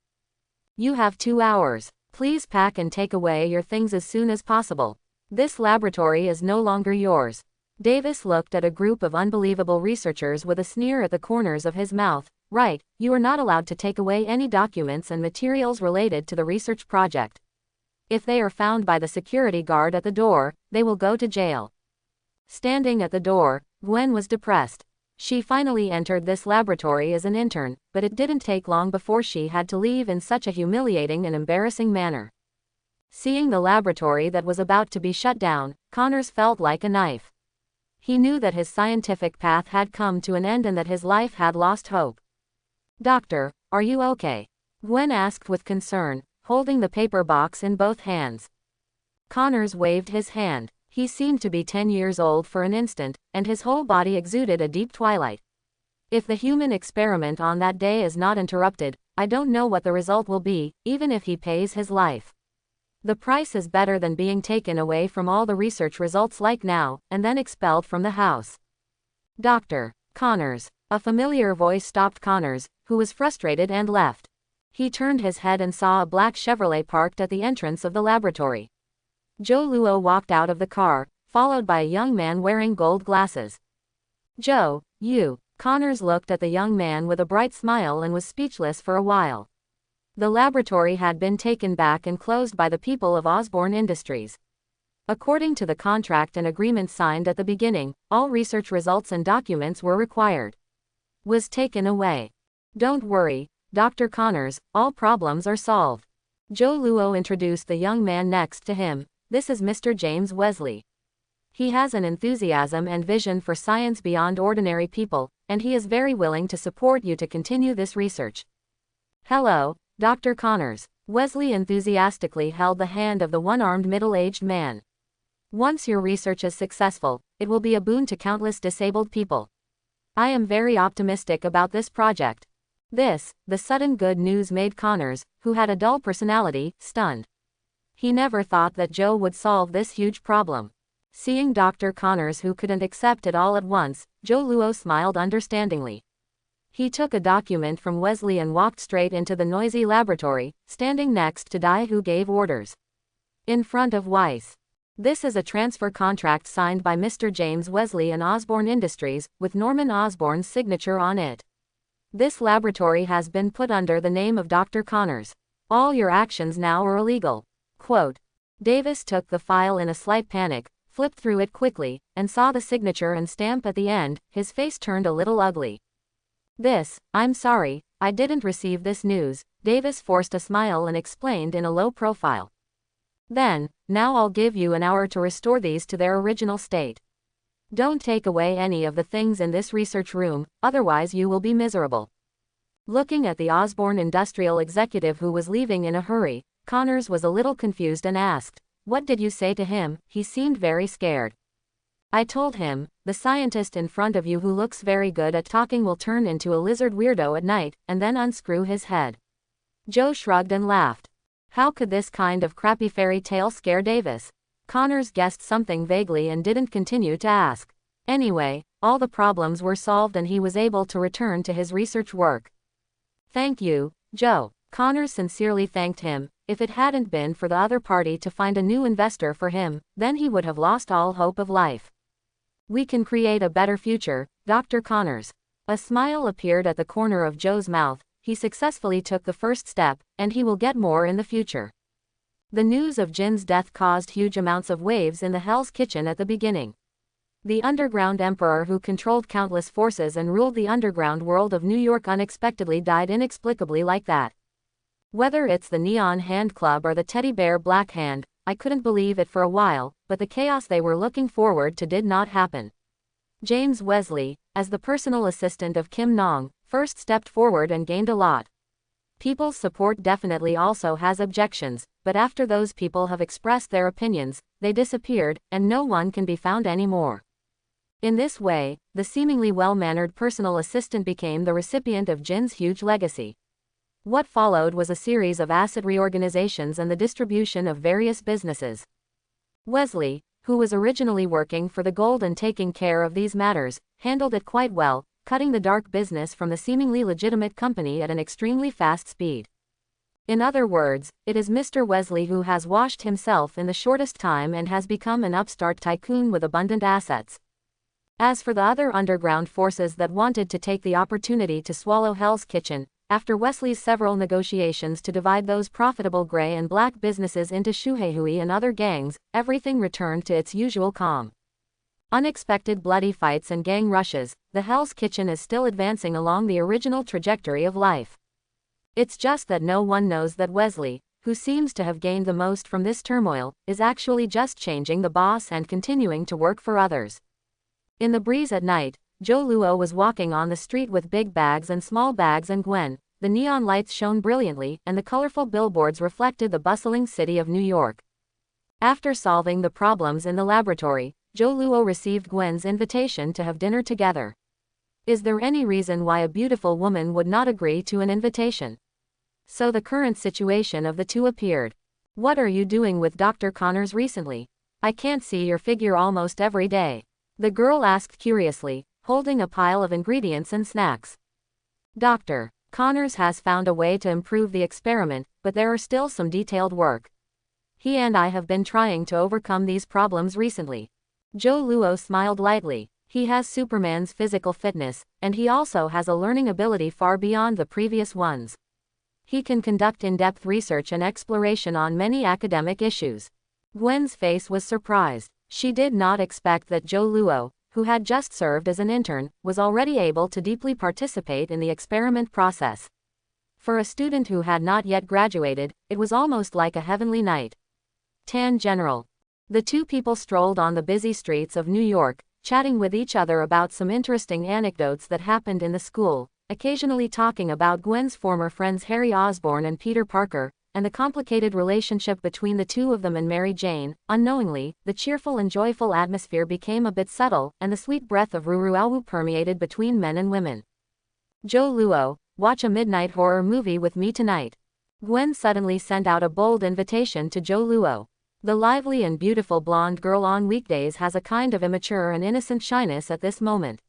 You have 2 hours. Please pack and take away your things as soon as possible. This laboratory is no longer yours. Davis looked at a group of unbelievable researchers with a sneer at the corners of his mouth. Right, you are not allowed to take away any documents and materials related to the research project. If they are found by the security guard at the door, they will go to jail. Standing at the door, Gwen was depressed. She finally entered this laboratory as an intern, but it didn't take long before she had to leave in such a humiliating and embarrassing manner. Seeing the laboratory that was about to be shut down, Connors felt like a knife. He knew that his scientific path had come to an end and that his life had lost hope. "Doctor, are you okay?" Gwen asked with concern, holding the paper box in both hands. Connors waved his hand. He seemed to be 10 years old for an instant, and his whole body exuded a deep twilight. "If the human experiment on that day is not interrupted, I don't know what the result will be, even if he pays his life. The price is better than being taken away from all the research results like now, and then expelled from the house." "Dr. Connors." A familiar voice stopped Connors, who was frustrated and left. He turned his head and saw a black Chevrolet parked at the entrance of the laboratory. Joe Luo walked out of the car, followed by a young man wearing gold glasses. "Joe, you." Connors looked at the young man with a bright smile and was speechless for a while. The laboratory had been taken back and closed by the people of Osborne Industries. According to the contract and agreement signed at the beginning, all research results and documents were required. Was taken away. "Don't worry, Dr. Connors, all problems are solved." Joe Luo introduced the young man next to him. "This is Mr. James Wesley. He has an enthusiasm and vision for science beyond ordinary people, and he is very willing to support you to continue this research." "Hello, Dr. Connors." Wesley enthusiastically held the hand of the one-armed middle-aged man. "Once your research is successful, it will be a boon to countless disabled people. I am very optimistic about this project." The sudden good news made Connors, who had a dull personality, stunned. He never thought that Joe would solve this huge problem. Seeing Dr. Connors, who couldn't accept it all at once, Joe Luo smiled understandingly. He took a document from Wesley and walked straight into the noisy laboratory, standing next to Dai, who gave orders. In front of Weiss. "This is a transfer contract signed by Mr. James Wesley and Osborne Industries, with Norman Osborne's signature on it. This laboratory has been put under the name of Dr. Connors. All your actions now are illegal." Quote. Davis took the file in a slight panic, flipped through it quickly, and saw the signature and stamp at the end. His face turned a little ugly. "I'm sorry, I didn't receive this news." Davis forced a smile and explained in a low profile. "Now I'll give you an hour to restore these to their original state. Don't take away any of the things in this research room, otherwise you will be miserable." Looking at the Osborne industrial executive who was leaving in a hurry, Connors was a little confused and asked, "What did you say to him?" He seemed very scared. "I told him, the scientist in front of you who looks very good at talking will turn into a lizard weirdo at night, and then unscrew his head." Joe shrugged and laughed. How could this kind of crappy fairy tale scare Davis? Connors guessed something vaguely and didn't continue to ask. Anyway, all the problems were solved and he was able to return to his research work. "Thank you, Joe." Connors sincerely thanked him. If it hadn't been for the other party to find a new investor for him, then he would have lost all hope of life. "We can create a better future, Dr. Connors." A smile appeared at the corner of Joe's mouth. He successfully took the first step, and he will get more in the future. The news of Jin's death caused huge amounts of waves in the Hell's Kitchen at the beginning. The underground emperor who controlled countless forces and ruled the underground world of New York unexpectedly died inexplicably like that. Whether it's the Neon Hand Club or the teddy bear Black Hand, I couldn't believe it for a while, but the chaos they were looking forward to did not happen. James Wesley, as the personal assistant of Kim Nong, first stepped forward and gained a lot. People's support definitely also has objections, but after those people have expressed their opinions, they disappeared, and no one can be found anymore. In this way, the seemingly well-mannered personal assistant became the recipient of Jin's huge legacy. What followed was a series of asset reorganizations and the distribution of various businesses. Wesley, who was originally working for the gold and taking care of these matters, handled it quite well, cutting the dark business from the seemingly legitimate company at an extremely fast speed. In other words, it is Mr. Wesley who has washed himself in the shortest time and has become an upstart tycoon with abundant assets. As for the other underground forces that wanted to take the opportunity to swallow Hell's Kitchen, after Wesley's several negotiations to divide those profitable gray and black businesses into Shuheihui and other gangs, everything returned to its usual calm. Unexpected bloody fights and gang rushes, the Hell's Kitchen is still advancing along the original trajectory of life. It's just that no one knows that Wesley, who seems to have gained the most from this turmoil, is actually just changing the boss and continuing to work for others. In the breeze at night, Joe Luo was walking on the street with big bags and small bags and Gwen. The neon lights shone brilliantly and the colorful billboards reflected the bustling city of New York. After solving the problems in the laboratory, Joe Luo received Gwen's invitation to have dinner together. Is there any reason why a beautiful woman would not agree to an invitation? So the current situation of the two appeared. What are you doing with Dr. Connors recently? I can't see your figure almost every day. The girl asked curiously, holding a pile of ingredients and snacks. Dr. Connors has found a way to improve the experiment, but there are still some detailed work. He and I have been trying to overcome these problems recently. Joe Luo smiled lightly. He has Superman's physical fitness, and he also has a learning ability far beyond the previous ones. He can conduct in-depth research and exploration on many academic issues. Gwen's face was surprised. She did not expect that Joe Luo, who had just served as an intern, was already able to deeply participate in the experiment process. For a student who had not yet graduated, it was almost like a heavenly night. Tan General. The two people strolled on the busy streets of New York, chatting with each other about some interesting anecdotes that happened in the school, occasionally talking about Gwen's former friends Harry Osborne and Peter Parker, and the complicated relationship between the two of them and Mary Jane. Unknowingly, the cheerful and joyful atmosphere became a bit subtle, and the sweet breath of Ruruawu permeated between men and women. Joe Luo, watch a midnight horror movie with me tonight. Gwen suddenly sent out a bold invitation to Joe Luo. The lively and beautiful blonde girl on weekdays has a kind of immature and innocent shyness at this moment.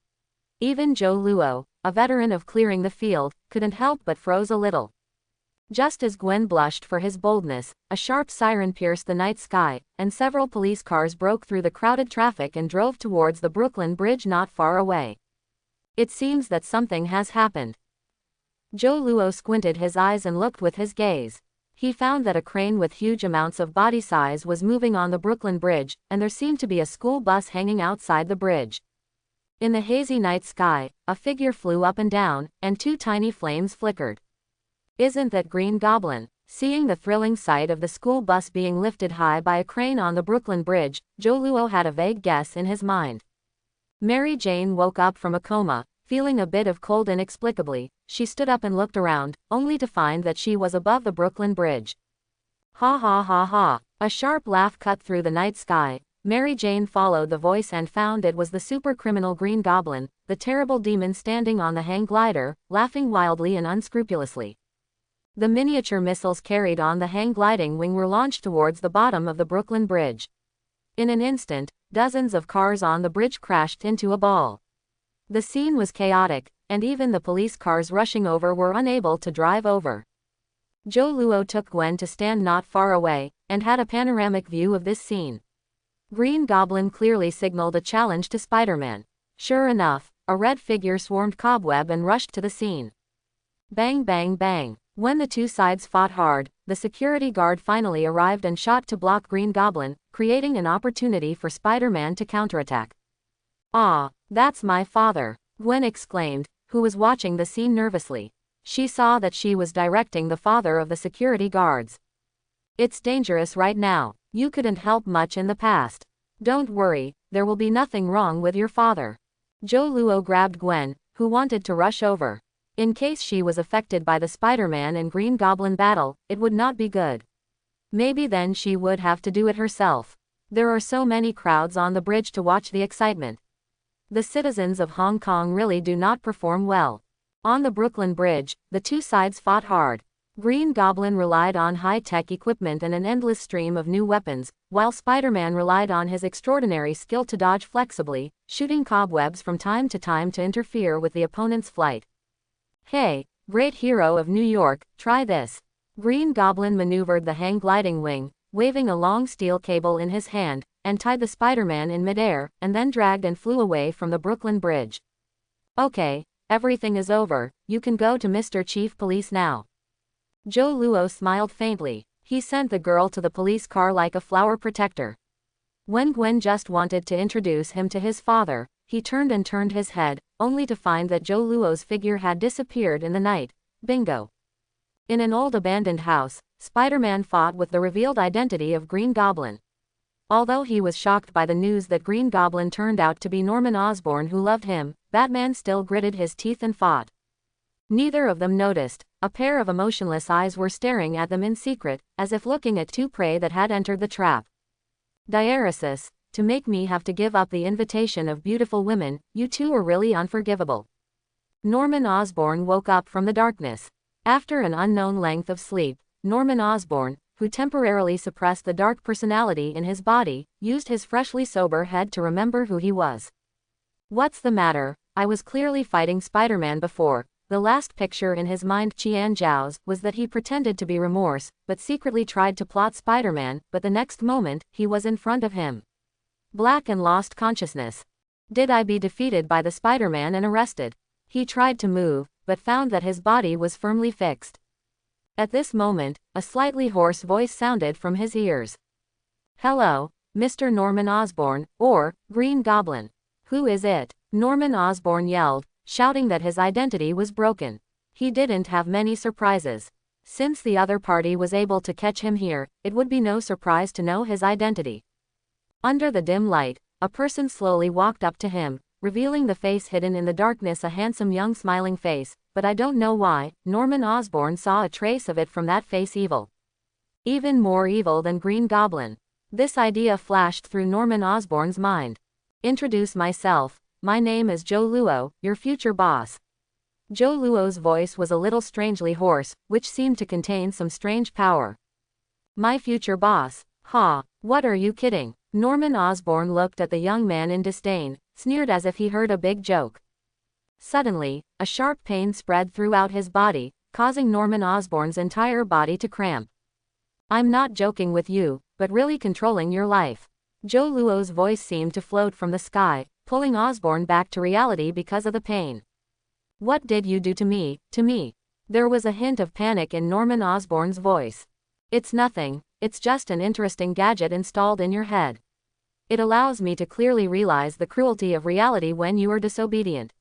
Even Joe Luo, a veteran of clearing the field, couldn't help but froze a little. Just as Gwen blushed for his boldness, a sharp siren pierced the night sky, and several police cars broke through the crowded traffic and drove towards the Brooklyn Bridge not far away. It seems that something has happened. Joe Luo squinted his eyes and looked with his gaze. He found that a crane with huge amounts of body size was moving on the Brooklyn Bridge, and there seemed to be a school bus hanging outside the bridge. In the hazy night sky, a figure flew up and down, and two tiny flames flickered. Isn't that Green Goblin? Seeing the thrilling sight of the school bus being lifted high by a crane on the Brooklyn Bridge, Joe Luo had a vague guess in his mind. Mary Jane woke up from a coma, feeling a bit of cold inexplicably. She stood up and looked around, only to find that she was above the Brooklyn Bridge. Ha ha ha ha. A sharp laugh cut through the night sky. Mary Jane followed the voice and found it was the super criminal Green Goblin, the terrible demon standing on the hang glider, laughing wildly and unscrupulously. The miniature missiles carried on the hang gliding wing were launched towards the bottom of the Brooklyn Bridge. In an instant, dozens of cars on the bridge crashed into a ball. The scene was chaotic, and even the police cars rushing over were unable to drive over. Joe Luo took Gwen to stand not far away, and had a panoramic view of this scene. Green Goblin clearly signaled a challenge to Spider-Man. Sure enough, a red figure swarmed cobweb and rushed to the scene. Bang bang bang. When the two sides fought hard, the security guard finally arrived and shot to block Green Goblin, creating an opportunity for Spider-Man to counterattack. "Ah, that's my father," Gwen exclaimed, who was watching the scene nervously. She saw that she was directing the father of the security guards. "It's dangerous right now. You couldn't help much in the past. Don't worry, there will be nothing wrong with your father." Joe Luo grabbed Gwen, who wanted to rush over. In case she was affected by the Spider-Man and Green Goblin battle, it would not be good. Maybe then she would have to do it herself. There are so many crowds on the bridge to watch the excitement. The citizens of Hong Kong really do not perform well. On the Brooklyn Bridge, the two sides fought hard. Green Goblin relied on high-tech equipment and an endless stream of new weapons, while Spider-Man relied on his extraordinary skill to dodge flexibly, shooting cobwebs from time to interfere with the opponent's flight. "Hey, great hero of New York, try this." Green Goblin maneuvered the hang gliding wing, waving a long steel cable in his hand, and tied the Spider-Man in midair, and then dragged and flew away from the Brooklyn Bridge. Okay, everything is over, you can go to Mr. Chief Police now. Joe Luo smiled faintly. He sent the girl to the police car like a flower protector. When Gwen just wanted to introduce him to his father, he turned his head, only to find that Joe Luo's figure had disappeared in the night. Bingo. In an old abandoned house, Spider-Man fought with the revealed identity of Green Goblin. Although he was shocked by the news that Green Goblin turned out to be Norman Osborn who loved him, Batman still gritted his teeth and fought. Neither of them noticed. A pair of emotionless eyes were staring at them in secret, as if looking at two prey that had entered the trap. Diaresis, to make me have to give up the invitation of beautiful women, you two are really unforgivable. Norman Osborn woke up from the darkness. After an unknown length of sleep, Norman Osborn, who temporarily suppressed the dark personality in his body, used his freshly sober head to remember who he was. What's the matter? I was clearly fighting Spider-Man before. The last picture in his mind, Qian Zhao's, was that he pretended to be remorse, but secretly tried to plot Spider-Man, but the next moment, he was in front of him. Black and lost consciousness. Did I be defeated by the Spider-Man and arrested? He tried to move, but found that his body was firmly fixed. At this moment, a slightly hoarse voice sounded from his ears. Hello, Mr. Norman Osborn, or Green Goblin. Who is it? Norman Osborn yelled, shouting that his identity was broken. He didn't have many surprises. Since the other party was able to catch him here, it would be no surprise to know his identity. Under the dim light, a person slowly walked up to him, revealing the face hidden in the darkness, a handsome young smiling face, but I don't know why, Norman Osborn saw a trace of it from that face. Evil. Even more evil than Green Goblin. This idea flashed through Norman Osborn's mind. Introduce myself. My name is Joe Luo, your future boss. Joe Luo's voice was a little strangely hoarse, which seemed to contain some strange power. My future boss? Ha, what are you kidding? Norman Osborn looked at the young man in disdain, sneered as if he heard a big joke. Suddenly, a sharp pain spread throughout his body, causing Norman Osborn's entire body to cramp. I'm not joking with you, but really controlling your life. Joe Luo's voice seemed to float from the sky, pulling Osborn back to reality because of the pain. What did you do to me, to me? There was a hint of panic in Norman Osborn's voice. It's nothing, it's just an interesting gadget installed in your head. It allows me to clearly realize the cruelty of reality when you are disobedient.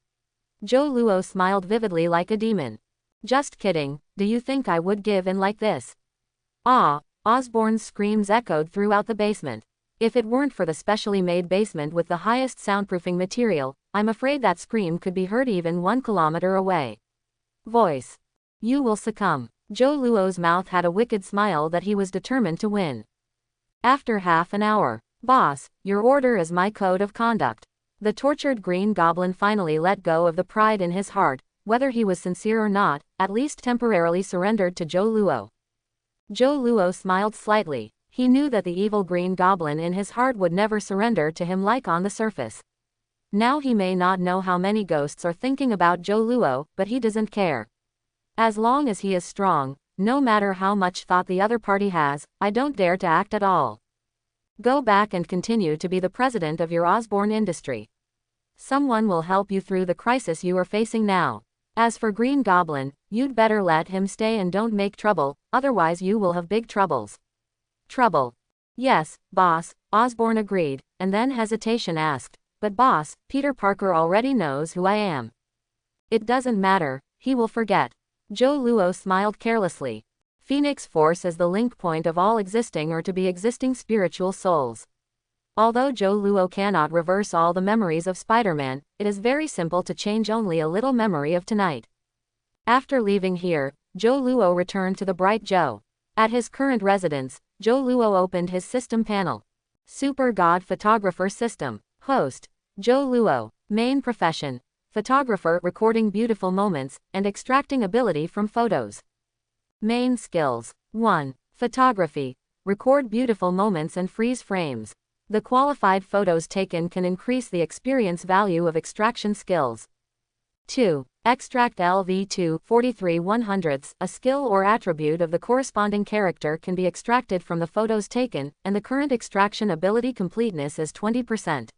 Joe Luo smiled vividly like a demon. Just kidding, do you think I would give in like this? Ah, Osborn's screams echoed throughout the basement. If it weren't for the specially made basement with the highest soundproofing material, I'm afraid that scream could be heard even 1 kilometer away. Voice. You will succumb. Joe Luo's mouth had a wicked smile that he was determined to win. After half an hour. Boss, your order is my code of conduct. The tortured Green Goblin finally let go of the pride in his heart, whether he was sincere or not, at least temporarily surrendered to Joe Luo. Joe Luo smiled slightly. He knew that the evil Green Goblin in his heart would never surrender to him like on the surface. Now he may not know how many ghosts are thinking about Joe Luo, but he doesn't care. As long as he is strong, no matter how much thought the other party has, I don't dare to act at all. Go back and continue to be the president of your Osborne industry. Someone will help you through the crisis you are facing now. As for Green Goblin, you'd better let him stay and don't make trouble, otherwise you will have big troubles. Trouble. Yes, boss, Osborn agreed, and then hesitation asked, but boss, Peter Parker already knows who I am. It doesn't matter, he will forget. Joe Luo smiled carelessly. Phoenix Force is the link point of all existing or to be existing spiritual souls. Although Joe Luo cannot reverse all the memories of Spider-Man, it is very simple to change only a little memory of tonight. After leaving here, Joe Luo returned to the Bright Joe. At his current residence, Joe Luo opened his system panel. Super God Photographer System. Host. Joe Luo. Main profession. Photographer, recording beautiful moments, and extracting ability from photos. Main skills. 1. Photography. Record beautiful moments and freeze frames. The qualified photos taken can increase the experience value of extraction skills. 2. Extract LV2 43 100ths. A skill or attribute of the corresponding character can be extracted from the photos taken, and the current extraction ability completeness is 20%.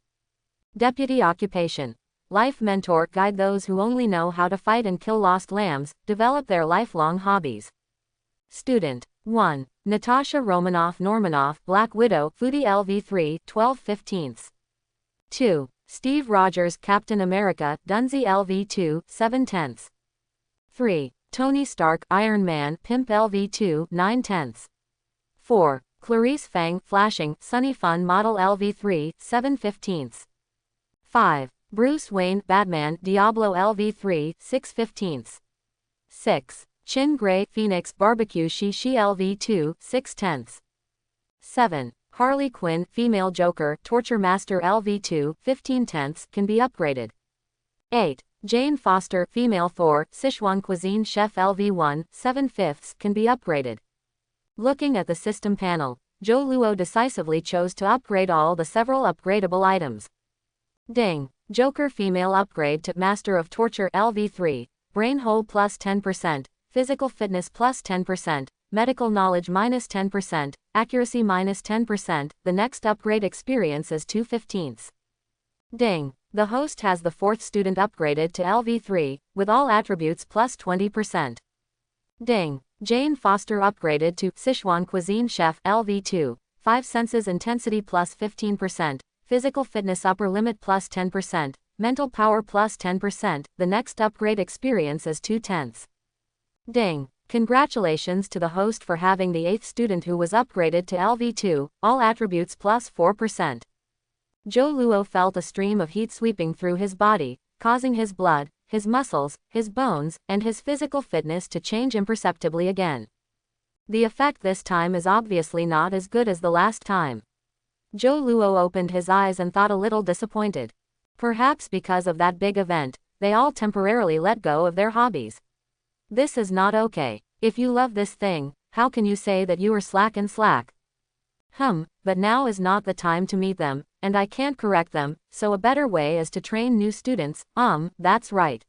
Deputy occupation. Life mentor. Guide those who only know how to fight and kill lost lambs, develop their lifelong hobbies. Student. 1. Natasha Romanoff Normanoff, Black Widow, Foodie LV3, 12/15. 2. Steve Rogers, Captain America, Dunsey LV2, 7/10. 3. Tony Stark, Iron Man, Pimp LV2, 9/10. 4. Clarice Fang, Flashing, Sunny Fun Model LV3, 7/15. 5. Bruce Wayne, Batman, Diablo LV3, 6/15. 6. Chin Gray, Phoenix, Barbecue Shishi LV2, 6/10. 7. Harley Quinn, Female Joker, Torture Master LV2, 15/10, can be upgraded. 8. Jane Foster, Female Thor, Sichuan Cuisine Chef LV1, 7/5, can be upgraded. Looking at the system panel, Joe Luo decisively chose to upgrade all the several upgradable items. Ding. Joker Female upgrade to Master of Torture LV3, Brain Hole plus 10%, Physical Fitness plus 10%, Medical Knowledge minus 10%, Accuracy minus 10%, the next upgrade experience is 2/15. Ding. The host has the 4th student upgraded to LV3, with all attributes plus 20%. Ding. Jane Foster upgraded to Sichuan Cuisine Chef LV2, 5 senses intensity plus 15%, Physical Fitness upper limit plus 10%, Mental Power plus 10%, the next upgrade experience is 2/10. Ding. Congratulations to the host for having the 8th student who was upgraded to LV2, all attributes plus 4%. Joe Luo felt a stream of heat sweeping through his body, causing his blood, his muscles, his bones, and his physical fitness to change imperceptibly again. The effect this time is obviously not as good as the last time. Joe Luo opened his eyes and thought a little disappointed. Perhaps because of that big event, they all temporarily let go of their hobbies. This is not okay. If you love this thing, how can you say that you are slack? But now is not the time to meet them, and I can't correct them, so a better way is to train new students. That's right.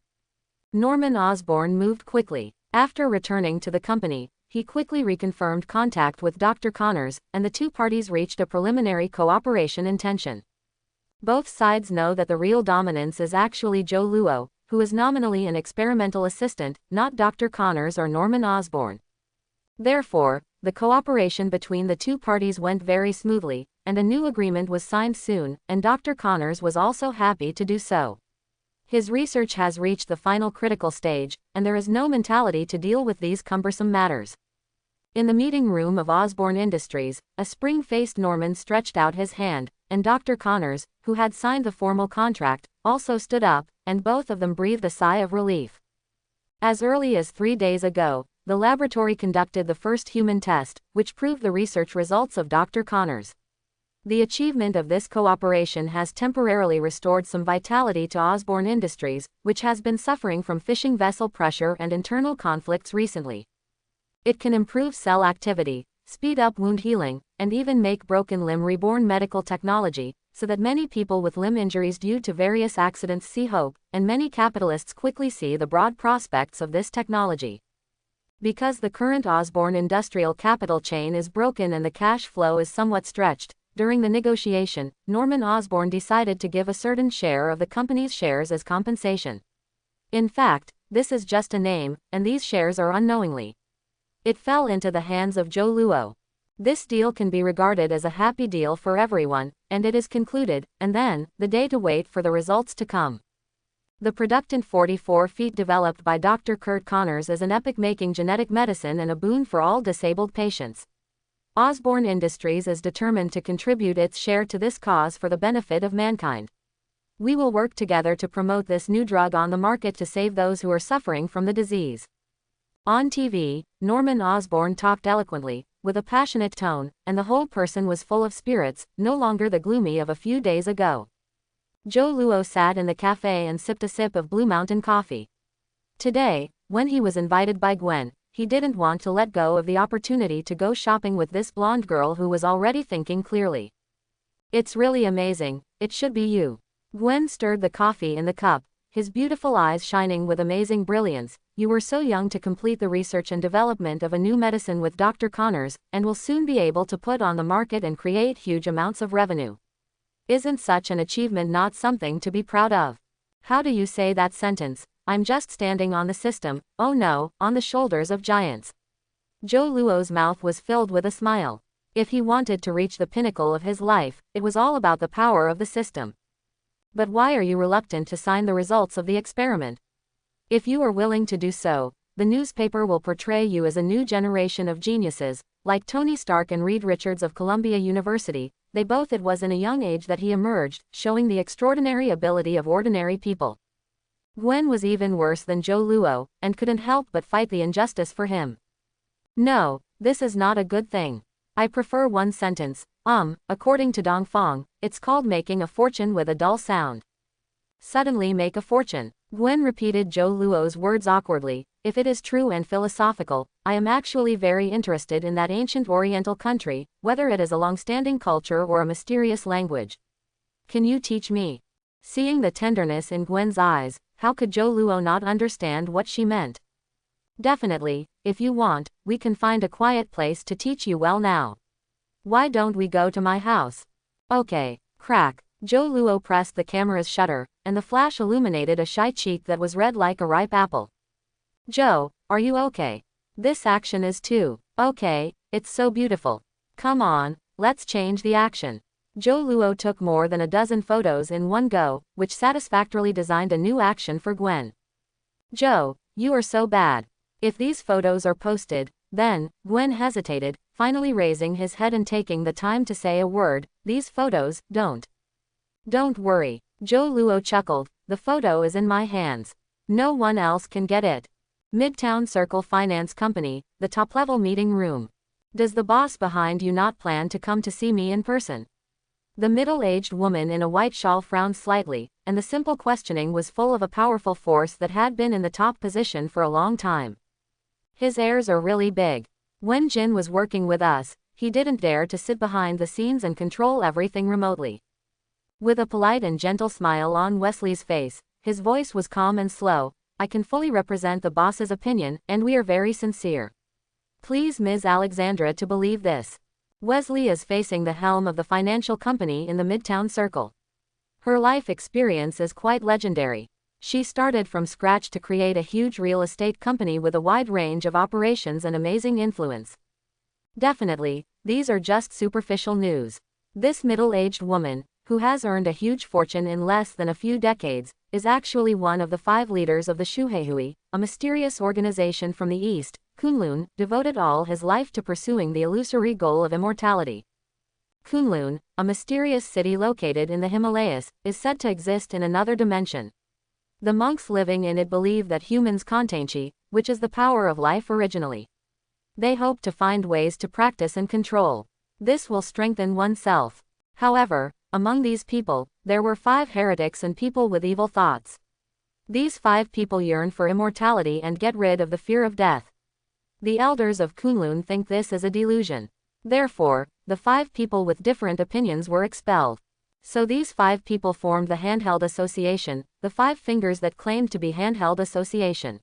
Norman Osborn moved quickly. After returning to the company, he quickly reconfirmed contact with Dr. Connors, and the two parties reached a preliminary cooperation intention. Both sides know that the real dominance is actually Joe Luo, who is nominally an experimental assistant, not Dr. Connors or Norman Osborn. Therefore, the cooperation between the two parties went very smoothly, and a new agreement was signed soon, and Dr. Connors was also happy to do so. His research has reached the final critical stage, and there is no mentality to deal with these cumbersome matters. In the meeting room of Osborne Industries, a spring-faced Norman stretched out his hand, and Dr. Connors, who had signed the formal contract, also stood up, and both of them breathed a sigh of relief. As early as 3 days ago, the laboratory conducted the first human test, which proved the research results of Dr. Connors. The achievement of this cooperation has temporarily restored some vitality to Osborne Industries, which has been suffering from fishing vessel pressure and internal conflicts recently. It can improve cell activity, speed up wound healing, and even make broken limb reborn medical technology, so that many people with limb injuries due to various accidents see hope, and many capitalists quickly see the broad prospects of this technology. Because the current Osborne industrial capital chain is broken and the cash flow is somewhat stretched, during the negotiation, Norman Osborn decided to give a certain share of the company's shares as compensation. In fact, this is just a name, and these shares are unknowingly. It fell into the hands of Joe Luo. This deal can be regarded as a happy deal for everyone, and it is concluded, and then, the day to wait for the results to come. The Productant 44 feet developed by Dr. Kurt Connors is an epoch-making genetic medicine and a boon for all disabled patients. Osborne Industries is determined to contribute its share to this cause for the benefit of mankind. We will work together to promote this new drug on the market to save those who are suffering from the disease. On TV, Norman Osborn talked eloquently, with a passionate tone, and the whole person was full of spirits, no longer the gloomy of a few days ago. Joe Luo sat in the cafe and sipped a sip of Blue Mountain coffee. Today, when he was invited by Gwen, he didn't want to let go of the opportunity to go shopping with this blonde girl who was already thinking clearly. It's really amazing, it should be you. Gwen stirred the coffee in the cup, his beautiful eyes shining with amazing brilliance. You were so young to complete the research and development of a new medicine with Dr. Connors, and will soon be able to put on the market and create huge amounts of revenue. Isn't such an achievement not something to be proud of? How do you say that sentence? I'm just standing on the system, oh no, on the shoulders of giants. Joe Luo's mouth was filled with a smile. If he wanted to reach the pinnacle of his life, it was all about the power of the system. But why are you reluctant to sign the results of the experiment? If you are willing to do so, the newspaper will portray you as a new generation of geniuses, like Tony Stark and Reed Richards of Columbia University. They both. It was in a young age that he emerged, showing the extraordinary ability of ordinary people. Gwen was even worse than Joe Luo, and couldn't help but fight the injustice for him. No, this is not a good thing. I prefer one sentence. According to Dongfang, it's called making a fortune with a dull sound. Suddenly make a fortune. Gwen repeated Joe Luo's words awkwardly. If it is true and philosophical, I am actually very interested in that ancient Oriental country, whether it is a long-standing culture or a mysterious language. Can you teach me? Seeing the tenderness in Gwen's eyes, how could Joe Luo not understand what she meant? Definitely, if you want, we can find a quiet place to teach you well now. Why don't we go to my house? Okay. Crack. Joe Luo pressed the camera's shutter, and the flash illuminated a shy cheek that was red like a ripe apple. Joe, are you okay? This action is too okay, it's so beautiful. Come on, let's change the action. Joe Luo took more than a dozen photos in one go, which satisfactorily designed a new action for Gwen. Joe, you are so bad. If these photos are posted, then, Gwen hesitated, finally raising his head and taking the time to say a word, these photos, don't worry. Joe Luo chuckled, the photo is in my hands. No one else can get it. Midtown Circle Finance Company, the top-level meeting room. Does the boss behind you not plan to come to see me in person? The middle-aged woman in a white shawl frowned slightly, and the simple questioning was full of a powerful force that had been in the top position for a long time. His airs are really big. When Jin was working with us, he didn't dare to sit behind the scenes and control everything remotely. With a polite and gentle smile on Wesley's face, his voice was calm and slow. I can fully represent the boss's opinion, and we are very sincere. Please Ms. Alexandra to believe this. Wesley is facing the helm of the financial company in the Midtown Circle. Her life experience is quite legendary. She started from scratch to create a huge real estate company with a wide range of operations and amazing influence. Definitely, these are just superficial news. This middle-aged woman, who has earned a huge fortune in less than a few decades, is actually one of the 5 leaders of the Shuheihui, a mysterious organization from the East. Kunlun devoted all his life to pursuing the illusory goal of immortality. Kunlun, a mysterious city located in the Himalayas, is said to exist in another dimension. The monks living in it believe that humans contain qi, which is the power of life originally. They hope to find ways to practice and control. This will strengthen oneself. However, among these people, there were 5 heretics and people with evil thoughts. These 5 people yearn for immortality and get rid of the fear of death. The elders of Kunlun think this is a delusion. Therefore, the 5 people with different opinions were expelled. So these 5 people formed the Handheld Association, the 5 fingers that claimed to be Handheld Association.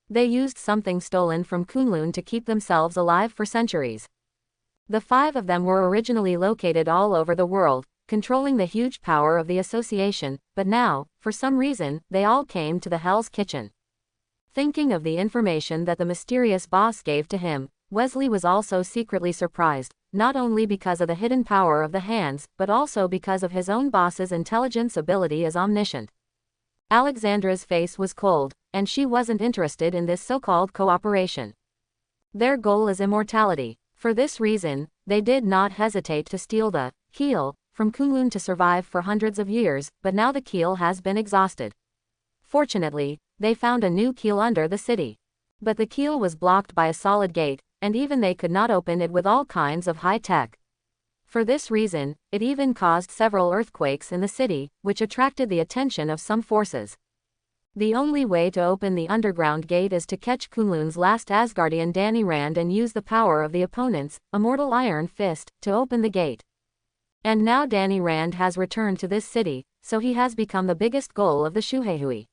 They used something stolen from Kunlun to keep themselves alive for centuries. The 5 of them were originally located all over the world, controlling the huge power of the association, but now, for some reason, they all came to the Hell's Kitchen. Thinking of the information that the mysterious boss gave to him, Wesley was also secretly surprised, not only because of the hidden power of the hands, but also because of his own boss's intelligence ability as omniscient. Alexandra's face was cold, and she wasn't interested in this so-called cooperation. Their goal is immortality. For this reason, they did not hesitate to steal the keel from Kunlun to survive for hundreds of years, but now the keel has been exhausted. Fortunately, they found a new keel under the city. But the keel was blocked by a solid gate, and even they could not open it with all kinds of high tech. For this reason, it even caused several earthquakes in the city, which attracted the attention of some forces. The only way to open the underground gate is to catch Kunlun's last Asgardian Danny Rand and use the power of the opponent's immortal Iron Fist to open the gate. And now Danny Rand has returned to this city, so he has become the biggest goal of the Shuheihui.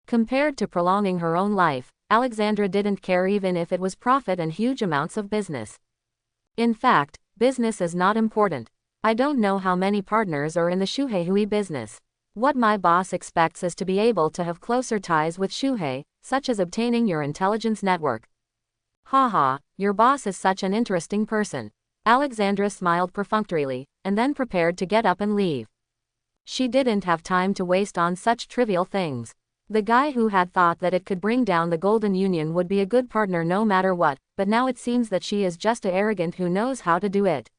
Compared to prolonging her own life, Alexandra didn't care even if it was profit and huge amounts of business. In fact, business is not important. I don't know how many partners are in the Shuhei business. What my boss expects is to be able to have closer ties with Shuhei, such as obtaining your intelligence network. Haha, your boss is such an interesting person. Alexandra smiled perfunctorily, and then prepared to get up and leave. She didn't have time to waste on such trivial things. The guy who had thought that it could bring down the Golden Union would be a good partner no matter what, but now it seems that she is just an arrogant who knows how to do it.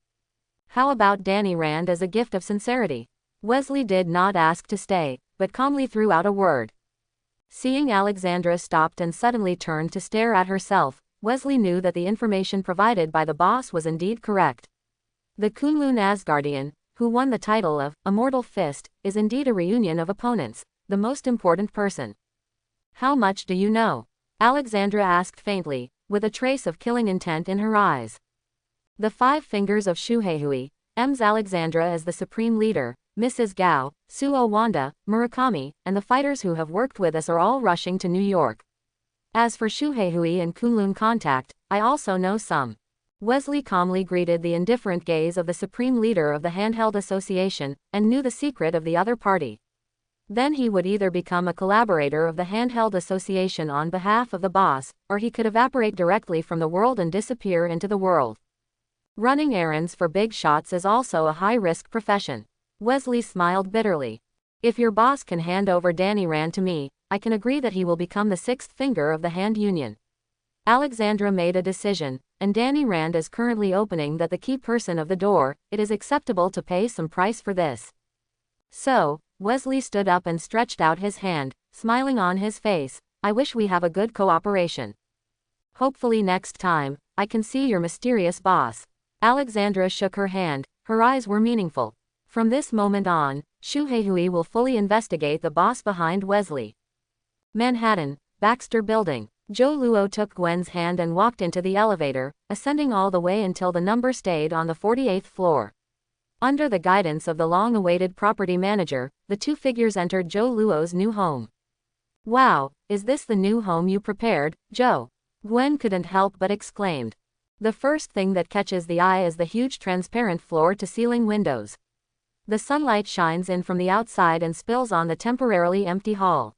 How about Danny Rand as a gift of sincerity? Wesley did not ask to stay, but calmly threw out a word. Seeing Alexandra stopped and suddenly turned to stare at herself, Wesley knew that the information provided by the boss was indeed correct. The Kunlun Asgardian, who won the title of Immortal Fist, is indeed a reunion of opponents, the most important person. How much do you know? Alexandra asked faintly, with a trace of killing intent in her eyes. The 5 fingers of Shuhei M's Alexandra as the supreme leader, Mrs. Gao, Suo Wanda, Murakami, and the fighters who have worked with us are all rushing to New York. As for Shuhei and Kunlun contact, I also know some. Wesley calmly greeted the indifferent gaze of the supreme leader of the Handheld Association, and knew the secret of the other party. Then he would either become a collaborator of the Handheld Association on behalf of the boss, or he could evaporate directly from the world and disappear into the world. Running errands for big shots is also a high-risk profession. Wesley smiled bitterly. If your boss can hand over Danny Rand to me, I can agree that he will become the 6th finger of the Hand Union. Alexandra made a decision, and Danny Rand is currently opening that the key person of the door. It is acceptable to pay some price for this. So, Wesley stood up and stretched out his hand, smiling on his face. I wish we have a good cooperation. Hopefully next time, I can see your mysterious boss. Alexandra shook her hand, her eyes were meaningful. From this moment on, Shuhei will fully investigate the boss behind Wesley. Manhattan, Baxter Building. Joe Luo took Gwen's hand and walked into the elevator, ascending all the way until the number stayed on the 48th floor. Under the guidance of the long-awaited property manager, the 2 figures entered Joe Luo's new home. Wow, is this the new home you prepared, Joe? Gwen couldn't help but exclaimed. The first thing that catches the eye is the huge transparent floor-to-ceiling windows. The sunlight shines in from the outside and spills on the temporarily empty hall.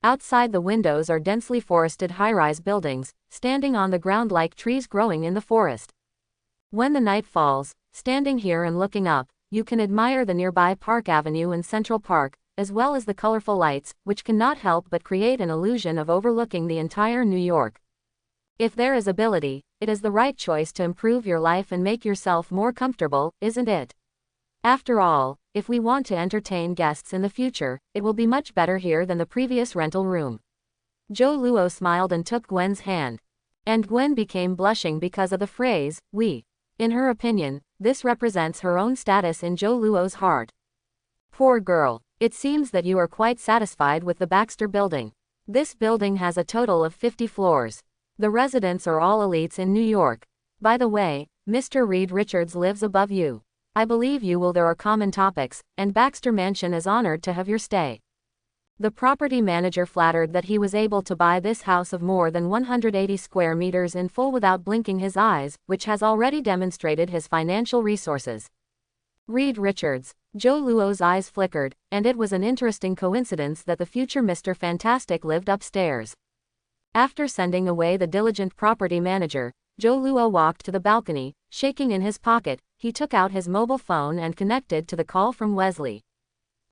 Outside the windows are densely forested high-rise buildings, standing on the ground like trees growing in the forest. When the night falls, standing here and looking up, you can admire the nearby Park Avenue and Central Park, as well as the colorful lights, which cannot help but create an illusion of overlooking the entire New York. If there is ability, it is the right choice to improve your life and make yourself more comfortable, isn't it? After all, if we want to entertain guests in the future, it will be much better here than the previous rental room. Joe Luo smiled and took Gwen's hand. And Gwen became blushing because of the phrase, we. In her opinion, this represents her own status in Joe Luo's heart. Poor girl, it seems that you are quite satisfied with the Baxter Building. This building has a total of 50 floors. The residents are all elites in New York. By the way, Mr. Reed Richards lives above you. I believe you will there are common topics, and Baxter Mansion is honored to have your stay. The property manager flattered that he was able to buy this house of more than 180 square meters in full without blinking his eyes, which has already demonstrated his financial resources. Reed Richards. Joe Luo's eyes flickered, and it was an interesting coincidence that the future Mr. Fantastic lived upstairs. After sending away the diligent property manager, Joe Luo walked to the balcony, shaking in his pocket. He took out his mobile phone and connected to the call from Wesley.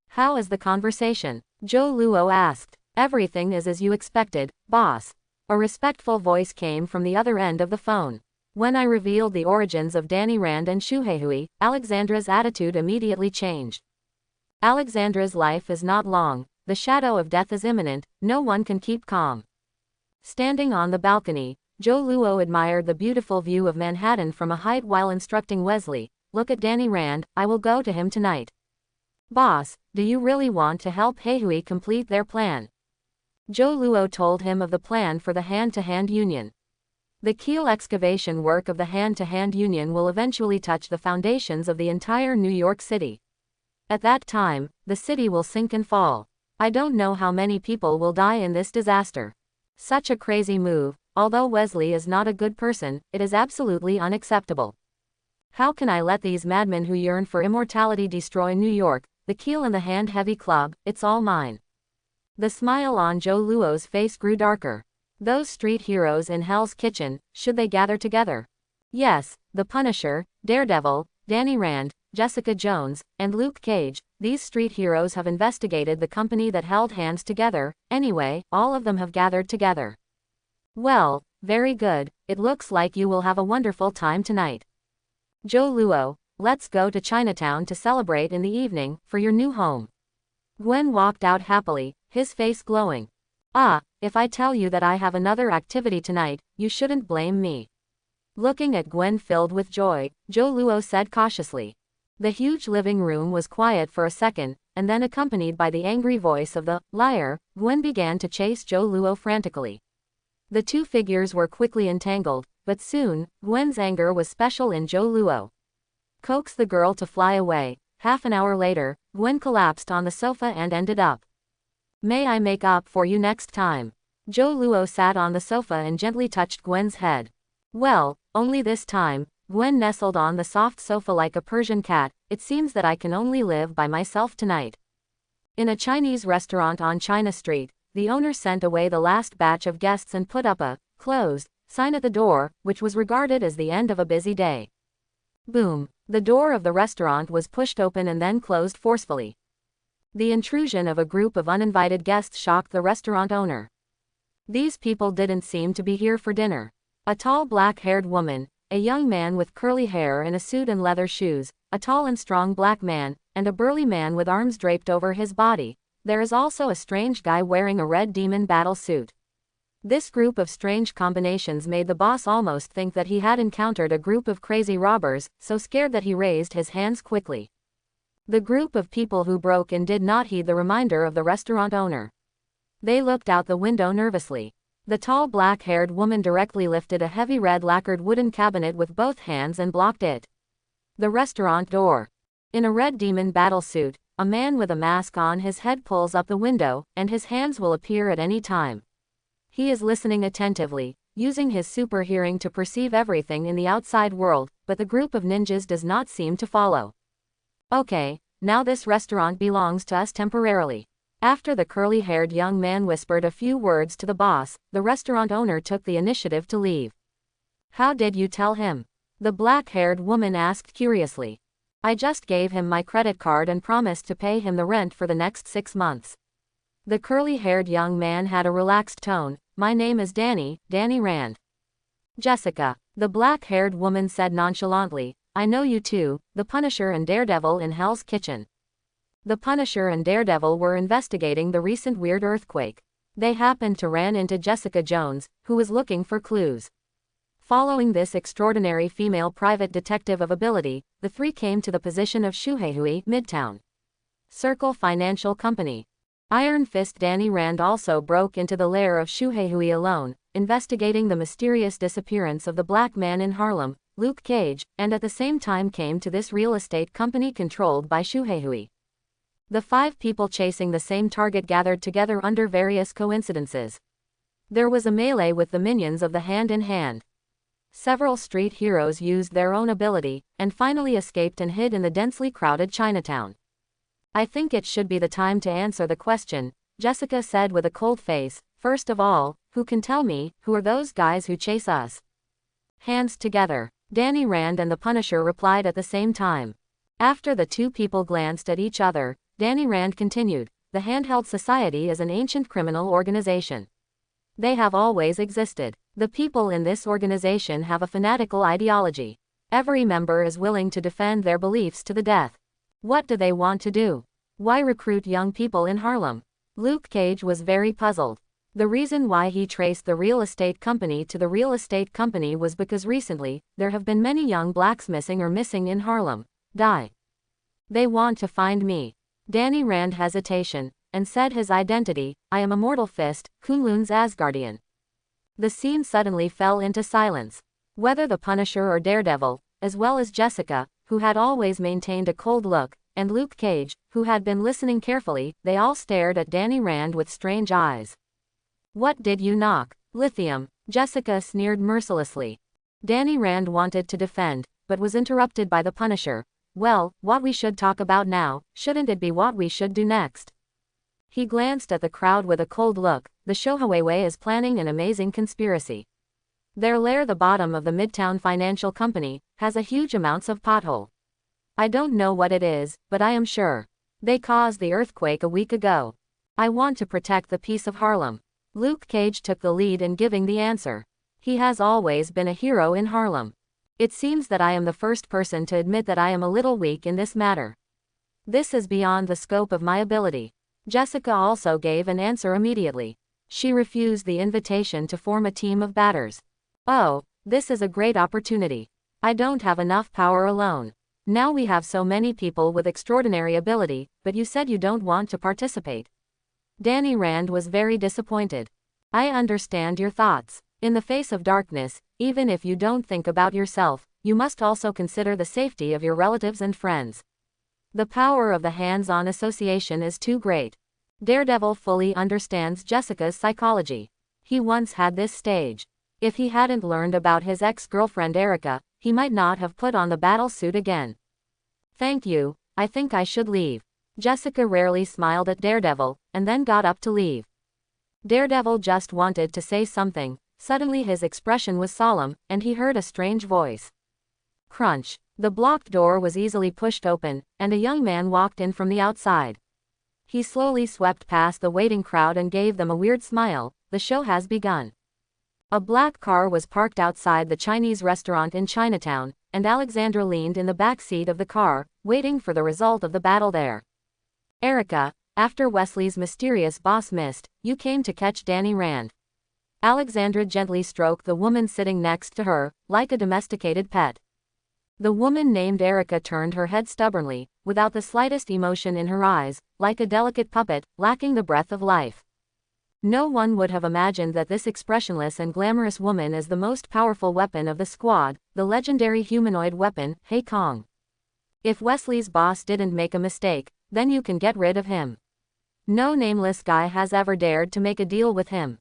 How is the conversation? Joe Luo asked. Everything is as you expected, boss. A respectful voice came from the other end of the phone. When I revealed the origins of Danny Rand and Shuhei, Alexandra's attitude immediately changed. Alexandra's life is not long, the shadow of death is imminent, no one can keep calm. Standing on the balcony, Joe Luo admired the beautiful view of Manhattan from a height while instructing Wesley, look at Danny Rand, I will go to him tonight. Boss, do you really want to help Heihui complete their plan? Joe Luo told him of the plan for the hand-to-hand union. The keel excavation work of the hand-to-hand union will eventually touch the foundations of the entire New York City. At that time, the city will sink and fall. I don't know how many people will die in this disaster. Such a crazy move. Although Wesley is not a good person, it is absolutely unacceptable. How can I let these madmen who yearn for immortality destroy New York, the Keel and the Hand-Heavy Club? It's all mine. The smile on Joe Luo's face grew darker. Those street heroes in Hell's Kitchen, should they gather together? Yes, the Punisher, Daredevil, Danny Rand, Jessica Jones, and Luke Cage, these street heroes have investigated the company that held hands together. Anyway, all of them have gathered together. Well, very good, it looks like you will have a wonderful time tonight. Joe Luo, let's go to Chinatown to celebrate in the evening, for your new home. Gwen walked out happily, his face glowing. Ah, if I tell you that I have another activity tonight, you shouldn't blame me. Looking at Gwen filled with joy, Joe Luo said cautiously. The huge living room was quiet for a second, and then accompanied by the angry voice of the liar, Gwen began to chase Joe Luo frantically. The two figures were quickly entangled, but soon, Gwen's anger was special in Joe Luo. Coax the girl to fly away. Half an hour later, Gwen collapsed on the sofa and ended up. May I make up for you next time? Joe Luo sat on the sofa and gently touched Gwen's head. Well, only this time. Gwen nestled on the soft sofa like a Persian cat. It seems that I can only live by myself tonight. In a Chinese restaurant on China Street, the owner sent away the last batch of guests and put up a closed sign at the door, which was regarded as the end of a busy day. Boom! The door of the restaurant was pushed open and then closed forcefully. The intrusion of a group of uninvited guests shocked the restaurant owner. These people didn't seem to be here for dinner. A tall black-haired woman, a young man with curly hair in a suit and leather shoes, a tall and strong black man, and a burly man with arms draped over his body. There is also a strange guy wearing a red demon battle suit. This group of strange combinations made the boss almost think that he had encountered a group of crazy robbers, so scared that he raised his hands quickly. The group of people who broke in did not heed the reminder of the restaurant owner. They looked out the window nervously. The tall black-haired woman directly lifted a heavy red lacquered wooden cabinet with both hands and blocked it. The restaurant door. In a red demon battle suit, a man with a mask on his head pulls up the window, and his hands will appear at any time. He is listening attentively, using his super hearing to perceive everything in the outside world, but the group of ninjas does not seem to follow. Okay, now this restaurant belongs to us temporarily. After the curly-haired young man whispered a few words to the boss, the restaurant owner took the initiative to leave. How did you tell him? The black-haired woman asked curiously. I just gave him my credit card and promised to pay him the rent for the next 6 months. The curly-haired young man had a relaxed tone. My name is Danny Rand. Jessica, the black-haired woman said nonchalantly. I know you two, the Punisher and Daredevil in Hell's Kitchen. The Punisher and Daredevil were investigating the recent weird earthquake. They happened to run into Jessica Jones, who was looking for clues. Following this extraordinary female private detective of ability, the three came to the position of Shuheihui, Midtown Circle Financial Company. Iron Fist Danny Rand also broke into the lair of Shuheihui alone, investigating the mysterious disappearance of the black man in Harlem, Luke Cage, and at the same time came to this real estate company controlled by Shuheihui. The 5 people chasing the same target gathered together under various coincidences. There was a melee with the minions of the Hand in Hand. Several street heroes used their own ability, and finally escaped and hid in the densely crowded Chinatown. I think it should be the time to answer the question, Jessica said with a cold face. First of all, who can tell me, who are those guys who chase us? Hands together. Danny Rand and the Punisher replied at the same time. After the two people glanced at each other, Danny Rand continued, the Handheld Society is an ancient criminal organization. They have always existed. The people in this organization have a fanatical ideology. Every member is willing to defend their beliefs to the death. What do they want to do? Why recruit young people in Harlem? Luke Cage was very puzzled. The reason why he traced the real estate company to the real estate company was because recently, there have been many young blacks missing in Harlem. They want to find me. Danny Rand hesitation, and said his identity, I am Immortal Fist, Kunlun's Asgardian. The scene suddenly fell into silence. Whether the Punisher or Daredevil, as well as Jessica, who had always maintained a cold look, and Luke Cage, who had been listening carefully. They all stared at Danny Rand with strange eyes. "What did you knock?" "Lithium," Jessica sneered mercilessly. Danny Rand wanted to defend, but was interrupted by the Punisher. "Well, what we should talk about now, shouldn't it be what we should do next?" He glanced at the crowd with a cold look. "The Shohaway is planning an amazing conspiracy. Their lair, the bottom of the Midtown Financial Company, has a huge amounts of pothole. I don't know what it is, but I am sure. They caused the earthquake a week ago. I want to protect the peace of Harlem." Luke Cage took the lead in giving the answer. He has always been a hero in Harlem. "It seems that I am the first person to admit that I am a little weak in this matter. This is beyond the scope of my ability." Jessica also gave an answer immediately. She refused the invitation to form a team of batters. "Oh, this is a great opportunity. I don't have enough power alone. Now we have so many people with extraordinary ability, but you said you don't want to participate." Danny Rand was very disappointed. "I understand your thoughts. In the face of darkness, even if you don't think about yourself, you must also consider the safety of your relatives and friends. The power of the hands-on association is too great." Daredevil fully understands Jessica's psychology. He once had this stage. If he hadn't learned about his ex-girlfriend Erica, he might not have put on the battle suit again. "Thank you, I think I should leave." Jessica rarely smiled at Daredevil, and then got up to leave. Daredevil just wanted to say something. Suddenly his expression was solemn, and he heard a strange voice. Crunch. The blocked door was easily pushed open, and a young man walked in from the outside. He slowly swept past the waiting crowd and gave them a weird smile. "The show has begun." A black car was parked outside the Chinese restaurant in Chinatown, and Alexandra leaned in the back seat of the car, waiting for the result of the battle there. "Erica, after Wesley's mysterious boss missed, you came to catch Danny Rand." Alexandra gently stroked the woman sitting next to her, like a domesticated pet. The woman named Erica turned her head stubbornly, without the slightest emotion in her eyes, like a delicate puppet, lacking the breath of life. No one would have imagined that this expressionless and glamorous woman is the most powerful weapon of the squad, the legendary humanoid weapon, Hey Kong. "If Wesley's boss didn't make a mistake, then you can get rid of him. No nameless guy has ever dared to make a deal with him."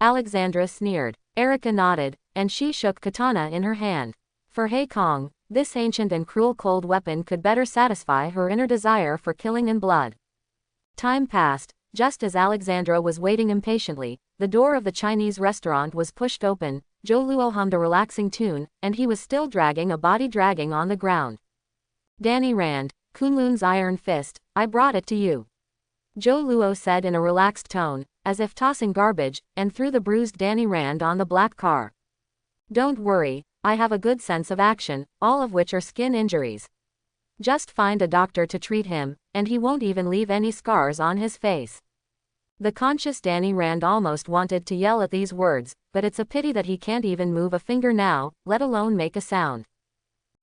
Alexandra sneered. Erica nodded, and she shook katana in her hand. For Hey Kong, this ancient and cruel cold weapon could better satisfy her inner desire for killing and blood. Time passed. Just as Alexandra was waiting impatiently, the door of the Chinese restaurant was pushed open. Zhou Luo hummed a relaxing tune, and he was still dragging a body dragging on the ground. "Danny Rand, Kunlun's iron fist, I brought it to you," Zhou Luo said in a relaxed tone, as if tossing garbage, and threw the bruised Danny Rand on the black car. "Don't worry, I have a good sense of action, all of which are skin injuries. Just find a doctor to treat him, and he won't even leave any scars on his face." The conscious Danny Rand almost wanted to yell at these words, but it's a pity that he can't even move a finger now, let alone make a sound.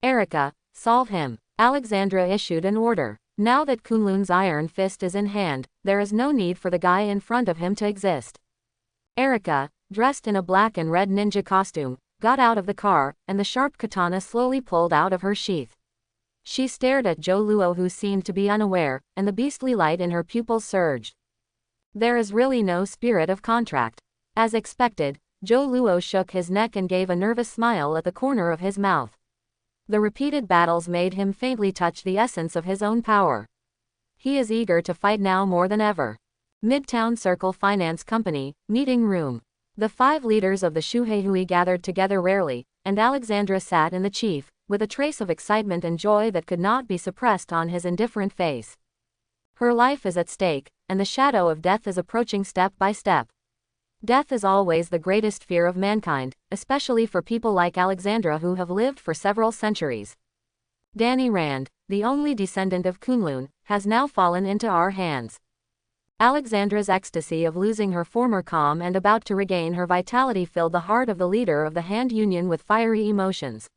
"Erica, solve him." Alexandra issued an order. Now that Kunlun's iron fist is in hand, there is no need for the guy in front of him to exist. Erica, dressed in a black and red ninja costume, got out of the car, and the sharp katana slowly pulled out of her sheath. She stared at Zhou Luo, who seemed to be unaware, and the beastly light in her pupils surged. There is really no spirit of contract. As expected, Zhou Luo shook his neck and gave a nervous smile at the corner of his mouth. The repeated battles made him faintly touch the essence of his own power. He is eager to fight now more than ever. Midtown Circle Finance Company, meeting room. The 5 leaders of the Shuheihui gathered together rarely, and Alexandra sat in the chief, with a trace of excitement and joy that could not be suppressed on his indifferent face. Her life is at stake, and the shadow of death is approaching step by step. Death is always the greatest fear of mankind, especially for people like Alexandra who have lived for several centuries. Danny Rand, the only descendant of Kunlun, has now fallen into our hands. Alexandra's ecstasy of losing her former calm and about to regain her vitality filled the heart of the leader of the Hand Union with fiery emotions.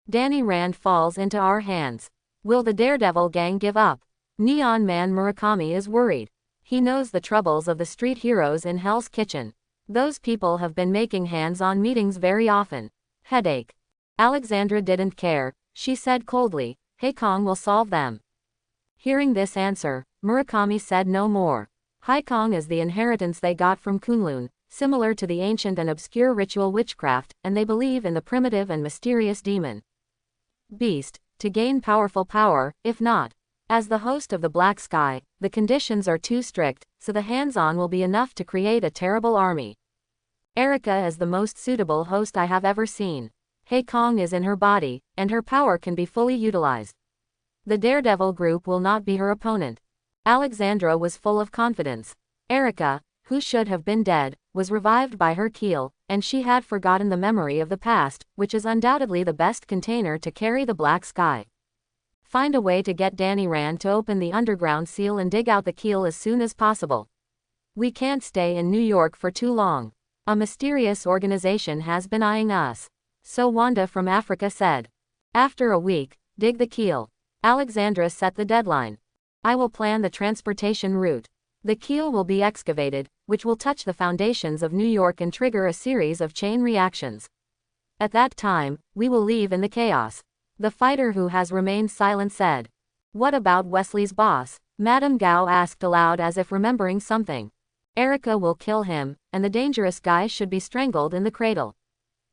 Danny Rand falls into our hands. Will the Daredevil gang give up? Neon Man Murakami is worried. He knows the troubles of the street heroes in Hell's Kitchen. Those people have been making hands-on meetings very often. Headache. Alexandra didn't care. She said coldly, Hey Kong will solve them. Hearing this answer, Murakami said no more. Haikong is the inheritance they got from Kunlun, similar to the ancient and obscure ritual witchcraft, and they believe in the primitive and mysterious demon beast, to gain powerful power, if not. As the host of the Black Sky, the conditions are too strict, so the hands-on will be enough to create a terrible army. Erika is the most suitable host I have ever seen. Haikong is in her body, and her power can be fully utilized. The Daredevil group will not be her opponent. Alexandra was full of confidence. Erika, who should have been dead, was revived by her keel, and she had forgotten the memory of the past, which is undoubtedly the best container to carry the Black Sky. Find a way to get Danny Rand to open the underground seal and dig out the keel as soon as possible. We can't stay in New York for too long. A mysterious organization has been eyeing us. So Wanda from Africa said. After a week, dig the keel. Alexandra set the deadline. I will plan the transportation route. The keel will be excavated, which will touch the foundations of New York and trigger a series of chain reactions. At that time, we will leave in the chaos. The fighter who has remained silent said. What about Wesley's boss? Madame Gao asked aloud as if remembering something. Erika will kill him, and the dangerous guy should be strangled in the cradle.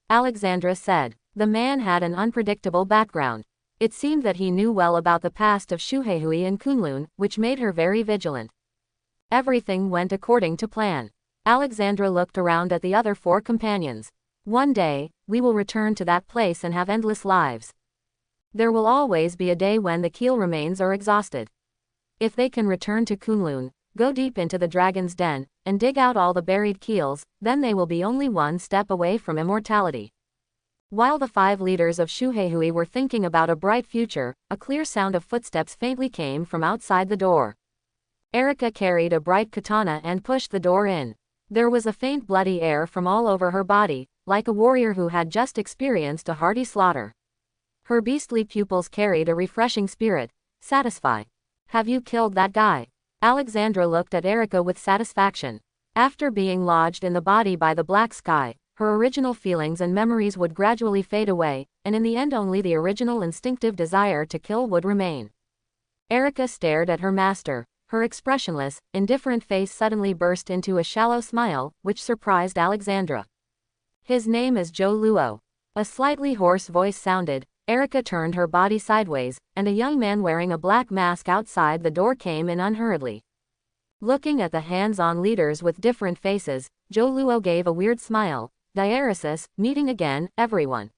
Alexandra said. The man had an unpredictable background. It seemed that he knew well about the past of Shuheihui and Kunlun, which made her very vigilant. Everything went according to plan. Alexandra looked around at the other 4 companions. One day, we will return to that place and have endless lives. There will always be a day when the keel remains are exhausted. If they can return to Kunlun, go deep into the dragon's den, and dig out all the buried keels, then they will be only one step away from immortality. While the 5 leaders of Shuheihui were thinking about a bright future, a clear sound of footsteps faintly came from outside the door. Erika carried a bright katana and pushed the door in. There was a faint bloody air from all over her body, like a warrior who had just experienced a hearty slaughter. Her beastly pupils carried a refreshing spirit. Satisfy. Have you killed that guy? Alexandra looked at Erika with satisfaction. After being lodged in the body by the Black Sky, her original feelings and memories would gradually fade away, and in the end only the original instinctive desire to kill would remain. Erika stared at her master. Her expressionless, indifferent face suddenly burst into a shallow smile, which surprised Alexandra. His name is Zhou Luo. A slightly hoarse voice sounded. Erika turned her body sideways, and a young man wearing a black mask outside the door came in unhurriedly. Looking at the hands-on leaders with different faces, Zhou Luo gave a weird smile. Diaresis, meeting again, everyone.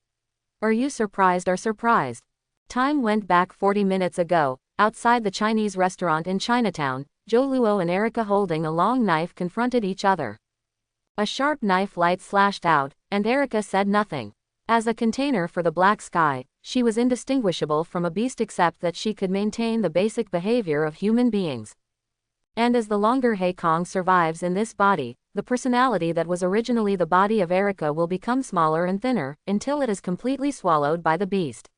Are you surprised or surprised? Time went back 40 minutes ago. Outside the Chinese restaurant in Chinatown, Zhou Luo and Erika holding a long knife confronted each other. A sharp knife light slashed out, and Erika said nothing. As a container for the Black Sky, she was indistinguishable from a beast except that she could maintain the basic behavior of human beings. And as the longer Haikong survives in this body, the personality that was originally the body of Erika will become smaller and thinner, until it is completely swallowed by the beast.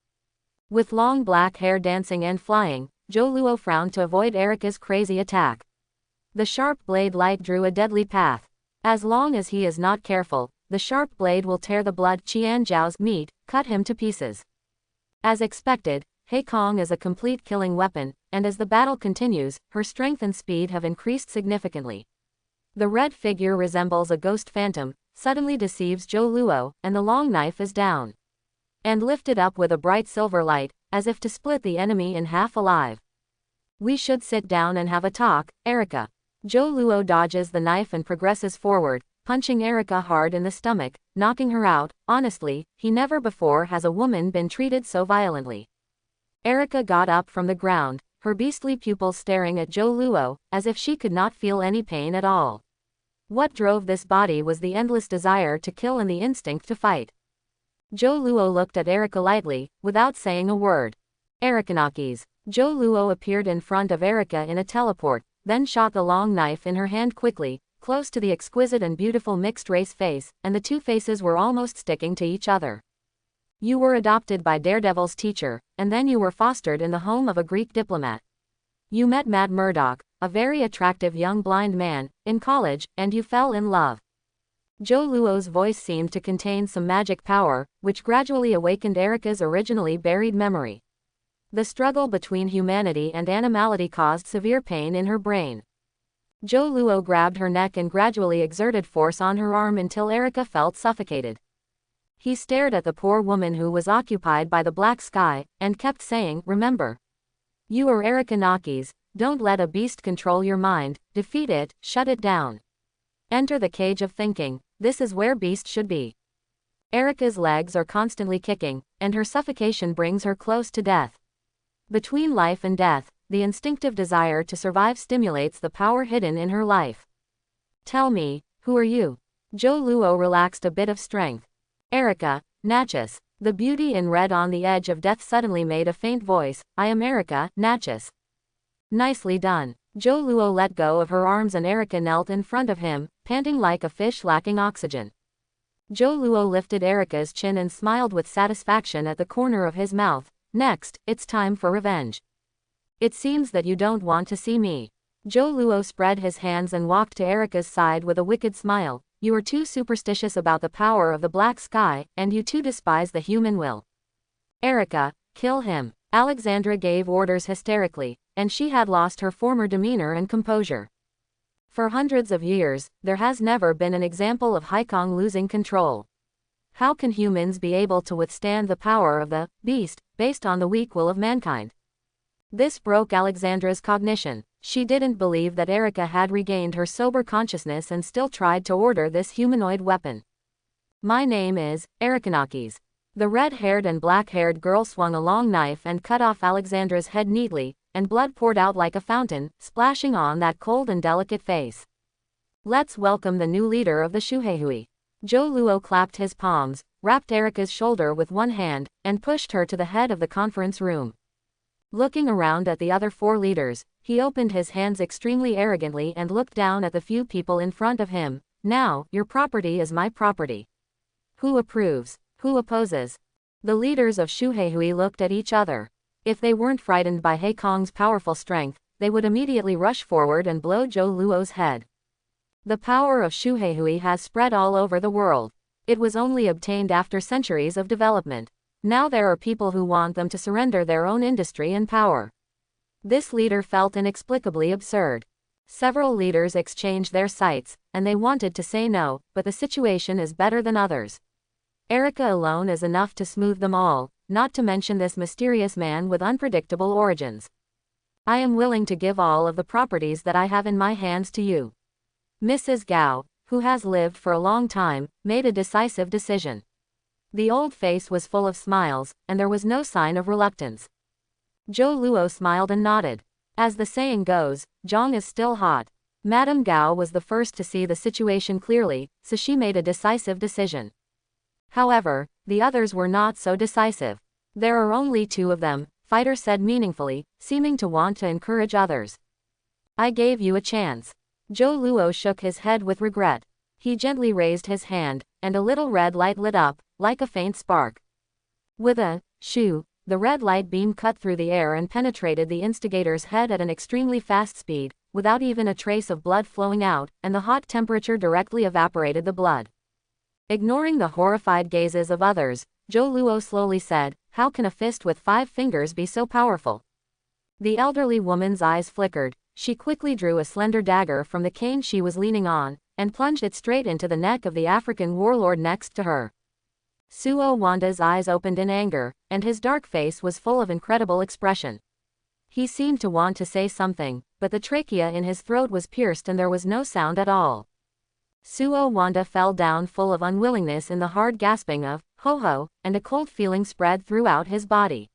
With long black hair dancing and flying, Zhou Luo frowned to avoid Erika's crazy attack. The sharp blade light drew a deadly path. As long as he is not careful, the sharp blade will tear the blood Qian Zhao's meat, cut him to pieces. As expected, Haikong is a complete killing weapon, and as the battle continues, her strength and speed have increased significantly. The red figure resembles a ghost phantom, suddenly deceives Zhou Luo, and the long knife is down. And lifted up with a bright silver light, as if to split the enemy in half alive. We should sit down and have a talk, Erika. Zhou Luo dodges the knife and progresses forward, punching Erika hard in the stomach, knocking her out. Honestly, he never before has a woman been treated so violently. Erika got up from the ground, her beastly pupils staring at Zhou Luo, as if she could not feel any pain at all. What drove this body was the endless desire to kill and the instinct to fight. Zhou Luo looked at Erika lightly, without saying a word. Erikanakis. Zhou Luo appeared in front of Erika in a teleport, then shot the long knife in her hand quickly, close to the exquisite and beautiful mixed-race face, and the 2 faces were almost sticking to each other. You were adopted by Daredevil's teacher, and then you were fostered in the home of a Greek diplomat. You met Matt Murdock, a very attractive young blind man, in college, and you fell in love. Zhou Luo's voice seemed to contain some magic power, which gradually awakened Erika's originally buried memory. The struggle between humanity and animality caused severe pain in her brain. Joe Luo grabbed her neck and gradually exerted force on her arm until Erica felt suffocated. He stared at the poor woman who was occupied by the black sky, and kept saying, "Remember. You are Erica Nakis, don't let a beast control your mind, defeat it, shut it down. Enter the cage of thinking, this is where beasts should be." Erica's legs are constantly kicking, and her suffocation brings her close to death. Between life and death, the instinctive desire to survive stimulates the power hidden in her life. "Tell me, who are you?" Joe Luo relaxed a bit of strength. "Erica, Natchez." The beauty in red on the edge of death suddenly made a faint voice, "I am Erica, Natchez." "Nicely done." Joe Luo let go of her arms and Erica knelt in front of him, panting like a fish lacking oxygen. Joe Luo lifted Erica's chin and smiled with satisfaction at the corner of his mouth. "Next, it's time for revenge. It seems that you don't want to see me." Joe Luo spread his hands and walked to Erica's side with a wicked smile. "You are too superstitious about the power of the black sky, and you too despise the human will. Erica, kill him." Alexandra gave orders hysterically, and she had lost her former demeanor and composure. For hundreds of years, there has never been an example of Haikong losing control. How can humans be able to withstand the power of the beast, based on the weak will of mankind? This broke Alexandra's cognition. She didn't believe that Erica had regained her sober consciousness and still tried to order this humanoid weapon. "My name is Ericanakis." The red-haired and black-haired girl swung a long knife and cut off Alexandra's head neatly, and blood poured out like a fountain, splashing on that cold and delicate face. "Let's welcome the new leader of the Shuheihui." Joe Luo clapped his palms, wrapped Erica's shoulder with one hand, and pushed her to the head of the conference room. Looking around at the other four leaders, he opened his hands extremely arrogantly and looked down at the few people in front of him. "Now, your property is my property. Who approves? Who opposes?" The leaders of Shuheihui looked at each other. If they weren't frightened by Haikong's powerful strength, they would immediately rush forward and blow Joe Luo's head. The power of Shuheihui has spread all over the world. It was only obtained after centuries of development. Now there are people who want them to surrender their own industry and power. This leader felt inexplicably absurd. Several leaders exchanged their sights, and they wanted to say no, but the situation is better than others. Erica alone is enough to smooth them all, not to mention this mysterious man with unpredictable origins. "I am willing to give all of the properties that I have in my hands to you." Mrs. Gao, who has lived for a long time, made a decisive decision. The old face was full of smiles, and there was no sign of reluctance. Joe Luo smiled and nodded. As the saying goes, Zhong is still hot. Madame Gao was the first to see the situation clearly, so she made a decisive decision. However, the others were not so decisive. "There are only two of them," Fighter said meaningfully, seeming to want to encourage others. "I gave you a chance." Joe Luo shook his head with regret. He gently raised his hand, and a little red light lit up, like a faint spark. With a shoo, the red light beam cut through the air and penetrated the instigator's head at an extremely fast speed, without even a trace of blood flowing out, and the hot temperature directly evaporated the blood. Ignoring the horrified gazes of others, Joe Luo slowly said, "How can a fist with 5 fingers be so powerful?" The elderly woman's eyes flickered. She quickly drew a slender dagger from the cane she was leaning on, and plunged it straight into the neck of the African warlord next to her. Suo Wanda's eyes opened in anger, and his dark face was full of incredible expression. He seemed to want to say something, but the trachea in his throat was pierced and there was no sound at all. Suo Wanda fell down full of unwillingness in the hard gasping of, "Ho-ho," and a cold feeling spread throughout his body.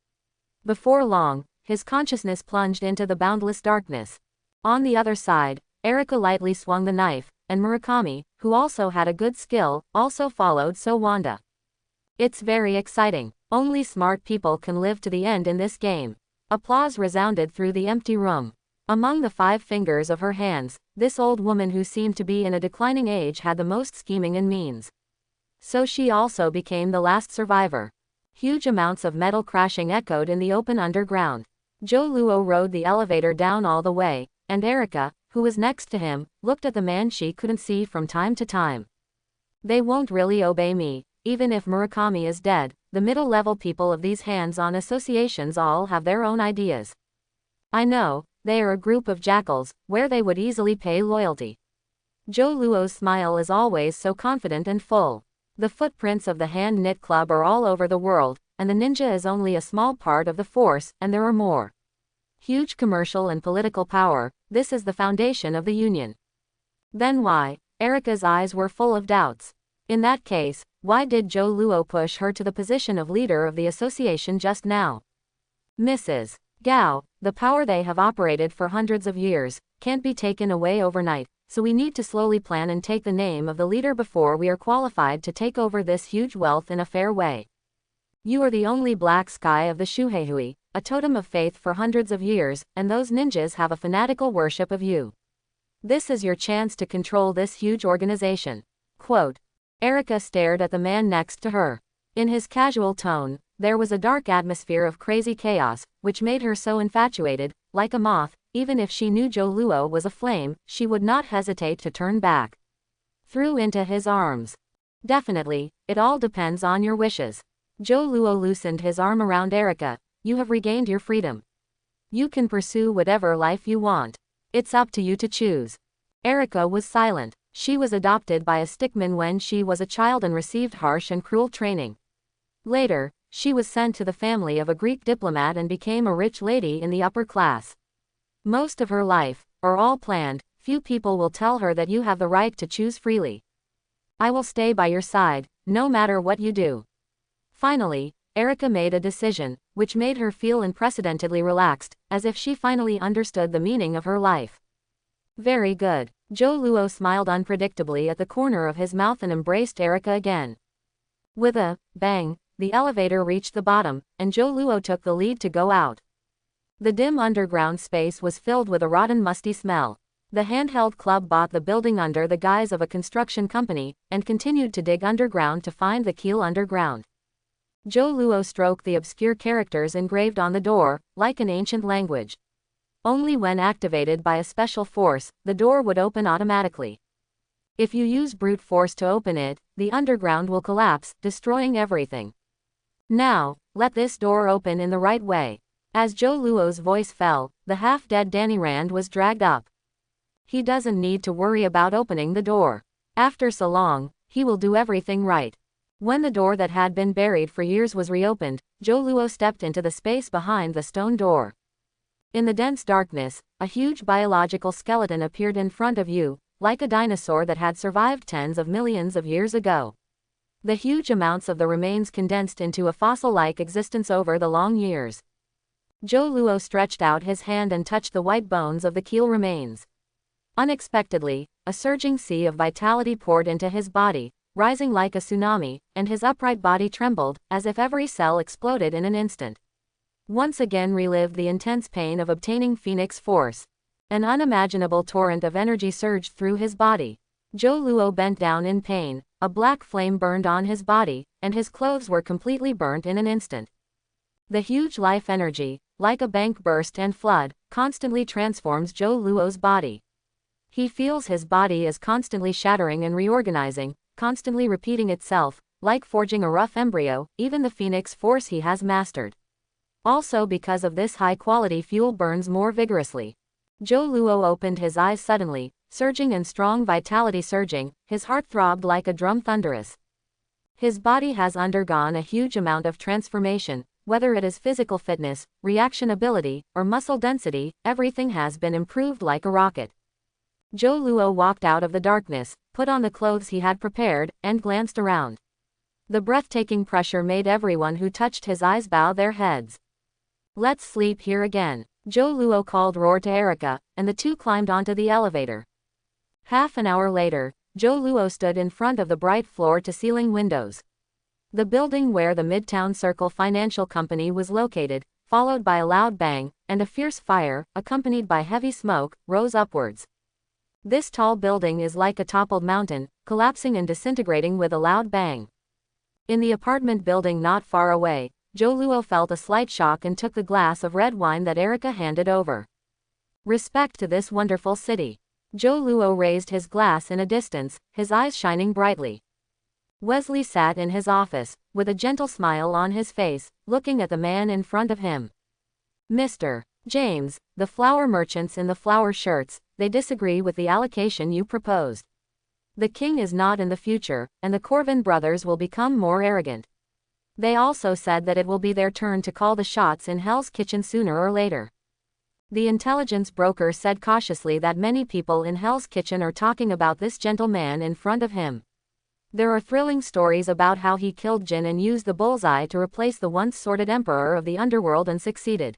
Before long, his consciousness plunged into the boundless darkness. On the other side, Erica lightly swung the knife, and Murakami, who also had a good skill, also followed Suo Wanda. "It's very exciting. Only smart people can live to the end in this game." Applause resounded through the empty room. Among the 5 fingers of her hands, this old woman who seemed to be in a declining age had the most scheming and means. So she also became the last survivor. Huge amounts of metal crashing echoed in the open underground. Joe Luo rode the elevator down all the way, and Erica, who was next to him, looked at the man she couldn't see from time to time. "They won't really obey me," even if Murakami is dead, the middle-level people of these hands-on associations all have their own ideas. I know, they are a group of jackals, where they would easily pay loyalty. Joe Luo's smile is always so confident and full. The footprints of the hand-knit club are all over the world, and the ninja is only a small part of the force, and there are more. Huge commercial and political power, this is the foundation of the union. Then why? Erika's eyes were full of doubts. In that case, why did Joe Luo push her to the position of leader of the association just now? Mrs. Gao, the power they have operated for hundreds of years, can't be taken away overnight, so we need to slowly plan and take the name of the leader before we are qualified to take over this huge wealth in a fair way. You are the only black sky of the Shuheihui, a totem of faith for hundreds of years, and those ninjas have a fanatical worship of you. This is your chance to control this huge organization. Quote. Erika stared at the man next to her. In his casual tone, there was a dark atmosphere of crazy chaos, which made her so infatuated. Like a moth, even if she knew Joe Luo was a flame, she would not hesitate to turn back. Threw into his arms. Definitely, it all depends on your wishes. Joe Luo loosened his arm around Erika. You have regained your freedom. You can pursue whatever life you want. It's up to you to choose. Erika was silent. She was adopted by a stickman when she was a child and received harsh and cruel training. Later, she was sent to the family of a Greek diplomat and became a rich lady in the upper class. Most of her life, or all planned, few people will tell her that you have the right to choose freely. I will stay by your side, no matter what you do. Finally, Erika made a decision, which made her feel unprecedentedly relaxed, as if she finally understood the meaning of her life. Very good. Joe Luo smiled unpredictably at the corner of his mouth and embraced Erika again. With a bang, the elevator reached the bottom, and Joe Luo took the lead to go out. The dim underground space was filled with a rotten musty smell. The handheld club bought the building under the guise of a construction company, and continued to dig underground to find the keel underground. Joe Luo stroked the obscure characters engraved on the door, like an ancient language. Only when activated by a special force, the door would open automatically. If you use brute force to open it, the underground will collapse, destroying everything. Now, let this door open in the right way. As Joe Luo's voice fell, the half-dead Danny Rand was dragged up. He doesn't need to worry about opening the door. After so long, he will do everything right. When the door that had been buried for years was reopened, Joe Luo stepped into the space behind the stone door. In the dense darkness, a huge biological skeleton appeared in front of you, like a dinosaur that had survived tens of millions of years ago. The huge amounts of the remains condensed into a fossil-like existence over the long years. Joe Luo stretched out his hand and touched the white bones of the keel remains. Unexpectedly, a surging sea of vitality poured into his body, rising like a tsunami, and his upright body trembled, as if every cell exploded in an instant. Once again relived the intense pain of obtaining Phoenix Force. An unimaginable torrent of energy surged through his body. Joe Luo bent down in pain, a black flame burned on his body, and his clothes were completely burnt in an instant. The huge life energy, like a bank burst and flood, constantly transforms Joe Luo's body. He feels his body is constantly shattering and reorganizing, constantly repeating itself, like forging a rough embryo, even the Phoenix Force he has mastered. Also because of this high-quality fuel burns more vigorously. Joe Luo opened his eyes suddenly, surging and strong vitality surging, his heart throbbed like a drum thunderous. His body has undergone a huge amount of transformation, whether it is physical fitness, reaction ability, or muscle density, everything has been improved like a rocket. Joe Luo walked out of the darkness, put on the clothes he had prepared, and glanced around. The breathtaking pressure made everyone who touched his eyes bow their heads. Let's sleep here again. Joe Luo called roar to Erika, and the two climbed onto the elevator. Half an hour later, Joe Luo stood in front of the bright floor-to-ceiling windows. The building where the Midtown Circle Financial Company was located, followed by a loud bang, and a fierce fire, accompanied by heavy smoke, rose upwards. This tall building is like a toppled mountain, collapsing and disintegrating with a loud bang. In the apartment building not far away, Joe Luo felt a slight shock and took the glass of red wine that Erika handed over. Respect to this wonderful city. Joe Luo raised his glass in a distance, his eyes shining brightly. Wesley sat in his office, with a gentle smile on his face, looking at the man in front of him. Mr. James, the flower merchants in the flower shirts, they disagree with the allocation you proposed. The king is not in the future, and the Corvin brothers will become more arrogant. They also said that it will be their turn to call the shots in Hell's Kitchen sooner or later. The intelligence broker said cautiously that many people in Hell's Kitchen are talking about this gentleman in front of him. There are thrilling stories about how he killed Jin and used the bullseye to replace the once sordid emperor of the underworld and succeeded.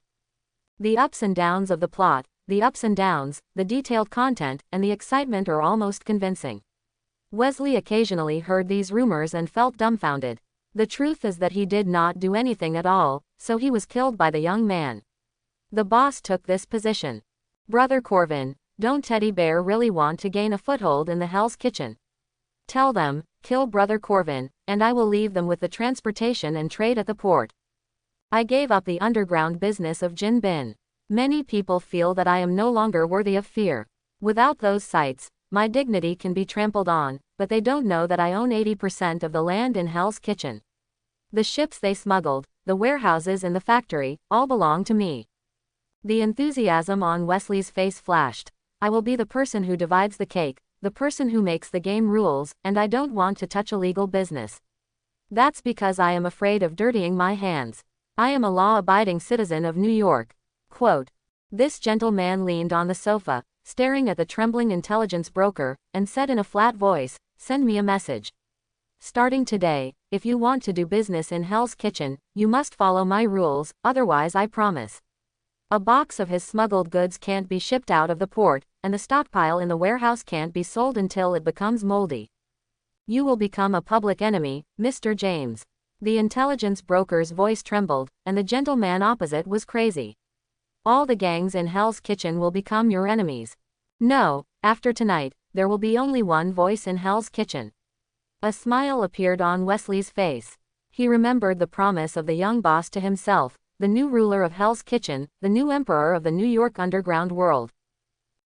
The ups and downs of the plot, the ups and downs, the detailed content, and the excitement are almost convincing. Wesley occasionally heard these rumors and felt dumbfounded. The truth is that he did not do anything at all, so he was killed by the young man. The boss took this position. Brother Corvin, don't Teddy Bear really want to gain a foothold in the Hell's Kitchen? Tell them, kill Brother Corvin, and I will leave them with the transportation and trade at the port. I gave up the underground business of Jin Bin. Many people feel that I am no longer worthy of fear. Without those sites, my dignity can be trampled on, but they don't know that I own 80% of the land in Hell's Kitchen. The ships they smuggled, the warehouses and the factory, all belong to me. The enthusiasm on Wesley's face flashed. I will be the person who divides the cake, the person who makes the game rules, and I don't want to touch illegal business. That's because I am afraid of dirtying my hands. I am a law-abiding citizen of New York. Quote. This gentleman leaned on the sofa, staring at the trembling intelligence broker, and said in a flat voice, "Send me a message. Starting today, if you want to do business in Hell's Kitchen, you must follow my rules, otherwise I promise. A box of his smuggled goods can't be shipped out of the port, and the stockpile in the warehouse can't be sold until it becomes moldy. You will become a public enemy, Mr. James." The intelligence broker's voice trembled, and the gentleman opposite was crazy. All the gangs in Hell's Kitchen will become your enemies. No, after tonight, there will be only one voice in Hell's Kitchen. A smile appeared on Wesley's face. He remembered the promise of the young boss to himself, the new ruler of Hell's Kitchen, the new emperor of the New York underground world.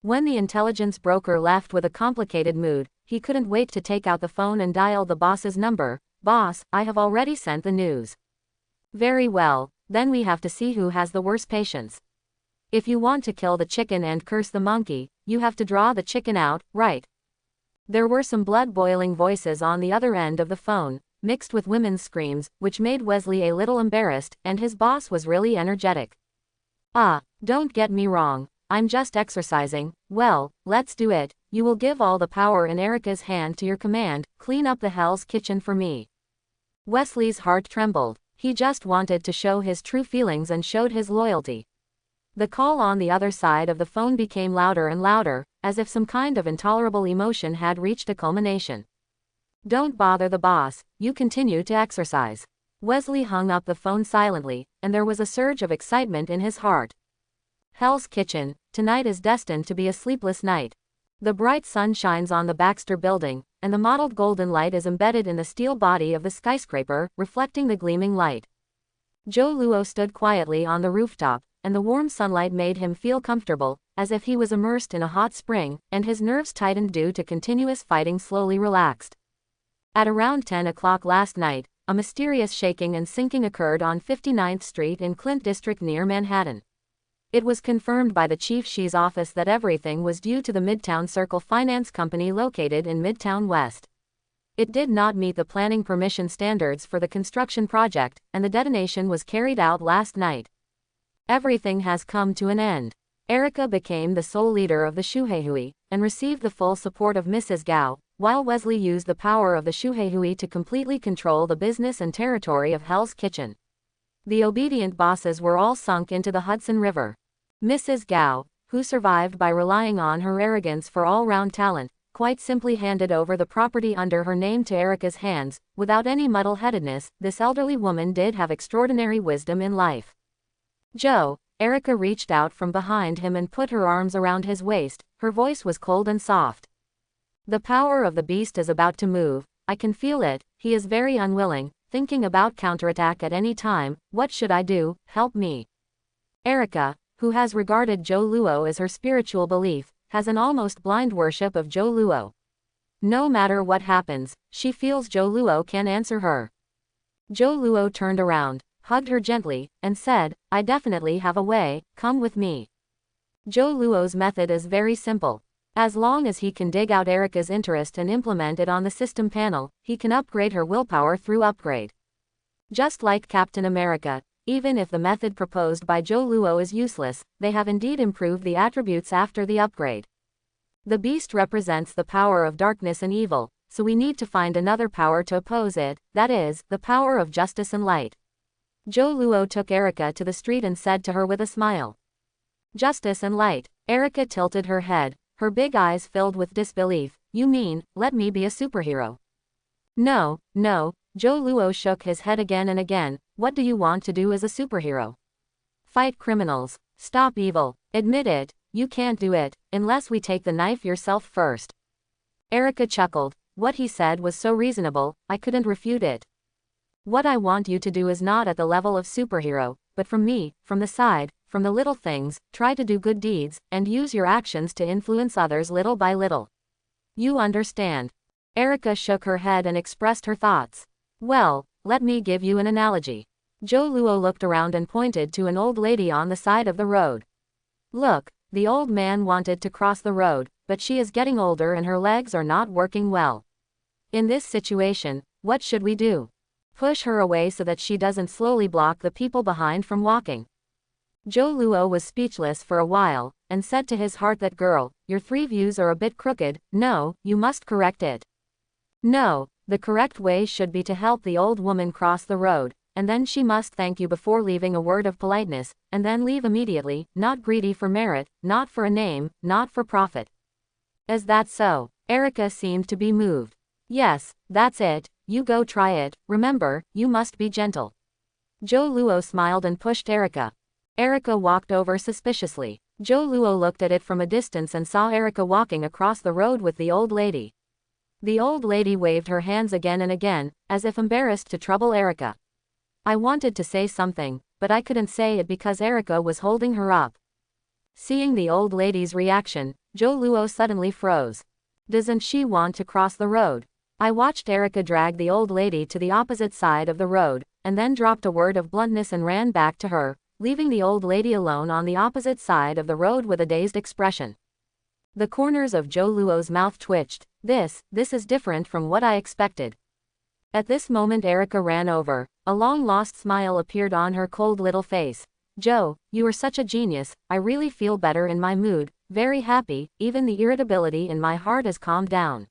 When the intelligence broker left with a complicated mood, he couldn't wait to take out the phone and dial the boss's number. Boss, I have already sent the news. Very well, then we have to see who has the worst patience. If you want to kill the chicken and curse the monkey, you have to draw the chicken out, right? There were some blood-boiling voices on the other end of the phone, mixed with women's screams, which made Wesley a little embarrassed, and his boss was really energetic. Don't get me wrong, I'm just exercising. Well, let's do it. You will give all the power in Erica's hand to your command, clean up the Hell's Kitchen for me. Wesley's heart trembled. He just wanted to show his true feelings and showed his loyalty. The call on the other side of the phone became louder and louder, as if some kind of intolerable emotion had reached a culmination. Don't bother the boss, you continue to exercise. Wesley hung up the phone silently, and there was a surge of excitement in his heart. Hell's Kitchen, tonight is destined to be a sleepless night. The bright sun shines on the Baxter building, and the mottled golden light is embedded in the steel body of the skyscraper, reflecting the gleaming light. Joe Luo stood quietly on the rooftop, and the warm sunlight made him feel comfortable, as if he was immersed in a hot spring, and his nerves tightened due to continuous fighting slowly relaxed. At around 10 o'clock last night, a mysterious shaking and sinking occurred on 59th Street in Clint District near Manhattan. It was confirmed by the Chief Shi's office that everything was due to the Midtown Circle Finance Company located in Midtown West. It did not meet the planning permission standards for the construction project, and the detonation was carried out last night. Everything has come to an end. Erica became the sole leader of the Shuheihui, and received the full support of Mrs. Gao, while Wesley used the power of the Shuheihui to completely control the business and territory of Hell's Kitchen. The obedient bosses were all sunk into the Hudson River. Mrs. Gao, who survived by relying on her arrogance for all-round talent, quite simply handed over the property under her name to Erica's hands, without any muddle-headedness. This elderly woman did have extraordinary wisdom in life. Joe, Erica reached out from behind him and put her arms around his waist. Her voice was cold and soft. The power of the beast is about to move. I can feel it. He is very unwilling, thinking about counterattack at any time. What should I do? Help me. Erica, who has regarded Joe Luo as her spiritual belief, has an almost blind worship of Joe Luo. No matter what happens, she feels Joe Luo can answer her. Joe Luo turned around, hugged her gently, and said, I definitely have a way, come with me. Joe Luo's method is very simple. As long as he can dig out Erica's interest and implement it on the system panel, he can upgrade her willpower through upgrade. Just like Captain America, even if the method proposed by Joe Luo is useless, they have indeed improved the attributes after the upgrade. The beast represents the power of darkness and evil, so we need to find another power to oppose it, that is, the power of justice and light. Joe Luo took Erica to the street and said to her with a smile. Justice and light. Erica tilted her head, her big eyes filled with disbelief. You mean, let me be a superhero? No, no, Joe Luo shook his head again and again. What do you want to do as a superhero? Fight criminals. Stop evil. Admit it, you can't do it, unless we take the knife yourself first. Erica chuckled. What he said was so reasonable, I couldn't refute it. What I want you to do is not at the level of superhero, but from me, from the side, from the little things, try to do good deeds, and use your actions to influence others little by little. You understand? Erica shook her head and expressed her thoughts. Well, let me give you an analogy. Joe Luo looked around and pointed to an old lady on the side of the road. Look, the old man wanted to cross the road, but she is getting older and her legs are not working well. In this situation, what should we do? Push her away so that she doesn't slowly block the people behind from walking. Joe Luo was speechless for a while, and said to his heart, that girl, your three views are a bit crooked. No, you must correct it. No, the correct way should be to help the old woman cross the road, and then she must thank you before leaving a word of politeness, and then leave immediately, not greedy for merit, not for a name, not for profit. Is that so? Erica seemed to be moved. Yes, that's it, you go try it, remember, you must be gentle. Joe Luo smiled and pushed Erica. Erica walked over suspiciously. Joe Luo looked at it from a distance and saw Erica walking across the road with the old lady. The old lady waved her hands again and again, as if embarrassed to trouble Erica. I wanted to say something, but I couldn't say it because Erica was holding her up. Seeing the old lady's reaction, Joe Luo suddenly froze. Doesn't she want to cross the road? I watched Erica drag the old lady to the opposite side of the road, and then dropped a word of bluntness and ran back to her, leaving the old lady alone on the opposite side of the road with a dazed expression. The corners of Joe Luo's mouth twitched. This is different from what I expected. At this moment Erica ran over. A long-lost smile appeared on her cold little face. Joe, you are such a genius, I really feel better in my mood, very happy, even the irritability in my heart has calmed down.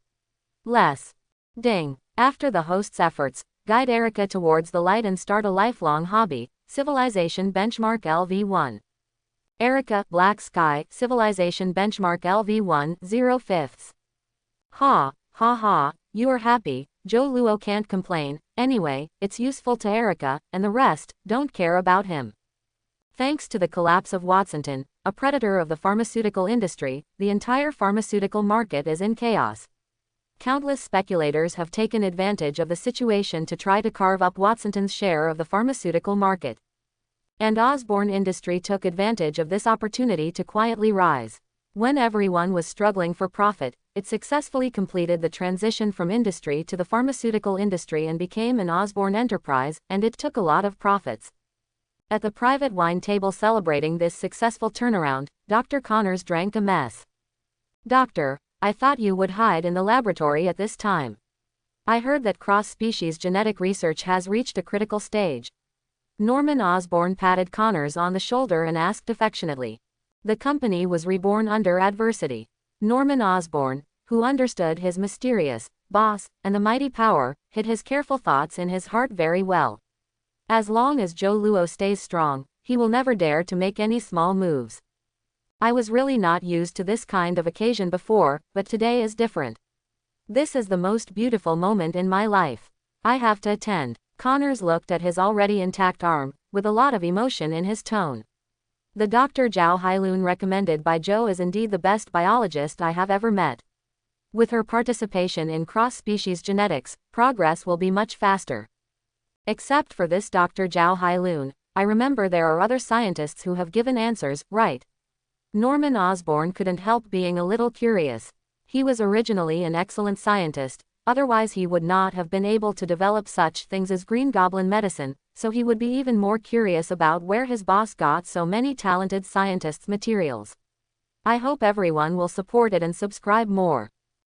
Less. Ding. After the host's efforts, guide Erica towards the light and start a lifelong hobby, Civilization Benchmark LV1. Erica, Black Sky, Civilization Benchmark LV1, 0/5. Ha, ha ha, you are happy, Joe Luo can't complain, anyway, it's useful to Erica, and the rest, don't care about him. Thanks to the collapse of Watsonton, a predator of the pharmaceutical industry, the entire pharmaceutical market is in chaos. Countless speculators have taken advantage of the situation to try to carve up Watsonton's share of the pharmaceutical market. And Osborne Industry took advantage of this opportunity to quietly rise. When everyone was struggling for profit, it successfully completed the transition from industry to the pharmaceutical industry and became an Osborne enterprise, and it took a lot of profits. At the private wine table celebrating this successful turnaround, Dr. Connors drank a mess. Doctor, I thought you would hide in the laboratory at this time. I heard that cross-species genetic research has reached a critical stage. Norman Osborne patted Connors on the shoulder and asked affectionately. The company was reborn under adversity. Norman Osborne, who understood his mysterious boss and the mighty power, hid his careful thoughts in his heart very well. As long as Joe Luo stays strong, he will never dare to make any small moves. I was really not used to this kind of occasion before, but today is different. This is the most beautiful moment in my life. I have to attend. Connors looked at his already intact arm, with a lot of emotion in his tone. The Dr. Zhao Hailun recommended by Joe is indeed the best biologist I have ever met. With her participation in cross-species genetics, progress will be much faster. Except for this Dr. Zhao Hailun, I remember there are other scientists who have given answers, right? Norman Osborne couldn't help being a little curious. He was originally an excellent scientist, otherwise he would not have been able to develop such things as Green Goblin medicine, so he would be even more curious about where his boss got so many talented scientists' materials. I hope everyone will support it and subscribe more.